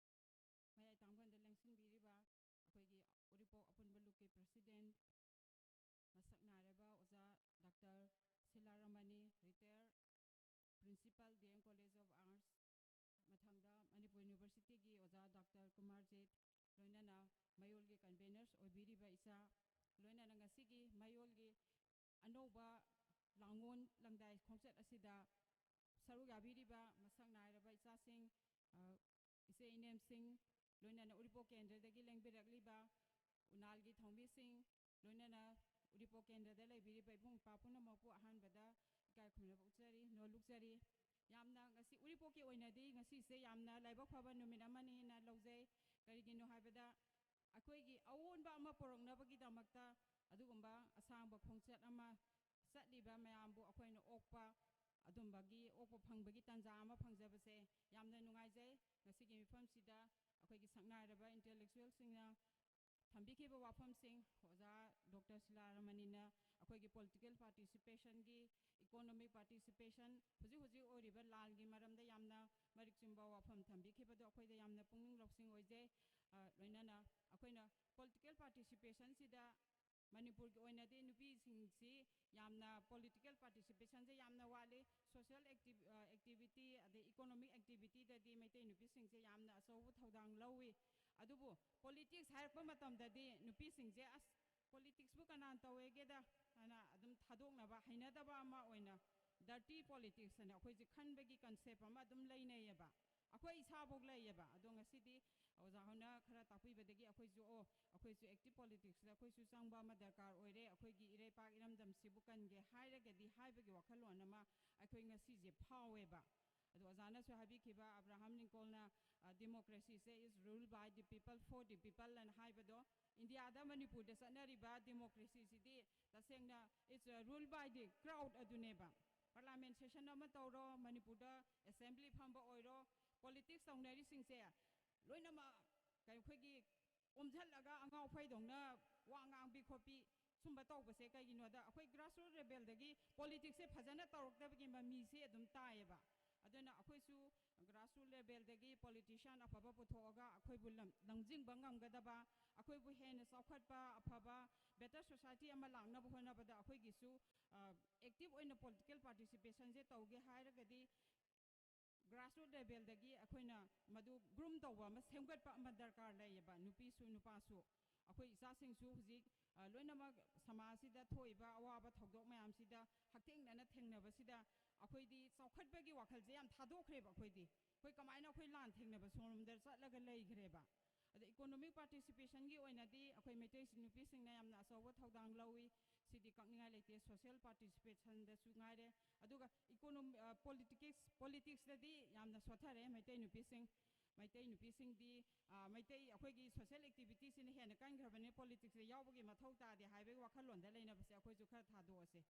ꯃꯌꯥꯏ ꯇꯥꯡꯕꯟꯗ ꯂꯦꯡꯁꯤꯟꯕꯤꯔꯤꯕ ꯑꯩꯈꯣꯏꯒꯤ ꯎꯔꯤꯄꯣꯛ ꯑꯄꯨꯟꯕ ꯂꯨꯞꯀꯤ ꯄ꯭ꯔꯦꯁꯤꯗꯦꯟꯠ ꯃꯁꯛ ꯅꯥꯏꯔꯕ ꯑꯣꯖꯥ ꯗꯥꯛꯇꯔ ꯁꯤꯂꯥꯔꯥꯃꯅꯤ retire principal DM college of arts ꯃꯊꯪꯗ ꯃꯅꯤꯄꯨꯔ ꯌꯨꯅꯤꯚꯔꯁꯤꯇꯤꯒꯤ ꯑꯣꯖꯥ ꯗꯥꯛꯇꯔ ꯀꯨꯃꯥꯔꯖꯤꯠ ꯂꯣꯏꯅꯅ ꯃꯌꯣꯜꯒꯤ ꯀꯟꯚꯦꯅꯔꯁ ꯑꯣꯏꯕꯤꯔꯤꯕ ꯏꯆꯥ ꯂꯣꯏꯅꯅ ꯉꯁꯤꯒꯤ ꯃꯌꯣꯜꯒꯤ ꯑꯅꯧꯕ ꯂꯥꯡꯒꯣꯜ ꯂꯪꯗꯥꯏ ꯈꯣꯡꯆꯠ ꯑꯁꯤꯗ ꯁꯔꯨꯛ ꯌꯥꯕꯤꯔꯤꯕ ꯃꯁꯛ ꯅꯥꯏꯔꯕ ꯏꯆꯥꯁꯤꯡ ꯏꯆꯦ ꯏꯅꯦꯝꯁꯤꯡ ꯂꯣꯏꯅꯅ ꯎꯔꯤꯄꯣꯛ ꯀꯦꯟꯗ꯭ꯔꯗꯒꯤ ꯂꯦꯡꯕꯤꯔꯛꯂꯤꯕ ꯎꯅꯥꯜꯒꯤ ꯊꯧꯃꯤꯁꯤꯡ ꯂꯣꯏꯅꯅ ꯎꯔꯤꯄꯣꯛ ꯀꯦꯟꯗ꯭ꯔꯗ ꯂꯩꯕꯤꯔꯤꯕ ꯏꯕꯨꯡ ꯏꯄ꯭ꯋꯥ ꯄꯨꯝꯅꯃꯛꯄꯨ ꯑꯍꯥꯟꯕꯗ ꯏꯀꯥꯏ ꯈꯨꯝꯅꯕ ꯎꯠꯆꯔꯤ ꯅꯣꯜꯂꯨꯛꯆꯔꯤ ꯌꯥꯝꯅ ꯉꯁꯤ ꯎꯔꯤꯄꯣꯛꯀꯤ ꯑꯣꯏꯅꯗꯤ ꯉꯁꯤꯁꯦ ꯌꯥꯝꯅ ꯂꯥꯏꯕꯛ ꯐꯕ ꯅꯨꯃꯤꯠ ꯑꯃꯅꯤꯅ ꯂꯧꯖꯩ ꯀꯔꯤꯒꯤꯅꯣ ꯍꯥꯏꯕꯗ ꯑꯩꯈꯣꯏꯒꯤ ꯑꯑꯣꯟꯕ ꯑꯃ ꯄꯨꯔꯛꯅꯕꯒꯤꯗꯃꯛꯇ ꯑꯗꯨꯒꯨꯝꯕ ꯑꯁꯥꯡꯕ ꯈꯣꯡꯆꯠ ꯑꯃ ꯆꯠꯂꯤꯕ ꯃꯌꯥꯝꯕꯨ ꯑꯩꯈꯣꯏꯅ ꯑꯣꯛꯄ ꯑꯗꯨꯝꯕꯒꯤ ꯑꯣꯛꯄ ꯐꯪꯕꯒꯤ ꯇꯥꯟꯖꯥ ꯑꯃ ꯐꯪꯖꯕꯁꯦ ꯌꯥꯝꯅ ꯅꯨꯡꯉꯥꯏꯖꯩ ꯉꯁꯤꯒꯤ ꯃꯤꯐꯝꯁꯤꯗ ꯑꯩꯈꯣꯏꯒꯤ ꯁꯛꯅꯥꯏꯔꯕ ꯏꯟꯇꯦꯂꯦꯛꯆꯨꯋꯦꯜꯁꯤꯡꯅ ꯊꯝꯕꯤꯈꯤꯕ ꯋꯥꯐꯝꯁꯤꯡ ꯑꯣꯖꯥ ꯗꯣꯛꯇꯔ ꯁꯤꯂꯥꯔꯃꯅꯤꯅ ꯑꯩꯈꯣꯏꯒꯤ ꯄꯣꯂꯤꯇꯤꯀꯦꯜ ꯄꯥꯔꯇꯤꯁꯤꯄꯦꯁꯟꯒꯤ ꯏꯀꯣꯅꯣꯃꯤꯛ ꯄꯥꯔꯇꯤꯁꯤꯄꯦꯁꯟ ꯍꯧꯖꯤꯛ ꯍꯧꯖꯤꯛ ꯑꯣꯏꯔꯤꯕ ꯂꯥꯟꯒꯤ ꯃꯔꯝꯗ ꯌꯥꯝꯅ ꯃꯔꯤꯛ ꯆꯨꯝꯕ ꯋꯥꯐꯝ ꯊꯝꯕꯤꯈꯤꯕꯗꯣ ꯑꯩꯈꯣꯏꯗ ꯌꯥꯝꯅ ꯄꯨꯛꯅꯤꯡ ꯂꯧꯁꯤꯡ ꯑꯣꯏꯖꯩ ꯂꯣꯏꯅꯅ ꯑꯩꯈꯣꯏꯅ ꯄꯣꯂꯤꯇꯤꯀꯦꯜ ꯄꯥꯔꯇꯤꯁꯤꯄꯦꯁꯟꯁꯤꯗ ꯃꯅꯤꯄꯨꯔꯒꯤ ꯑꯣꯏꯅꯗꯤ ꯅꯨꯄꯤꯁꯤꯡꯁꯤ ꯌꯥꯝꯅ ꯄꯣꯂꯤꯇꯤꯀꯦꯜ ꯄꯥꯔꯇꯤꯁꯤꯄꯦꯁꯟꯁꯦ ꯌꯥꯝꯅ ꯋꯥꯠꯂꯤ ꯁꯣꯁꯤꯌꯦꯜ ꯑꯦꯛꯇꯤꯚꯤꯇꯤ ꯑꯗꯩ ꯏꯀꯣꯅꯣꯃꯤꯛ ꯑꯦꯛꯇꯤꯚꯤꯇꯤꯗꯗꯤ ꯃꯩꯇꯩ ꯅꯨꯄꯤꯁꯤꯡꯁꯦ ꯌꯥꯝꯅ ꯑꯆꯧꯕ ꯊꯧꯗꯥꯡ ꯂꯧꯋꯤ ꯑꯗꯨꯕꯨ ꯄꯣꯂꯤꯇꯤꯛꯁ ꯍꯥꯏꯔꯛꯄ ꯃꯇꯝꯗꯗꯤ ꯅꯨꯄꯤꯁꯤꯡꯁꯦ ꯑꯁ ꯄꯣꯂꯤꯇꯤꯛꯁꯕꯨ ꯀꯅꯥꯅ ꯇꯧꯋꯦꯒꯦꯗ ꯍꯥꯏꯅ ꯑꯗꯨꯝ ꯊꯥꯗꯣꯛꯅꯕ ꯍꯩꯅꯗꯕ ꯑꯃ ꯑꯣꯏꯅ ꯗꯔꯇꯤ ꯄꯣꯂꯤꯇꯤꯛꯁ ꯍꯥꯏꯅ ꯑꯩꯈꯣꯏꯁꯦ ꯈꯟꯕꯒꯤ ꯀꯟꯁꯦꯞ ꯑꯃ ꯑꯗꯨꯝ ꯂꯩꯅꯩꯌꯦꯕ ꯑꯩꯈꯣꯏ ꯏꯁꯥꯐꯥꯎ ꯂꯩꯌꯦꯕ ꯑꯗꯣ ꯉꯁꯤꯗꯤ ꯑꯣꯖꯥ ꯍꯣꯏꯅ ꯈꯔ ꯇꯥꯛꯄꯤꯕꯗꯒꯤ ꯑꯩꯈꯣꯏꯁꯨ ꯑꯩꯈꯣꯏꯁꯨ ꯑꯦꯛꯇꯤꯚ ꯄꯣꯂꯤꯇꯤꯛꯁꯇ ꯑꯩꯈꯣꯏꯁꯨ ꯆꯪꯕ ꯑꯃ ꯗꯔꯀꯥꯔ ꯑꯣꯏꯔꯦ ꯑꯩꯈꯣꯏꯒꯤ ꯏꯔꯩꯄꯥꯛ ꯏꯔꯝꯗꯝꯁꯤꯕꯨ ꯀꯟꯒꯦ ꯍꯥꯏꯔꯒꯗꯤ ꯍꯥꯏꯕꯒꯤ ꯋꯥꯈꯜꯂꯣꯟ ꯑꯃ ꯑꯩꯈꯣꯏ ꯉꯁꯤꯁꯦ ꯐꯥꯎꯋꯦꯕ ꯑꯗꯣ ꯑꯣꯖꯥꯅꯁꯨ ꯍꯥꯏꯕꯤꯈꯤꯕ ꯑꯕ꯭ꯔꯥꯍꯝ ꯂꯤꯡꯀꯣꯜꯅ ꯗꯦꯃꯣꯀ꯭ꯔꯦꯁꯤꯁꯦ is rule by the people for the people ꯑꯅ ꯍꯥꯏꯕꯗꯣ ꯏꯟꯗꯤꯌꯥꯗ ꯃꯅꯤꯄꯨꯔꯗ ꯆꯠꯅꯔꯤꯕ ꯗꯦꯃꯣꯀ꯭ꯔꯦꯁꯤꯁꯤꯗꯤ ꯇꯁꯦꯡꯅ ꯏꯠꯁ ꯔꯨꯜ ꯕꯥꯏ ꯗꯤ ꯀ꯭ꯔꯥꯎꯗ ꯑꯗꯨꯅꯦꯕ ꯄꯥꯔꯂꯥꯃꯦꯟ ꯁꯦꯁꯟ ꯑꯃ ꯇꯧꯔꯣ ꯃꯅꯤꯄꯨꯔꯗ ꯑꯦꯁꯦꯝꯕ꯭ꯂꯤ ꯐꯝꯕ ꯑꯣꯏꯔꯣ ꯄꯣꯂꯤꯇꯤꯛꯁ ꯇꯧꯅꯔꯤꯁꯤꯡꯁꯦ ꯂꯣꯏꯅꯃꯛ ꯑꯩꯈꯣꯏꯒꯤ ꯑꯣꯝꯁꯤꯜꯂꯒ ꯑꯉꯥꯎ ꯐꯩꯗꯧꯅ ꯋꯥ ꯉꯥꯡꯕꯤ ꯈꯣꯠꯄꯤ ꯁꯨꯝꯕ ꯇꯧꯕꯁꯦ ꯀꯩꯒꯤꯅꯣꯗ ꯑꯩꯈꯣꯏ ꯒ꯭ꯔꯥꯁꯔꯨꯠ ꯂꯦꯚꯦꯜꯗꯒꯤ ꯄꯣꯂꯤꯇꯤꯛꯁꯁꯦ ꯐꯖꯅ ꯇꯧꯔꯛꯇꯕꯒꯤ ꯃꯃꯤꯁꯦ ꯑꯗꯨꯝ ꯇꯥꯏꯌꯦꯕ ꯑꯗꯨꯅ ꯑꯩꯈꯣꯏꯁꯨ ꯒ꯭ꯔꯥꯁꯔꯨꯠ ꯂꯦꯚꯦꯜꯗꯒꯤ ꯄꯣꯂꯤꯇꯤꯁꯤꯌꯥꯟ ꯑꯐꯕ ꯄꯨꯊꯣꯛꯑꯒ ꯑꯩꯈꯣꯏꯕꯨ ꯂꯝꯖꯤꯡꯕ ꯉꯝꯒꯗꯕ ꯑꯩꯈꯣꯏꯕꯨ ꯍꯦꯟꯅ ꯆꯥꯎꯈꯠꯄ ꯑꯐꯕ ꯕꯦꯇꯔ ꯁꯣꯁꯥꯏꯇꯤ ꯑꯃ ꯂꯥꯛꯅꯕ ꯍꯣꯠꯅꯕꯗ ꯑꯩꯈꯣꯏꯒꯤꯁꯨ ꯑꯦꯛꯇꯤꯚ ꯑꯣꯏꯅ ꯄꯣꯂꯤꯇꯤꯀꯦꯜ ꯄꯥꯔꯇꯤꯁꯤꯄꯦꯁꯟꯁꯦ ꯇꯧꯒꯦ ꯍꯥꯏꯔꯒꯗꯤ ꯒ꯭ꯔꯥꯁꯔꯨꯠ ꯂꯦꯚꯦꯜꯗꯒꯤ ꯑꯩꯈꯣꯏꯅ ꯃꯗꯨ ꯒ꯭ꯔꯨꯝ ꯇꯧꯕ ꯑꯃ ꯁꯦꯝꯒꯠꯄ ꯑꯃ ꯗꯔꯀꯥꯔ ꯂꯩꯌꯦꯕ ꯅꯨꯄꯤꯁꯨ ꯅꯨꯄꯥꯁꯨ ꯑꯩꯈꯣꯏ ꯏꯆꯥꯁꯤꯡꯁꯨ ꯍꯧꯖꯤꯛ ꯂꯣꯏꯅꯃꯛ ꯁꯃꯥꯖꯁꯤꯗ ꯊꯣꯛꯏꯕ ꯑꯋꯥꯕ ꯊꯧꯗꯣꯛ ꯃꯌꯥꯝꯁꯤꯗ ꯍꯛꯊꯦꯡꯅꯅ ꯊꯦꯡꯅꯕꯁꯤꯗ ꯑꯩꯈꯣꯏꯗꯤ ꯆꯥꯎꯈꯠꯄꯒꯤ ꯋꯥꯈꯜꯁꯦ ꯌꯥꯝ ꯊꯥꯗꯣꯛꯈ꯭ꯔꯦꯕ ꯑꯩꯈꯣꯏ ꯀꯃꯥꯏꯅ ꯑꯩꯈꯣꯏ ꯂꯥꯟ ꯊꯦꯡꯅꯕ ꯁꯣꯝꯗ ꯆꯠꯂꯒ ꯂꯩꯈ꯭ꯔꯦꯕ ꯑꯗ ꯏꯀꯣꯅꯣꯃꯤꯛ ꯄꯥꯔꯇꯤꯁꯤꯄꯦꯁꯟꯒꯤ ꯑꯣꯏꯅꯗꯤ ꯑꯩꯈꯣꯏ ꯃꯩꯇꯩ ꯅꯨꯄꯤꯁꯤꯡꯅ ꯌꯥꯝꯅ ꯑꯆꯧꯕ ꯊꯧꯗꯥꯡ ꯂꯧꯋꯤ ꯁꯤꯗꯤ ꯀꯛꯅꯤꯡꯉꯥꯏ ꯂꯩꯇꯦ ꯁꯣꯁꯤꯌꯦꯜ ꯄꯥꯔꯇꯤꯁꯤꯄꯦꯁꯟꯗꯁꯨ ꯉꯥꯏꯔꯦ ꯑꯗꯨꯒ ꯄꯣꯂꯤꯇꯤꯛꯁꯇꯗꯤ ꯌꯥꯝꯅ ꯁꯣꯊꯔꯦ ꯃꯩꯇꯩ ꯅꯨꯄꯤꯁꯤꯡꯗꯤ ꯑꯩꯈꯣꯏꯒꯤ ꯁꯣꯁꯤꯌꯦꯜ ꯑꯦꯛꯇꯤꯚꯤꯇꯤꯁꯤꯅ ꯍꯦꯟꯅ ꯀꯟꯈ꯭ꯔꯕꯅꯤ ꯄꯣꯂꯤꯇꯤꯛꯁꯇ ꯌꯥꯎꯕꯒꯤ ꯃꯊꯧ ꯇꯥꯗꯦ ꯍꯥꯏꯕꯒꯤ ꯋꯥꯈꯜꯂꯣꯟꯗ ꯂꯩꯅꯕꯁꯦ ꯑꯩꯈꯣꯏꯁꯨ ꯈꯔ ꯊꯥꯗꯣꯛꯑꯁꯦ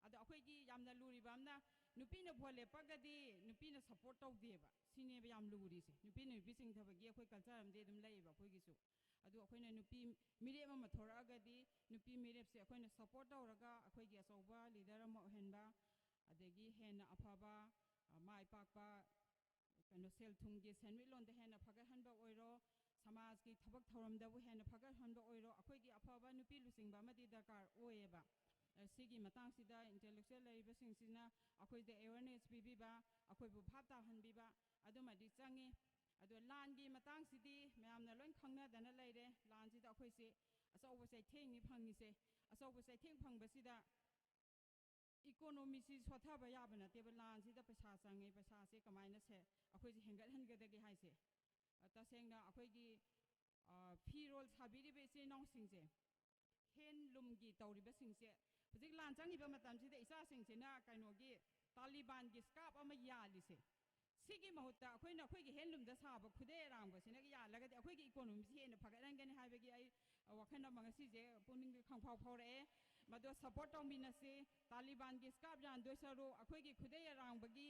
ꯑꯗꯣ ꯑꯩꯈꯣꯏꯒꯤ ꯌꯥꯝꯅ ꯂꯨꯔꯤꯕ ꯑꯃꯅ ꯅꯨꯄꯤꯅ ꯚꯣꯠ ꯂꯦꯞꯄꯒꯗꯤ ꯅꯨꯄꯤꯅ ꯁꯞꯄꯣꯔꯠ ꯇꯧꯗꯦꯕ ꯁꯤꯅꯦꯕ ꯌꯥꯝ ꯂꯨꯔꯤꯁꯦ ꯅꯨꯄꯤ ꯆꯤꯡꯊꯕꯒꯤ ꯑꯩꯈꯣꯏ ꯀꯜꯆꯔ ꯑꯃꯗꯤ ꯑꯗꯨꯝ ꯂꯩꯌꯦꯕ ꯑꯩꯈꯣꯏꯒꯤꯁꯨ ꯑꯗꯣ ꯑꯩꯈꯣꯏꯅ ꯅꯨꯄꯤ ꯃꯤꯔꯦꯞ ꯑꯃ ꯊꯣꯔꯛꯑꯒꯗꯤ ꯅꯨꯄꯤ ꯃꯤꯔꯦꯞꯁꯦ ꯑꯩꯈꯣꯏꯅ ꯁꯞꯄꯣꯔꯠ ꯇꯧꯔꯒ ꯑꯩꯈꯣꯏꯒꯤ ꯑꯆꯧꯕ ꯂꯤꯗꯔ ꯑꯃ ꯑꯣꯏꯍꯟꯕ ꯑꯗꯒꯤ ꯍꯦꯟꯅ ꯑꯐꯕ ꯃꯥꯏ ꯄꯥꯛꯄ ꯁꯦꯜ ꯊꯨꯝꯒꯤ ꯁꯦꯟꯃꯤꯠꯂꯣꯟꯗ ꯍꯦꯟꯅ ꯐꯒꯠꯍꯟꯕ ꯑꯣꯏꯔꯣ ꯁꯃꯥꯖꯀꯤ ꯊꯕꯛ ꯊꯧꯔꯝꯗꯕꯨ ꯍꯦꯟꯅ ꯐꯒꯠꯍꯟꯕ ꯑꯣꯏꯔꯣ ꯑꯩꯈꯣꯏꯒꯤ ꯑꯐꯕ ꯅꯨꯄꯤ ꯂꯨꯆꯤꯡꯕ ꯑꯃꯗꯤ ꯗꯔꯀꯥꯔ ꯑꯣꯏꯌꯦꯕ ꯁꯤꯒꯤ ꯃꯇꯥꯡꯁꯤꯗ ꯏꯟꯇꯦꯂꯦꯛꯆꯨꯋꯦꯜ ꯂꯩꯔꯤꯕꯁꯤꯡꯁꯤꯅ ꯑꯩꯈꯣꯏꯗ ꯑꯦꯋꯦꯔꯅꯦꯁ ꯄꯤꯕꯤꯕ ꯑꯩꯈꯣꯏꯕꯨ ꯚꯥꯞ ꯇꯥꯍꯟꯕꯤꯕ ꯑꯗꯨꯃꯗꯤ ꯆꯪꯉꯤ ꯑꯗꯣ ꯂꯥꯟꯒꯤ ꯃꯇꯥꯡꯁꯤꯗꯤ ꯃꯌꯥꯝꯅ ꯂꯣꯏ ꯈꯪꯅꯗꯅ ꯂꯩꯔꯦ ꯂꯥꯟꯁꯤꯗ ꯑꯩꯈꯣꯏꯁꯦ ꯑꯆꯧꯕ ꯆꯩꯊꯦꯡꯅꯤ ꯐꯪꯉꯤꯁꯦ ꯑꯆꯧꯕ ꯆꯩꯊꯦꯡ ꯐꯪꯕꯁꯤꯗ ꯏꯀꯣꯅꯣꯃꯤꯁꯤ ꯁꯣꯊꯕ ꯌꯥꯕ ꯅꯠꯇꯦꯕ ꯂꯥꯟꯁꯤꯗ ꯄꯩꯁꯥ ꯆꯪꯉꯤ ꯄꯩꯁꯥꯁꯦ ꯀꯃꯥꯏꯅ ꯑꯩꯈꯣꯏꯁꯦ ꯍꯦꯟꯒꯠꯍꯟꯒꯗꯒꯦ ꯍꯥꯏꯁꯦ ꯇꯁꯦꯡꯅ ꯑꯩꯈꯣꯏꯒꯤ ꯐꯤꯔꯣꯜ ꯁꯥꯕꯤꯔꯤꯕ ꯏꯆꯤꯜ ꯏꯅꯥꯎꯁꯤꯡꯁꯦ ꯍꯦꯟꯂꯨꯝꯒꯤ ꯇꯧꯔꯤꯕꯁꯤꯡꯁꯦ ꯍꯧꯖꯤꯛ ꯂꯥꯟ ꯆꯪꯉꯤꯕ ꯃꯇꯝꯁꯤꯗ ꯏꯆꯥꯁꯤꯡꯁꯤꯅ ꯀꯩꯅꯣꯒꯤ ꯇꯥꯂꯤꯕꯥꯟꯒꯤ ꯁ꯭ꯀꯥꯞ ꯑꯃ ꯌꯥꯜꯂꯤꯁꯦ ꯁꯤꯒꯤ ꯃꯍꯨꯠꯇ ꯑꯩꯈꯣꯏꯒꯤ ꯍꯦꯟꯂꯨꯝꯗ ꯁꯥꯕ ꯈꯨꯗꯩ ꯑꯔꯥꯡꯕꯁꯤꯅ ꯌꯥꯜꯂꯒꯗꯤ ꯑꯩꯈꯣꯏꯒꯤ ꯏꯀꯣꯅꯣꯃꯤꯁꯤ ꯍꯦꯟꯅ ꯐꯒꯠꯍꯟꯒꯅꯤ ꯍꯥꯏꯕꯒꯤ ꯑꯩ ꯋꯥꯈꯜ ꯑꯃ ꯉꯁꯤꯁꯦ ꯄꯨꯛꯅꯤꯡ ꯈꯪꯐꯥꯎ ꯐꯥꯎꯔꯛꯑꯦ ꯃꯗꯣ ꯁꯞꯄꯣꯔꯠ ꯇꯧꯃꯤꯟꯅꯁꯤ ꯇꯥꯂꯤꯕꯥꯟꯒꯤ ꯁ꯭ꯀꯥꯞ ꯌꯥꯟꯗꯣꯏ ꯁꯔꯨꯛ ꯑꯩꯈꯣꯏꯒꯤ ꯈꯨꯗꯩ ꯑꯔꯥꯡꯕꯒꯤ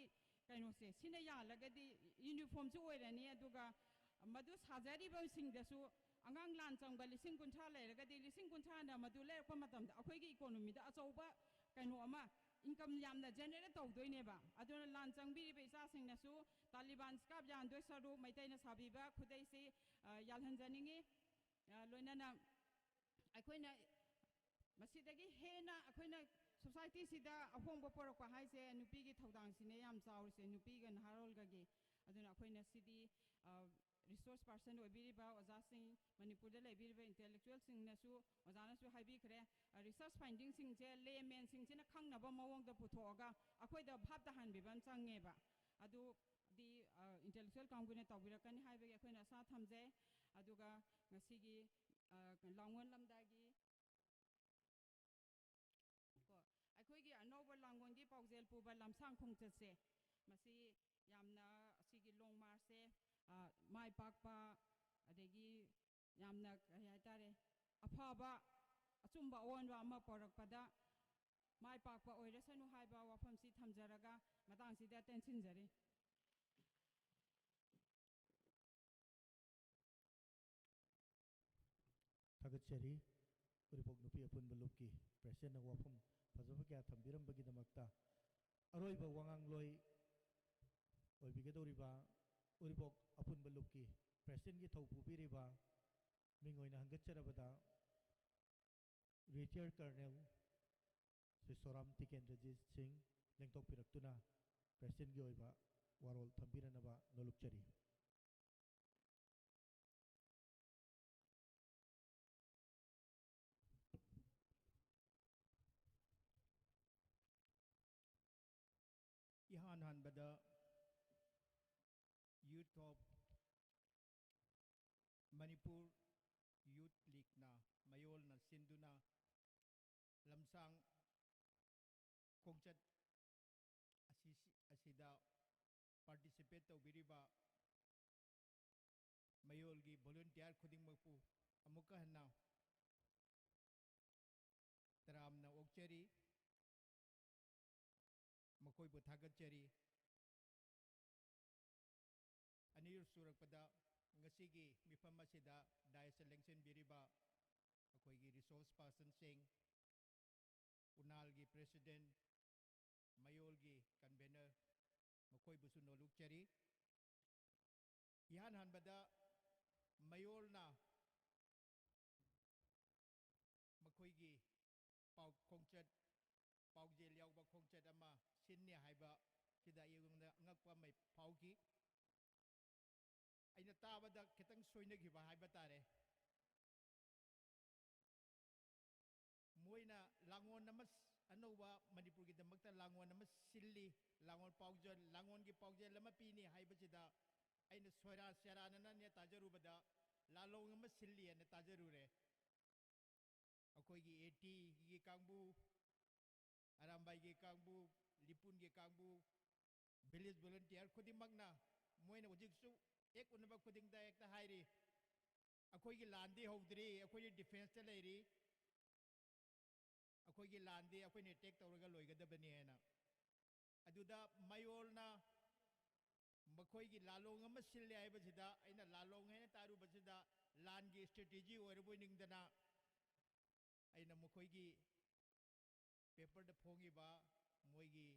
ꯀꯩꯅꯣꯁꯦ ꯁꯤꯅ ꯌꯥꯜꯂꯒꯗꯤ ꯌꯨꯅꯤꯐꯣꯔꯝꯁꯨ ꯑꯣꯏꯔꯅꯤ ꯑꯗꯨꯒ ꯃꯗꯨ ꯁꯥꯖꯔꯤꯕꯁꯤꯡꯗꯁꯨ ꯑꯉꯥꯡ ꯂꯥꯟ ꯆꯪꯕ 50,000 ꯂꯩꯔꯒꯗꯤ 50,000ꯅ ꯃꯗꯨ ꯂꯩꯔꯛꯄ ꯃꯇꯝꯗ ꯑꯩꯈꯣꯏꯒꯤ ꯏꯀꯣꯅꯣꯃꯤꯗ ꯑꯆꯧꯕ ꯀꯩꯅꯣ ꯑꯃ ꯏꯟꯀꯝ ꯌꯥꯝꯅ ꯖꯦꯅꯦꯔꯦꯠ ꯇꯧꯗꯣꯏꯅꯦꯕ ꯑꯗꯨꯅ ꯂꯥꯟ ꯆꯪꯕꯤꯔꯤꯕ ꯏꯆꯥꯁꯤꯡꯅꯁꯨ ꯇꯥꯂꯤꯕꯥꯟ ꯁ꯭ꯀꯥꯞ ꯌꯥꯟꯗꯣꯏ ꯁꯔꯨꯛ ꯃꯩꯇꯩꯅ ꯁꯥꯕꯤꯕ ꯈꯨꯗꯩꯁꯤ ꯌꯥꯜꯍꯟꯖꯅꯤꯡꯉꯤ ꯂꯣꯏꯅꯅ ꯑꯩꯈꯣꯏꯅ ꯃꯁꯤꯗꯒꯤ ꯍꯦꯟꯅ ꯑꯩꯈꯣꯏꯅ ꯁꯣꯁꯥꯏꯇꯤꯁꯤꯗ ꯑꯍꯣꯡꯕ ꯄꯨꯔꯛꯄ ꯍꯥꯏꯁꯦ ꯅꯨꯄꯤꯒꯤ ꯊꯧꯗꯥꯡꯁꯤꯅꯦ ꯌꯥꯝ ꯆꯥꯎꯔꯤꯁꯦ ꯅꯨꯄꯤꯒ ꯅꯍꯥꯔꯣꯜꯒꯒꯤ ꯑꯗꯨꯅ ꯑꯩꯈꯣꯏꯅ ꯁꯤꯗꯤ ꯔꯤꯁꯣꯔꯁ ꯄꯥꯔꯁꯟ ꯑꯣꯏꯕꯤꯔꯤꯕ ꯑꯣꯖꯥꯁꯤꯡ ꯃꯅꯤꯄꯨꯔꯗ ꯂꯩꯕꯤꯔꯤꯕ ꯏꯟꯇꯦꯂꯦꯛꯆꯨꯋꯦꯜꯁꯤꯡꯅꯁꯨ ꯑꯣꯖꯥꯅꯁꯨ ꯍꯥꯏꯕꯤꯈ꯭ꯔꯦ ꯔꯤꯁꯔꯁ ꯐꯥꯏꯟꯗꯤꯡꯁꯤꯡꯁꯦ ꯂꯦꯃꯦꯟꯁꯤꯡꯁꯤꯅ ꯈꯪꯅꯕ ꯃꯑꯣꯡꯗ ꯄꯨꯊꯣꯛꯑꯒ ꯑꯩꯈꯣꯏꯗ ꯚꯥꯞ ꯇꯥꯍꯟꯕꯤꯕ ꯑꯃ ꯆꯪꯉꯦꯕ ꯑꯗꯨꯗꯤ ꯏꯟꯇꯦꯂꯦꯛꯆꯨꯋꯦꯜ ꯀꯥꯡꯕꯨꯅ ꯇꯧꯕꯤꯔꯛꯀꯅꯤ ꯍꯥꯏꯕꯒꯤ ꯑꯩꯈꯣꯏꯅ ꯑꯁꯥ ꯊꯝꯖꯩ ꯑꯗꯨꯒ ꯉꯁꯤꯒꯤ ꯂꯥꯡꯒꯣꯜ ꯂꯝꯗꯥꯏꯒꯤ ꯑꯩꯈꯣꯏꯒꯤ ꯑꯅꯧꯕ ꯂꯥꯡꯒꯣꯜꯒꯤ ꯄꯥꯎꯖꯦꯜ ꯄꯨꯕ ꯂꯝꯁꯥꯡ ꯈꯣꯡꯆꯠꯁꯦ ꯃꯁꯤ ꯌꯥꯝꯅ ꯑꯁꯤꯒꯤ ꯂꯣꯡ ꯃꯥꯔꯆꯁꯦ ꯃꯥꯏ ꯄꯥꯛꯄ ꯑꯗꯒꯤ ꯌꯥꯝꯅ ꯀꯔꯤ ꯍꯥꯏꯇꯥꯔꯦ ꯑꯐꯕ ꯑꯆꯨꯝꯕ ꯑꯑꯣꯟꯕ ꯑꯃ ꯄꯣꯔꯛꯄꯗ ꯃꯥꯏ ꯄꯥꯛꯄ ꯑꯣꯏꯔꯁꯅꯨ ꯍꯥꯏꯕ ꯋꯥꯐꯝꯁꯤ ꯊꯝꯖꯔꯒ ꯃꯇꯥꯡꯁꯤꯗ ꯇꯦꯟꯁꯤꯟꯖꯔꯤ थागतचरी उरिपोक नुपी अपुन बलुकी प्रेसिडेंट वाफम फजब क्या थम्बिरम बगी दमकता अरोइबा वांगांग लोई ओइबिगदोरिबा उरिपोक अपुन बलुकी प्रेसिडेंट की थौ पुबिरिबा मिंगोइना हंगचरबदा रिटायर कर्नल श्री सोराम टिकेंद्रजीत सिंह लेंथोकपिरक्तुना प्रेसिडेंट की ओइबा वारोल थम्बिरनबा नोलुकचरी इहान हानबदा youth of Manipur youth league ना मयोल ना सिंधुना लमसांग खोंचत असिदा पार्टिसिपेट तौबिरिबा मयोल की वॉलंटियर खुदिंगमकपु अमुका हन्ना तरामना ओक्चरी मखोइबु थागतचरी अनिर सुरकपदा ngasiगी मिफम असिदा डाइस इलेक्शन बिरिबा अखोइगी रिसोर्स पर्सन सिंह उनाल की प्रेसिडेंट मयोल की कन्वेनर मखोइबुसु नोलुकचरी इहान हानबदा मयोलना मखोइगी पाउ खोंचत पाउजेल याउबा खोंचत अमा सिन्ने हाइबा सिदा येगुंगदा अंगकपा मै फाउगी अइना ताबदा खितंग सोइनगिबा हाइबा तारे मोइना लांगोन नमस अनौबा मणिपुर की दमकता लांगोन नमस सिल्ली लांगोन की पाउजेल लमा पीनी हाइबसिदा अइना सोरा सेरानना ने ताजरुबदा लालोंग नमस सिल्ली ने ताजरुरे अखोइगी एटी की कांगबू अरामबाई की कांगबू लिपुन की कांगबू विलेज वॉलंटियर खुदिमकना मोइना हुजिकसु एक उनबा खुदिंगदा एकता हाइरी अखोइगी लांदी हौद्री अखोइगी डिफेंस ता लेरी अखोइगी लांदी अखोइने अटैक तौरगा लोइगदबनी हैना अदुदा मयोलना मखोइगी लालोंग अमा सिल्ले हाइबसिदा अइना लालोंग हैना तारुबसिदा लांगी स्ट्रेटेजी ओइरबोइनिंगदना अइना मखोइगी पेपर द फोंगिबा मोइगी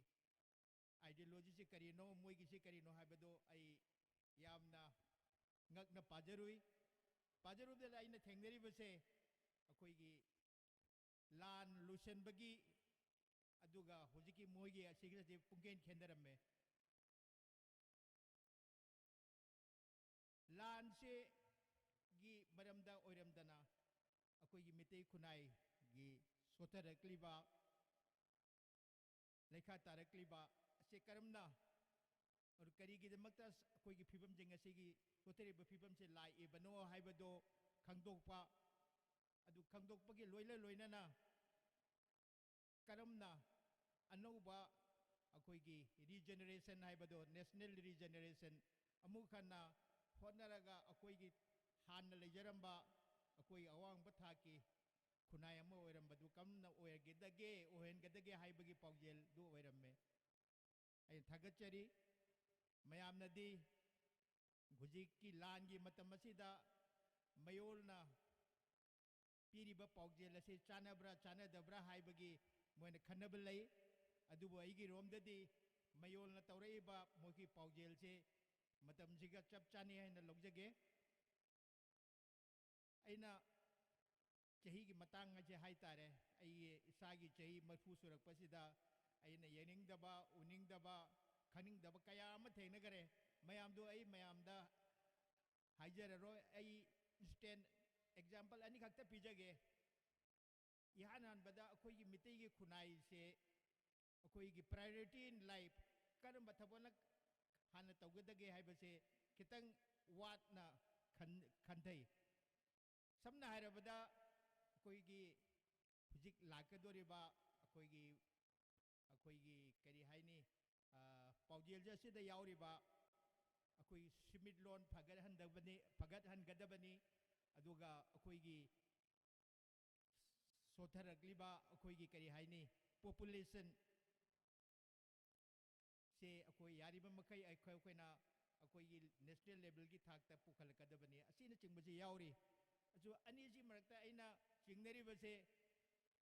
आइडियोलॉजी से करीनो मोइगी से करीनो हाइबदो आई यामना ngakna pajarui da aina thengari base akoigi lan lusen bagi aduga hojiki moigi asigla je pungen khendaramme lan se gi maramda oiramdana akoigi mitei khunai gi sotarakliba lekha tarakliba ase karamna और करी की दमकता कोई की फिबम जिंग असिगी तोतरी फिबम से लाई एबनो हाइबदो खंगदोकपा अदु खंगदोकपगी लोइना करमना अनौबा अखोइगी regeneration हाइबदो national regeneration अमुखना होनरगा अखोइगी हान लेजरंबा अखोइ अवांग थाकी खुनाय अमा ओइरंबदु कमना ओयरगेदगे ओहेनगदगे हाइबगी पाउजेल दु ओइरम्मे आई थागचरी मयामनदी गुजिक की लान की मतम असिदा मयोलना पीरिबा पाउजेल असे चानदब्रा हाइबगी मोइना खनब लई अदुबो आइगी रोमददी मयोलना तौरइबा मोगी पाउजेल से मतम जिगा चप चानी हैना लौजगे अइना चही की मतंग असे हाइतारे आई इसागी चही मफु सुरकपसिदा अइना येनिंगदबा उनिंगदबा खनिंगदबा कया अमा थेंगनगरे मयामदो आई मयामदा हाइजररो आई इंस्टेंट एग्जांपल अनि खक्ता पिजगे इहानान बदा अखोई मितई की खुनाई से अखोई की प्रायोरिटी इन लाइफ करम थबोना हाना तौगदगे हाइबसे खितंग वाटना खनथई समना हायरबदा अखोई की हुजिक लाकदोरिबा अखोई की करी हाइनी पाउजेल जसिदा यावरिबा अखोई सिमिट लोन फगत हनगदबनी अदुगा अखोई सोथरगलिबा अखोई करी हाइनी पॉपुलेशन से अखोई यारिबा मखै अखोइना अखोई नेशनल लेवल की थाकता पुखलकदबनी असिना चिंगबजे यावरी जो अनीजी मरक्ता अइना चिंगनरिबसे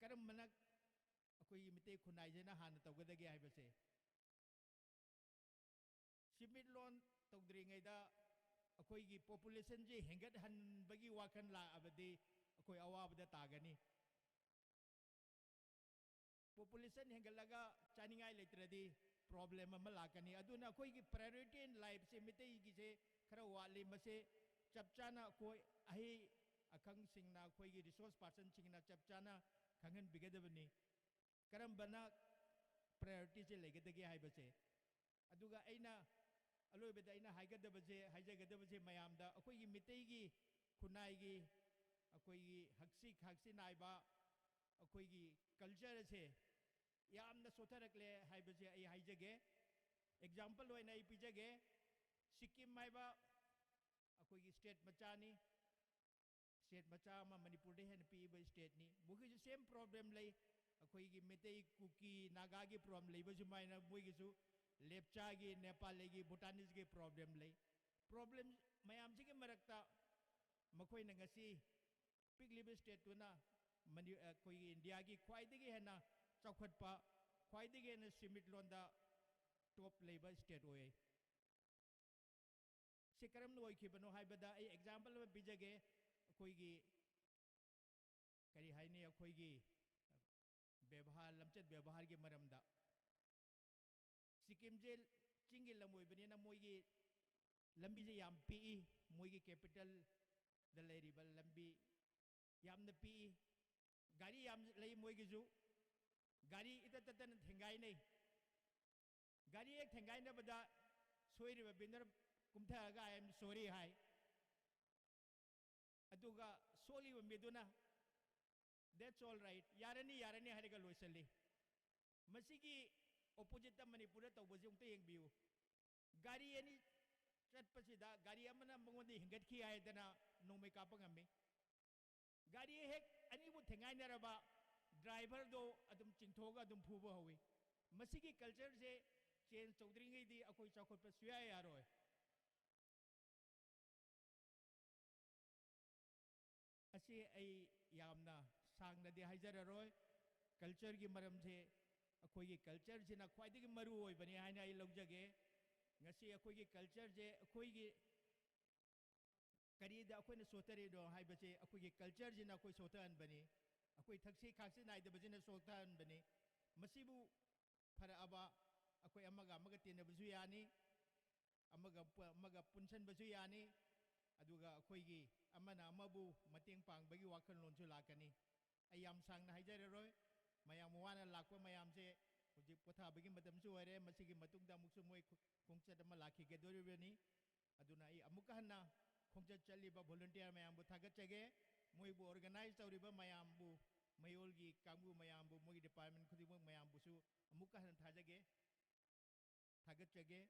करमना अखोई मिते खुनाइजेना हान तौगदगे हाइबसे सिमिट लोन तौद्रिङैदा अखोई पॉपुलेशन जे हेंगत हनबगी वाखन ला अबदि अखोई अवाबदा तागनी पॉपुलेशन हेंगलगा चानिंगाई लेत्रदी प्रॉब्लम अमा लाकनी अदुना अखोई प्रायोरिटी इन लाइफ से मिते गिसे खरा वाली मसे चपचाना अखोई अहि अखंग सिंगना अखोई रिसोर्स पर्सन सिंगना चपचाना खंगन बिगदबनी करम बना प्रायोरिटी से लेगदगे हाइबसे अदुगा अइना अलोइबदा अइना हाइगदबसे हाइजगदबसे मयामदा अखोई मितेगी खुनाइगी अखोई हक्सी खाक्सी नाइबा अखोई कल्चर से यामना सोथरकले हाइबसे आई हाइजगे एग्जांपल होइना आई पिजगे सिक्किम माइबा अखोई स्टेट मचानी स्टेट मचा मा मणिपुर दे हेन पीबा स्टेट नि मुगी सेम प्रॉब्लम लई अखोई मिते कुकी नागा की प्रॉब्लम लेबा जुमाइना मुगी सु लेपचा की नेपाल की भूटानीज की प्रॉब्लम लई प्रॉब्लम मयाम जी के मरकता मखोई नंगसी पिगलिबे स्टेट तुना मनी कोई इंडिया की ख्वाइदगी है ना चौखटपा ख्वाइदगी है ना सिमिट लोंदा टॉप लेबल स्टेट होए सिकरम नो की बनो हाय बदा ए एग्जांपल में बिजगे कोई की करी हाय ने कोई की व्यवहार लमचत व्यवहार के मरमदा सिक्किम जे चिंगी लमोय बने ना मोई की लंबी जे याम पी मोई की कैपिटल द लेरिबल लंबी याम न पी गाड़ी याम लई मोई की जो गाड़ी इतना ततन थेंगाई नहीं गाड़ी एक थेंगाई ना बदा सोई रे बिंदर कुमथा आगा आई एम सॉरी हाय अदुगा सोली व मेदुना दैट्स ऑल राइट यारनी हरेगा लोइसली मसीगी ऑपोजिट मणिपुर तौबजे उंते येंबियु गाड़ी एनी चटपसिदा गाड़ी अमना मंगोंदे हिंगतखी आयदना नोमे कापंगमे गाड़ी हेक अनीबु थेंगाइनरबा ड्राइवर दो अदुम चिंथोगा अदुम फुबो हवी मसीगी कल्चर से चेंज तौद्रिङैदी अखोई चाखोट सुया यारोय असे ऐ यामना सांगनदि हाइजररोय कल्चर की मरम से अखोई कल्चर सिना ख्वाइदगी मरु होय बने हाइना आई लौजगे ngasi अखोई कल्चर जे अखोई करीदा अखोई सोतरे दो हाइबसे अखोई कल्चर जिना अखोई सोतन बने अखोई थक्सी खाक्सी नाइद बजिना सोतन बने मसीबु फर अबा अखोई अमगा तेन बजु यानी अमगा पुनसन बजु यानी अदुगा अखोई अमना अमबु मतेंग पांगबगी वाखन लोनसु लाकनी आई याम सांगना हाइजररोय मयाम वाना लाखो मयाम से हुजी पोथाबगी मतमसु ओरे मसीगी मतुंगदा मुक्सु मोय खोंगचत अमा लाखिगे दोरिबनी अदुना आई अमुका हन्ना खोंगचत चलीबा वॉलंटियर मयाम बु थागतचगे मोय बु ऑर्गेनाइज तौरिबा मयाम बु मयोलगी कांगु मयाम बु मोय डिपार्टमेंट खुदिबो मयाम बुसु अमुका हन थाजगे थागतचगे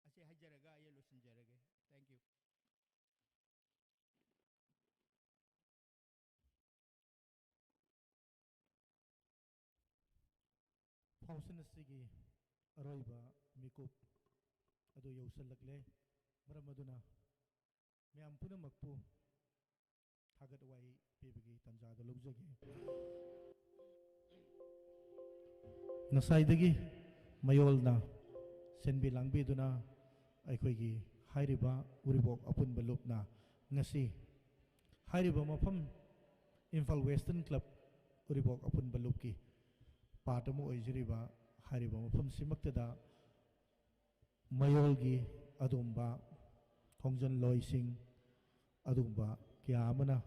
असे हाइजरगा ये लोसिनजरगे थैंक यू फाउंसन असिगी अरोइबा मिकुप अदो यौसलकले मरम अदुना म्याम पुनमकपु थागत वाई पेबगी तंजाद लौजगे नसाइदगी मयोलना सेनबी लांगबीदुना अखोइगी हाइरिबा उरिबोक अपुनबा लुपना ngasi हाइरिबा मफम इम्फाल वेस्टर्न क्लब उरिबोक अपुनबा लुपकी पार्ट अमु ओइजरिबा हाइरिबा मफम सिमक्तदा मयोलगी अदुंबा खोंजन लोइसिंग अदुंबा क्या अमना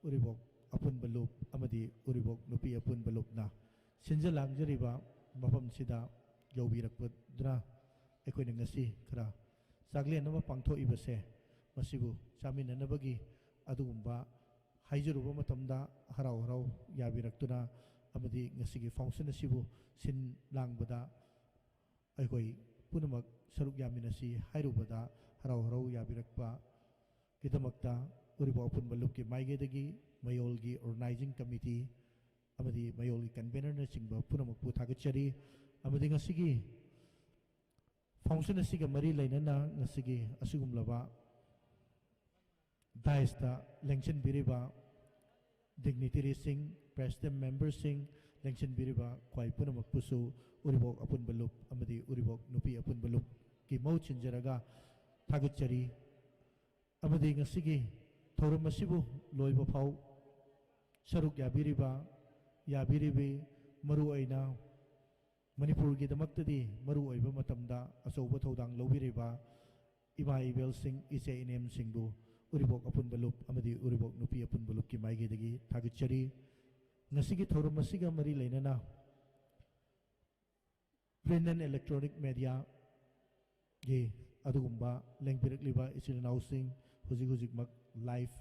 उरिबोक अपुनबा लुप अमदी उरिबोक नुपी अपुनबा लुपना सिंजलांगजरिबा मफम सिदा यौबिरकपदुना अखोइना ngasi खरा चागलेन अमा पांथोइबसे मसिबु चामिननबगी अदुंबा हाइजरुबा मतमदा हराव हराव याबिरक्तुना अमदी ngasi फाउंसन असिबु सिन लांगबदा अखोइ पुनमक सरुक यामिनसी हाइरुबदा हराव हराव याबिरकपा किदमक्ता उरिबो अपुनबा लुपकी माइगेदगी मयोलगी ऑर्गेनाइजिंग कमिटी अमदी मयोलगी कन्वेनर न सिंगबा पुनमकपु थागचरी अमदी ngasi फाउंसन असिगा मरी लेनना ngasi असुगुमलबा दाइस्ता लेंशन बिरिबा dignitary sing president member sing लेंशन बिरिबा क्वाइ पुनमक पुसु उरिबोक अपुन बलुप अमदी उरिबोक नुपी अपुन बलुप की मौ चिंजरगा थागचरी अमदी ngasiगी थोरम मसिबु लोइबो फाउ सरुक याबिरिबी मरु अइना मणिपुर की दमक्तदी मरु अइबा मतमदा अचौबा थौदांग लौबिरिबा इमा इबेल सिंह इसे इनेम सिंहबु उरिबोक अपुन बलुप अमदी उरिबोक नुपी अपुन बलुप की माइगेदगी थागचरी ngasiगी थोरम मसिगा मरी लेनना print and electronic media ge adugumba lengbirakliba isilnau sing hujik mak live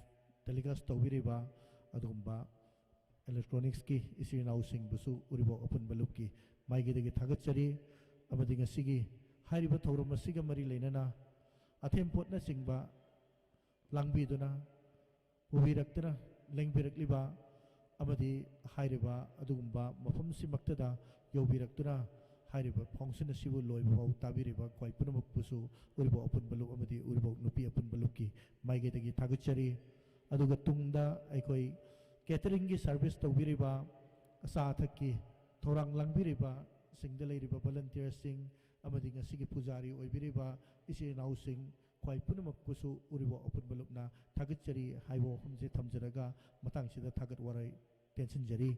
telecast tawbiriba adugumba electronics ki isilnau sing busu uribo open balup ki maigedegi thagachari amadi ngasigi hairiba thauram asiga mari leinana athem potna singba langbi duna ubiraktana lengbirakliba amadi hairiba adugumba mafam simaktada yobiraktuna हारिबा function सिबु लोइबो ताबिरिबा क्वाइ पुनमक पुसु उरिबो अपन बलुक अमदी उरिबो नुपी अपन बलुक की माइगेदगी थागचरी अदुगा तुंगदा अखोइ कैटरिंग की सर्विस तौबिरिबा असा थकी थोरांग लंगबिरिबा सिंगदा लेरिबा वॉलंटियर सिंग अमदी ngasiगी पुजारी ओइबिरिबा इसे नाउ सिंग क्वाइ पुनमक पुसु उरिबो अपन बलुकना थागचरी हाइबो हमजे थमजरगा मतंग सिदा थागत वराई टेंशन जरी